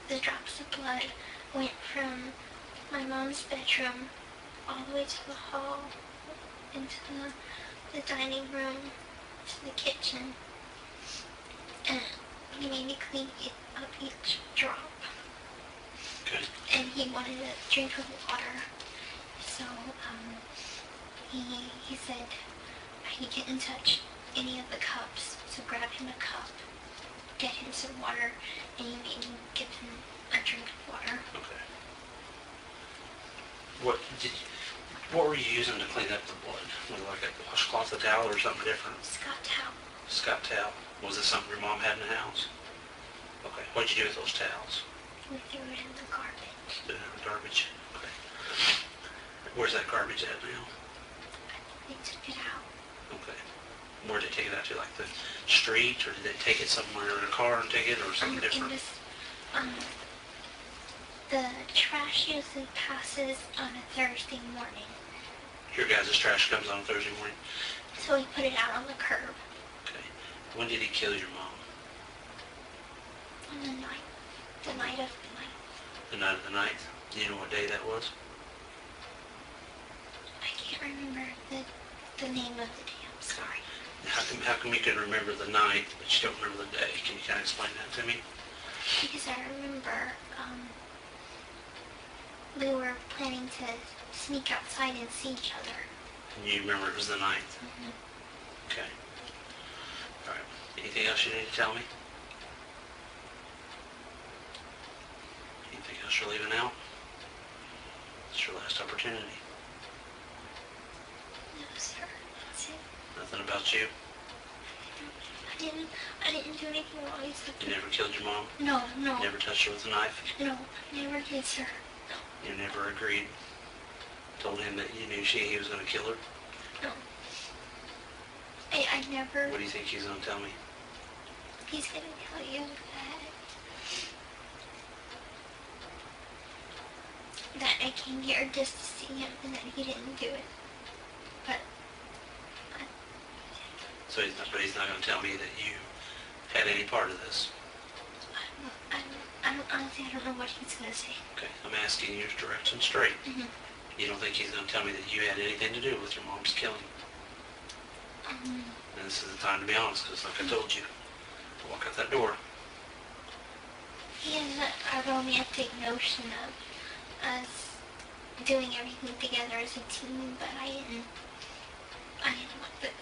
The drops of blood went from my mom's bedroom all the way to the hall, into the dining room, to the kitchen. And he made me clean up each drop. Okay. And he wanted a drink of water. So, he said he couldn't touch any of the cups. So grab him a cup, get him some water, and he made me give him a drink of water. Okay. What were you using to clean up the blood? Was it like a washcloth, a towel, or something different? Scott towel. Scott towel. Was it something your mom had in the house? Okay. What'd you do with those towels? We threw it in the garbage. Threw it in the garbage. Okay. Where's that garbage at now? They took it out. Okay. Where did they take it out to? Like the street, or did they take it somewhere in a car and take it, or something different? The trash usually passes on a Thursday morning. Your guys' trash comes on Thursday morning. So we put it out on the curb Okay. When did he kill your mom? on the night. The night of the night. The night of the 9th? Do you know what day that was? I can't remember the name of the day. I'm sorry. How come you can remember the 9th, but you don't remember the day? Can you kind of explain that to me? Because I remember we were planning to sneak outside and see each other. And you remember it was the 9th? Mm-hmm. Okay. All right. Anything else you need to tell me? Anything else you're leaving out? It's your last opportunity. No, sir. That's it. Nothing about you? I didn't do anything wrong. Except You never killed your mom? No. Never touched her with a knife? No, never did, sir. You never agreed? Told him that you knew he was going to kill her? No. I never... What do you think he's going to tell me? He's gonna tell you that I came here just to see him and that he didn't do it. But So he's not going to tell me that you had any part of this? don't know what he's going to say. Okay, I'm asking you direct and straight. Mhm. You don't think he's going to tell me that you had anything to do with your mom's killing? And this is the time to be honest, because like I told you, to walk out that door. He has a romantic notion of us doing everything together as a team, but I didn't want this.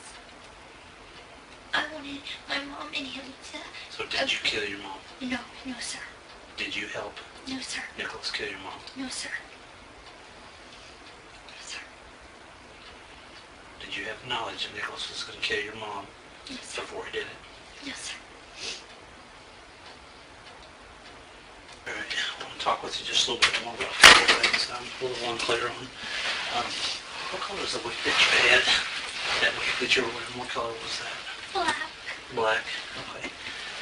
I wanted my mom and him to... So did you kill your mom? No, sir. Did you help No, sir. Nicholas kill your mom? No, sir. No, sir. Did you have knowledge that Nicholas was going to kill your mom No, sir. before he did it? No, sir. Alright, I want to talk with you just a little bit more about a couple of things I'm a little unclear on. What color was the wig that you had? That wig that you were wearing, what color was that? Black. Black? Okay.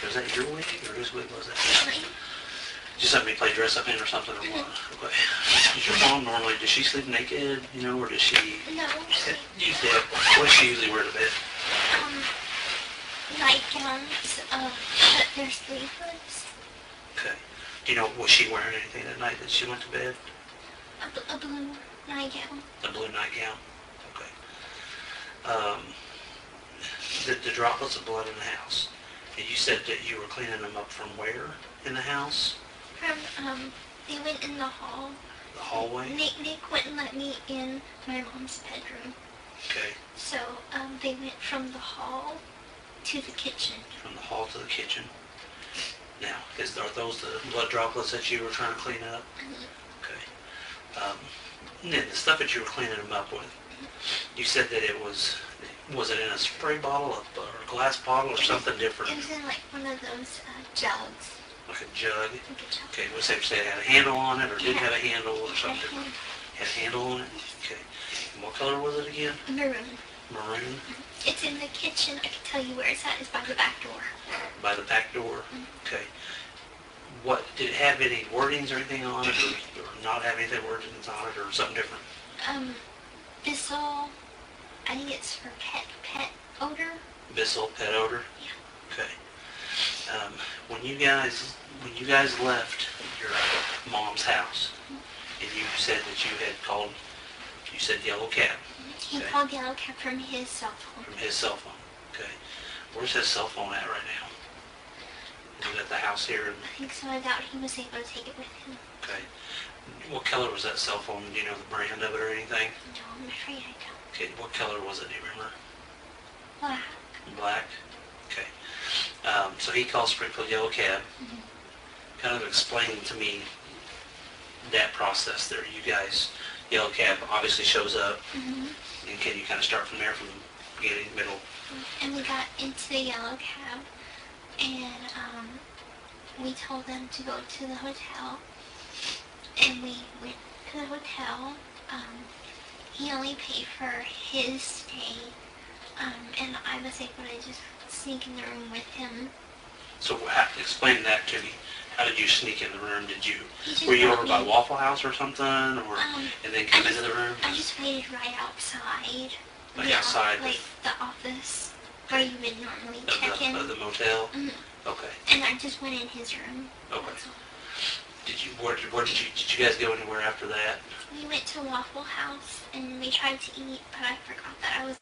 Was that your wig or whose wig was that? Mine. Just let me play dress up in or something or what? Okay. Does your mom normally, does she sleep naked, you know, or does she... No. Usually, what does she usually wear to bed? Nightgowns, they're sleeveless. Okay. Do you know, was she wearing anything that night that she went to bed? A blue nightgown. A blue nightgown? Okay. The droplets of blood in the house. And you said that you were cleaning them up from where in the house? They went in the hall. The hallway? Nick wouldn't let me in my mom's bedroom. Okay. So, they went from the hall to the kitchen. From the hall to the kitchen. Now, are those the blood droplets that you were trying to clean up? Okay. And then the stuff that you were cleaning them up with, you said that it was it in a spray bottle or a glass bottle or something different? It was in like one of those jugs. Like a jug? Like a jug. Okay, was it say it had a handle on it or didn't have a handle or something Had a different? handle. Had a handle on it? Okay. And what color was it again? Maroon. Maroon? It's in the kitchen. I can tell you where it's at. It's by the back door. By the back door? Okay. What, did it have any wordings or anything on it or not have anything wordings on it or something different? Bissell, I think it's for pet odor. Bissell pet odor? Yeah. Okay. When you guys left your mom's house, and you said that you had called, you said Yellow Cab. He Okay. called Yellow Cab from his cell phone. From his cell phone. Okay. Where's his cell phone at right now? Is it at the house here? I think so. I doubt he was able to take it with him. Okay. What color was that cell phone? Do you know the brand of it or anything? No, I'm afraid I don't. Okay. What color was it? Do you remember? Black. Black? Okay. So he called Springfield Yellow Cab. Kind of explain to me that process there. You guys, Yellow Cab obviously shows up. And can you kind of start from there, from the beginning, middle? And we got into the Yellow Cab, and we told them to go to the hotel. And we went to the hotel. He only paid for his stay, and I was able to just sneak in the room with him. So explain that to me. How did you sneak in the room? He Were you just over brought by me- Waffle House or something, or and then come into the room? I just waited right outside. Like outside Like the office where you would normally of check in. the motel? Mhm. Okay. And I just went in his room. Okay. That's all. Did you guys go anywhere after that? We went to Waffle House and we tried to eat, but I forgot that I was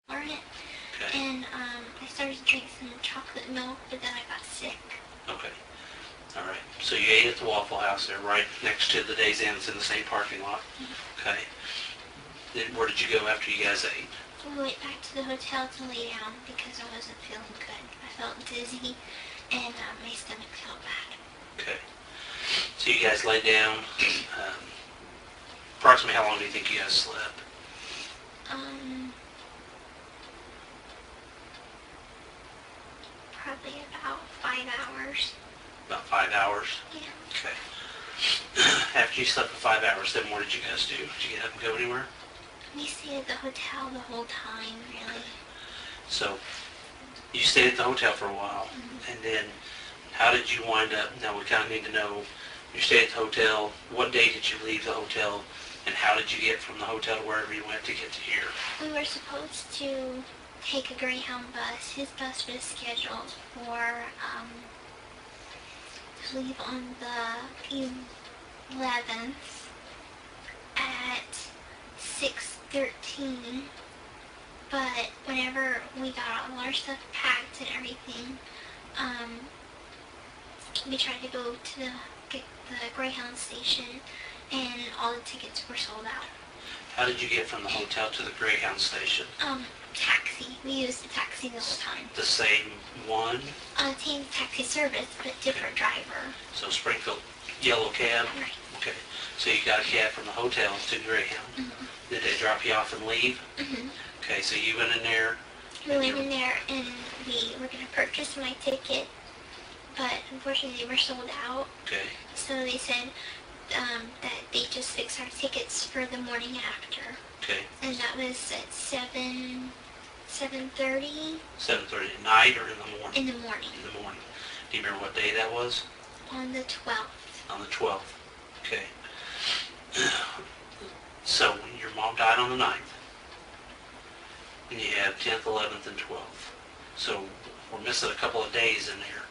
intolerant. Okay. And I started to drink some chocolate milk, but then I got sick. Okay. All right. So you ate at the Waffle House there, right next to the Days Inn. It's in the same parking lot. Okay. Then where did you go after you guys ate? We went back to the hotel to lay down because I wasn't feeling good. I felt dizzy and my stomach felt bad. Okay. So you guys laid down. Approximately how long do you think you guys slept? Probably about 5 hours. About 5 hours? Yeah. Okay. After you slept for 5 hours, then what did you guys do? Did you get up and go anywhere? We stayed at the hotel the whole time, really. So you stayed at the hotel for a while, and then how did you wind up? Now we kind of need to know. You stayed at the hotel. What day did you leave the hotel, and how did you get from the hotel to wherever you went to get to here? We were supposed to take a Greyhound bus. His bus was scheduled for to leave on the 11th at 6:13. But whenever we got all our stuff packed and everything, we tried to go to get the Greyhound station, and all the tickets were sold out. How did you get from the hotel to the Greyhound station? Taxi. We used the taxi the whole time. The same one? Same taxi service, but different driver. So Springfield yellow cab? Right. Okay. So you got a cab from the hotel to Greyhound. Mm-hmm. Did they drop you off and leave? Mm-hmm. Okay, so you went in there. We went in there and we were going to purchase my ticket, but unfortunately they were sold out. Okay. So they said that they just fixed our tickets for the morning after. Okay. And that was at 7:30. 7:30 at night or in the morning? In the morning. In the morning. Do you remember what day that was? On the 12th. On the 12th. Okay. So when your mom died on the 9th, and you have 10th, 11th, and 12th. So we're missing a couple of days in there.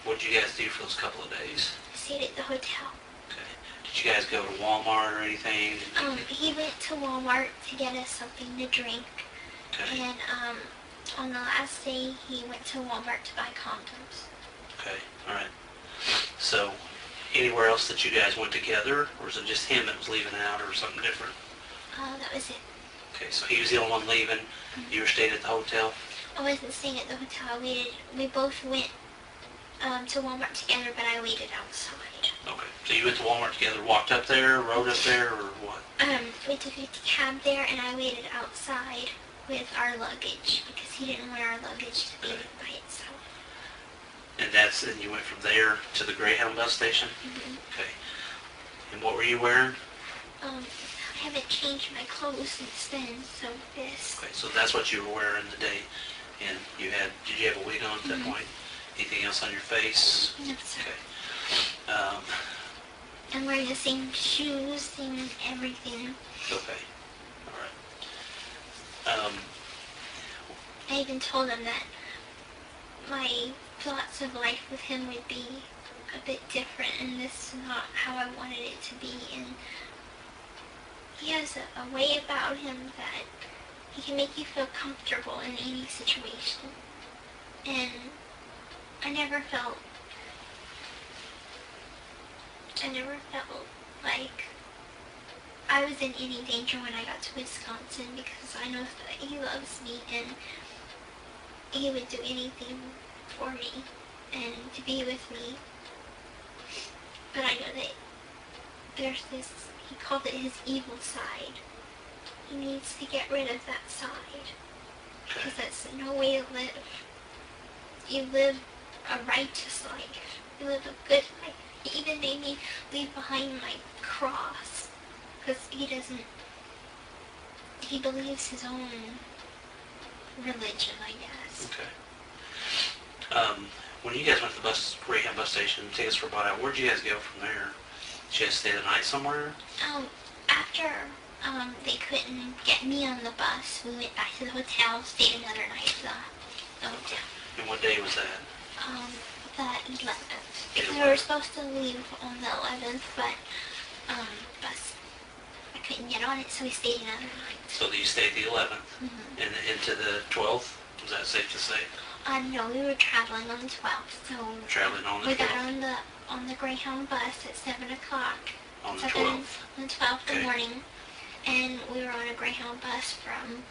What did you guys do for those couple of days? I stayed at the hotel. Okay. Did you guys go to Walmart or anything? He went to Walmart to get us something to drink. Okay. And on the last day, he went to Walmart to buy condoms. Okay. All right. So anywhere else that you guys went together, or was it just him that was leaving out, or something different? That was it. Okay. So he was the only one leaving. You were staying at the hotel. I wasn't staying at the hotel. We both went to Walmart together, but I waited outside. Okay. So you went to Walmart together, walked up there, rode up there, or what? We took a cab there, and I waited outside with our luggage because he didn't want our luggage to be by itself. And you went from there to the Greyhound bus station? Mm-hmm. Okay. And what were you wearing? I haven't changed my clothes since then, so this. Okay, so that's what you were wearing the day. And did you have a wig on at that Mm-hmm. point? Anything else on your face? No, sir. Okay. I'm wearing the same shoes, same everything. Okay. All right. I even told him that my thoughts of life with him would be a bit different, and this is not how I wanted it to be. And he has a way about him that he can make you feel comfortable in any situation. And I never felt like I was in any danger when I got to Wisconsin, because I know that he loves me and he would do anything for me and to be with me. But I know that there's this, he called it his evil side. He needs to get rid of that side, because that's no way to live. You live a righteous life. You live a good life. He even made me leave behind my cross, because he believes his own religion, I guess. Okay. When you guys went to the Greyhound bus station, take us for about an hour, where'd you guys go from there? Did you guys stay the night somewhere? After they couldn't get me on the bus, we went back to the hotel, stayed another night at the hotel. And what day was that? The 11th. Because we 11th. were supposed to leave on the 11th, but bus, I couldn't get on it, so we stayed another night. So you stayed the 11th Mm-hmm. and into the 12th? Was that safe to say? No, we were traveling on the 12th, so Traveling on the we 12th? got on the Greyhound bus at 7 o'clock. On the 7 12th? On the 12th in Okay. the morning, and we were on a Greyhound bus from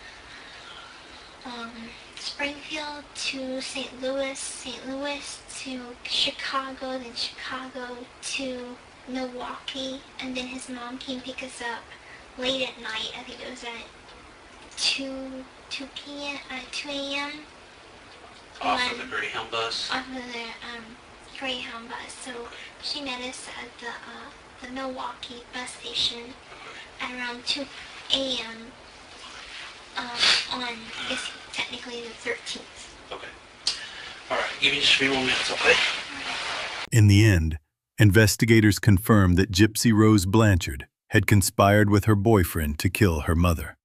Springfield to St. Louis to Chicago, then Chicago to Milwaukee, and then his mom came pick us up late at night. I think it was at 2 a.m. Off of the Greyhound bus? Off of the Greyhound bus. So she met us at the Milwaukee bus station at around 2 a.m. On, I guess, technically the 13th. Okay. All right, give me just a few more minutes, okay? In the end, investigators confirmed that Gypsy Rose Blanchard had conspired with her boyfriend to kill her mother.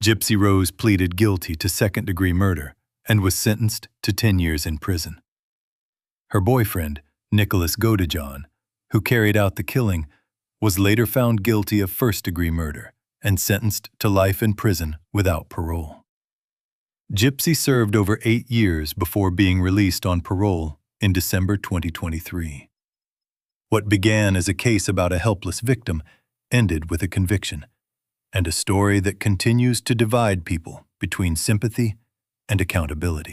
Gypsy Rose pleaded guilty to second-degree murder and was sentenced to 10 years in prison. Her boyfriend, Nicholas Godejohn, who carried out the killing, was later found guilty of first-degree murder and sentenced to life in prison without parole. Gypsy served over 8 years before being released on parole in December 2023. What began as a case about a helpless victim ended with a conviction, and a story that continues to divide people between sympathy and accountability.